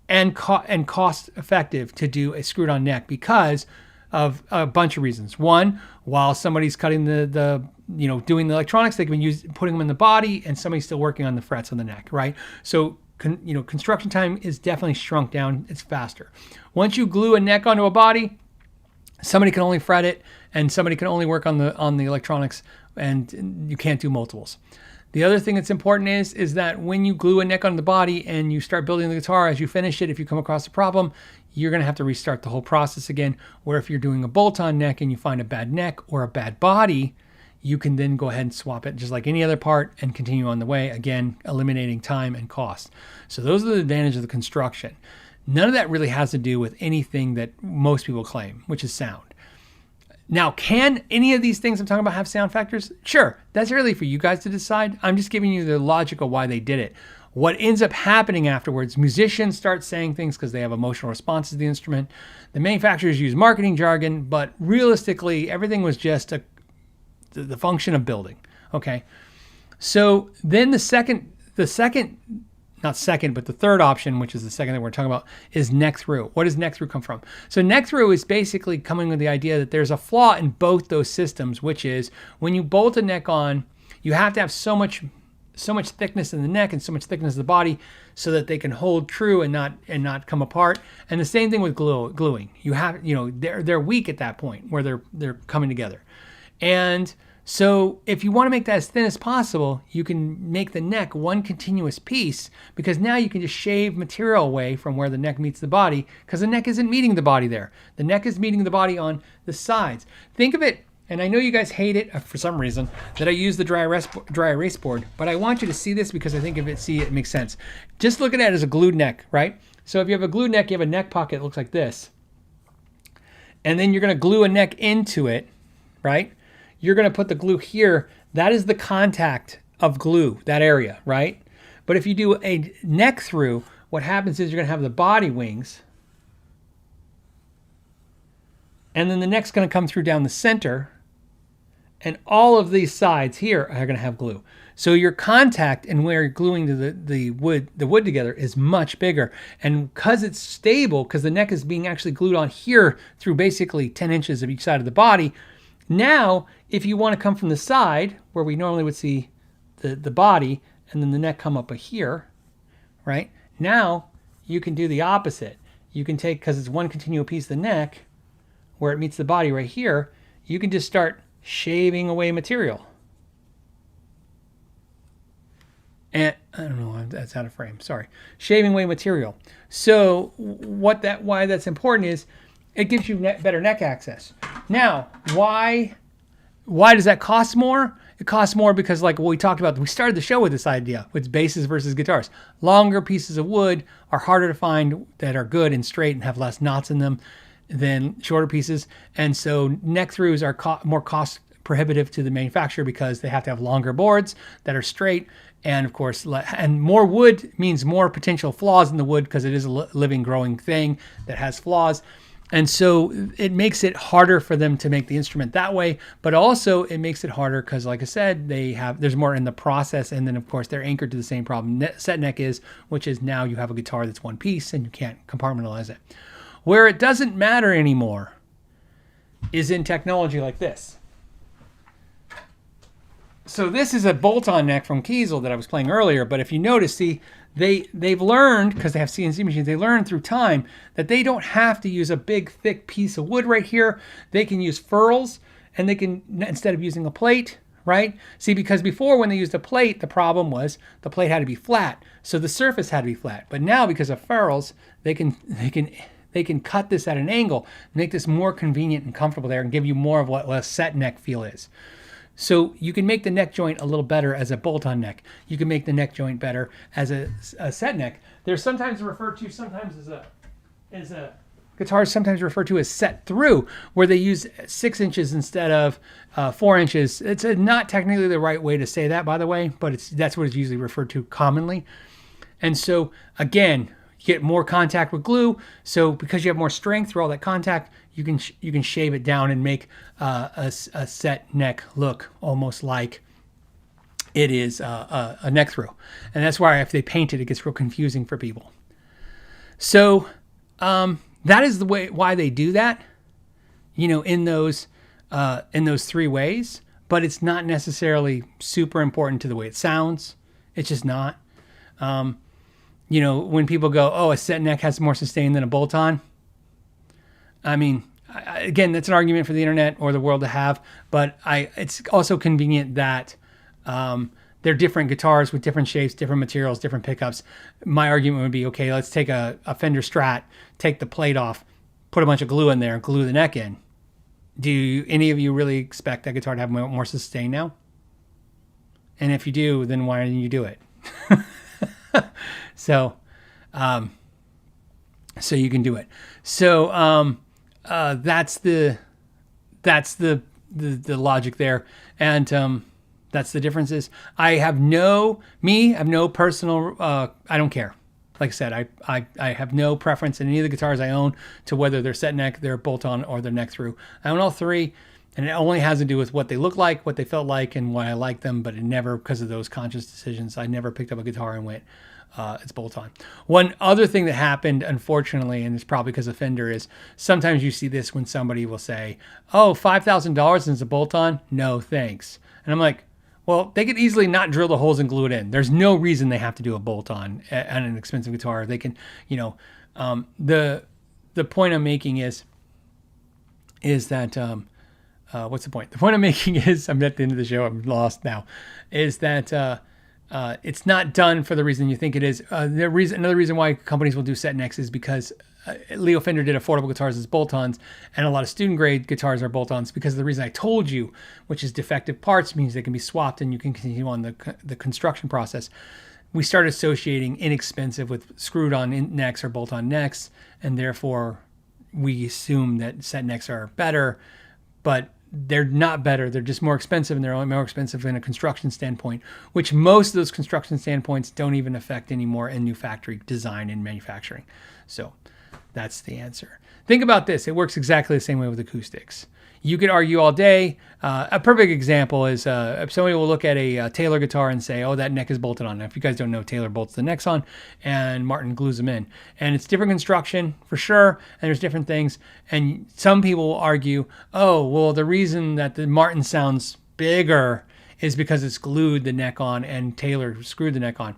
and cost effective to do a screwed on neck because of a bunch of reasons. One, while somebody's cutting the doing the electronics, they can be putting them in the body, and somebody's still working on the frets on the neck, right? So construction time is definitely shrunk down. It's faster. Once you glue a neck onto a body, somebody can only fret it, and somebody can only work on the electronics, and you can't do multiples. The other thing that's important is that when you glue a neck on the body and you start building the guitar, as you finish it, if you come across a problem, you're going to have to restart the whole process again. Where if you're doing a bolt-on neck and you find a bad neck or a bad body, you can then go ahead and swap it just like any other part and continue on the way, again, eliminating time and cost. So those are the advantages of the construction. None of that really has to do with anything that most people claim, which is sound. Now, can any of these things I'm talking about have sound factors? Sure, that's really for you guys to decide. I'm just giving you the logic of why they did it. What ends up happening afterwards, musicians start saying things because they have emotional responses to the instrument. The manufacturers use marketing jargon, but realistically, everything was just the function of building, okay? So then the third option, which is the second that we're talking about, is neck through. What does neck through come from? So neck through is basically coming with the idea that there's a flaw in both those systems, which is when you bolt a neck on, you have to have so much thickness in the neck and so much thickness in the body so that they can hold true and not come apart. And the same thing with gluing. You have, they're weak at that point where they're coming together. And so if you want to make that as thin as possible, you can make the neck one continuous piece, because now you can just shave material away from where the neck meets the body, because the neck isn't meeting the body there. The neck is meeting the body on the sides. Think of it, and I know you guys hate it for some reason, that I use the dry erase board, but I want you to see this because I think if it makes sense. Just look at it as a glued neck, right? So if you have a glued neck, you have a neck pocket that looks like this. And then you're going to glue a neck into it, right? You're going to put the glue here. That is the contact of glue, that area, right? But if you do a neck through, what happens is you're going to have the body wings, and then the neck's going to come through down the center, and all of these sides here are going to have glue. So your contact and where you're gluing to the wood together is much bigger. And because it's stable, because the neck is being actually glued on here through basically 10 inches of each side of the body, now if you want to come from the side where we normally would see the body and then the neck come up here, right? Now you can do the opposite. You can take, because it's one continual piece of the neck where it meets the body right here, you can just start shaving away material. And I don't know, that's out of frame, sorry. Shaving away material. So why that's important is it gives you better neck access. Now, why does that cost more? It costs more because, like what we talked about, we started the show with this idea, with basses versus guitars. Longer pieces of wood are harder to find that are good and straight and have less knots in them than shorter pieces. And so neck throughs are more cost prohibitive to the manufacturer because they have to have longer boards that are straight. And of course, and more wood means more potential flaws in the wood because it is a living, growing thing that has flaws. And so it makes it harder for them to make the instrument that way, but also it makes it harder because, like I said, there's more in the process. And then of course they're anchored to the same problem set neck is, which is now you have a guitar that's one piece and you can't compartmentalize it. Where it doesn't matter anymore is in technology like this. So this is a bolt-on neck from Kiesel that I was playing earlier, but if you notice, see, they've learned, because they have CNC machines, they learned through time that they don't have to use a big, thick piece of wood right here. They can use ferrules, and they can, instead of using a plate, right? See, because before when they used a plate, the problem was the plate had to be flat, so the surface had to be flat. But now, because of ferrules, they can cut this at an angle, make this more convenient and comfortable there, and give you more of what a set neck feel is. So you can make the neck joint a little better as a bolt-on neck. You can make the neck joint better as a set neck. They're sometimes referred to guitars sometimes referred to as set through, where they use 6 inches instead of 4 inches. It's not technically the right way to say that, by the way, but that's what it's usually referred to commonly. And so again, you get more contact with glue. So because you have more strength through all that contact, you can shave it down and make a set neck look almost like it is a neck through. And that's why if they paint it, it gets real confusing for people. So that is the way why they do that, in those 3 ways. But it's not necessarily super important to the way it sounds. It's just not. When people go, oh, a set neck has more sustain than a bolt-on. I mean, again, that's an argument for the internet or the world to have, but it's also convenient that they're different guitars with different shapes, different materials, different pickups. My argument would be, okay, let's take a Fender Strat, take the plate off, put a bunch of glue in there, and glue the neck in. Do any of you really expect that guitar to have more sustain now? And if you do, then why didn't you do it? So you can do it. So that's the logic there, and that's the differences. I have no personal. I don't care. Like I said, I have no preference in any of the guitars I own to whether they're set neck, they're bolt-on, or they're neck through. I own all 3, and it only has to do with what they look like, what they felt like, and why I like them. But it never, because of those conscious decisions, I never picked up a guitar and went, it's bolt-on. One other thing that happened, unfortunately, and it's probably because of Fender, is sometimes you see this when somebody will say, oh, $5,000 and it's a bolt-on? No, thanks. And I'm like, well, they could easily not drill the holes and glue it in. There's no reason they have to do a bolt-on on an expensive guitar. They can, the point I'm making is that, what's the point? The point I'm making is, I'm at the end of the show, I'm lost now, is that it's not done for the reason you think it is. Another reason why companies will do set necks is because Leo Fender did affordable guitars as bolt-ons, and a lot of student grade guitars are bolt-ons because of the reason I told you, which is defective parts means they can be swapped and you can continue on the construction process. We start associating inexpensive with screwed-on necks or bolt-on necks, and therefore we assume that set necks are better, but they're not better. They're just more expensive, and they're only more expensive in a construction standpoint, which most of those construction standpoints don't even affect anymore in new factory design and manufacturing. So that's the answer. Think about this. It works exactly the same way with acoustics. you could argue all day. A perfect example is if somebody will look at a Taylor guitar and say, oh, that neck is bolted on. Now, if you guys don't know, Taylor bolts the necks on and Martin glues them in. And it's different construction for sure. And there's different things. And some people will argue, oh, well, the reason that the Martin sounds bigger is because it's glued the neck on and Taylor screwed the neck on.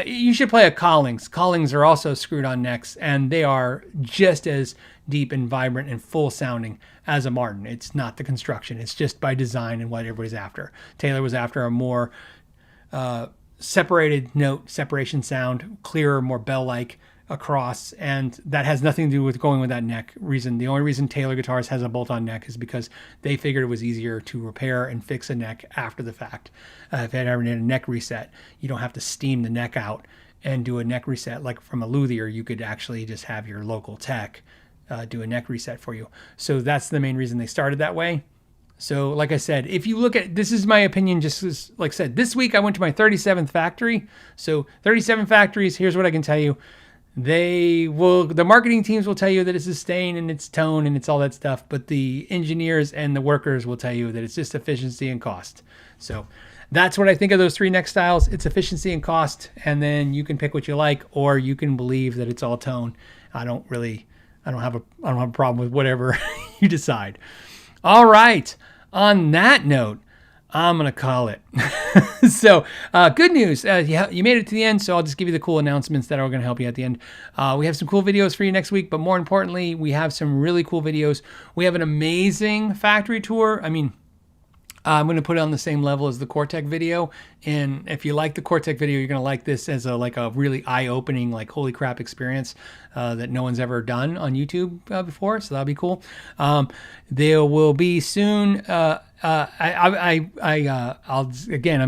You should play a Collings. Collings are also screwed on necks, and they are just as deep and vibrant and full sounding as a Martin. It's not the construction. It's just by design and what everybody's after. Taylor was after a more separated note, separation sound, clearer, more bell-like across, and that has nothing to do with going with that neck reason. The only reason Taylor guitars has a bolt-on neck is because they figured it was easier to repair and fix a neck after the fact. If it ever needed a neck reset, you don't have to steam the neck out and do a neck reset like from a luthier. You could actually just have your local tech do a neck reset for you. So that's the main reason they started that way. So like I said, if you look at, this is my opinion, just as, like I said, this week I went to my 37th factory. So 37 factories, here's what I can tell you. The marketing teams will tell you that it's sustain and it's tone and it's all that stuff, but the engineers and the workers will tell you that it's just efficiency and cost. So that's what I think of those three neck styles. It's efficiency and cost, and then you can pick what you like, or you can believe that it's all tone. I don't have a problem with whatever you decide. All right. On that note, I'm going to call it. So good news. You made it to the end, so I'll just give you the cool announcements that are going to help you at the end. We have some cool videos for you next week, but more importantly, we have some really cool videos. We have an amazing factory tour. I mean, I'm going to put it on the same level as the Cortec video. And if you like the Cortec video, you're going to like this as a really eye-opening, like holy crap experience that no one's ever done on YouTube before. So that'll be cool. There will be soon. I'm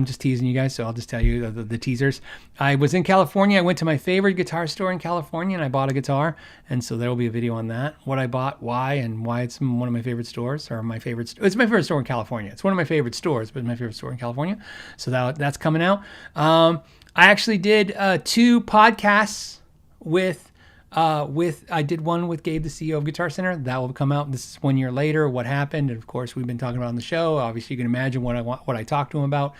just teasing you guys, so I'll just tell you the teasers. I was in California. I went to my favorite guitar store in California, and I bought a guitar. And so there will be a video on that, what I bought, why, and why it's one of my favorite stores, or it's my favorite store in California. It's one of my favorite stores, but it's my favorite store in California. So that's coming out. I actually did 2 podcasts I did one with Gabe, the CEO of Guitar Center. That will come out. This is 1 year later. What happened? And of course, we've been talking about on the show. Obviously, you can imagine what I talked to him about.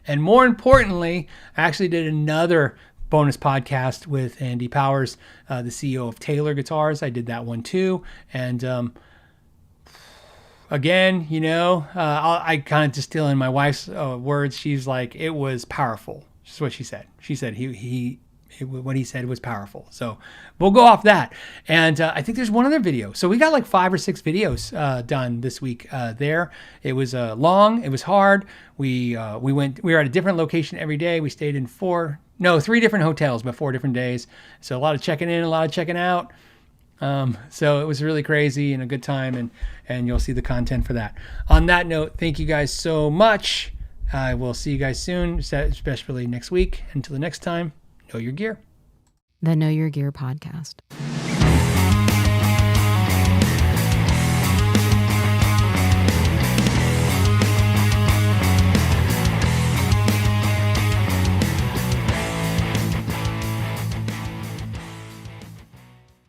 And more importantly, I actually did another bonus podcast with Andy Powers, the CEO of Taylor Guitars. I did that one too. And again, I kind of just steal in my wife's words. She's like, it was powerful. That's what she said. She said what he said was powerful. So we'll go off that. And I think there's one other video. So we got like 5 or 6 videos done this week there. It was long. It was hard. We were at a different location every day. We stayed in 3 different hotels, but 4 different days. So a lot of checking in, a lot of checking out. So it was really crazy and a good time, and you'll see the content for that. On that note, thank you guys so much. I will see you guys soon, especially next week. Until the next time, know your gear. The Know Your Gear podcast.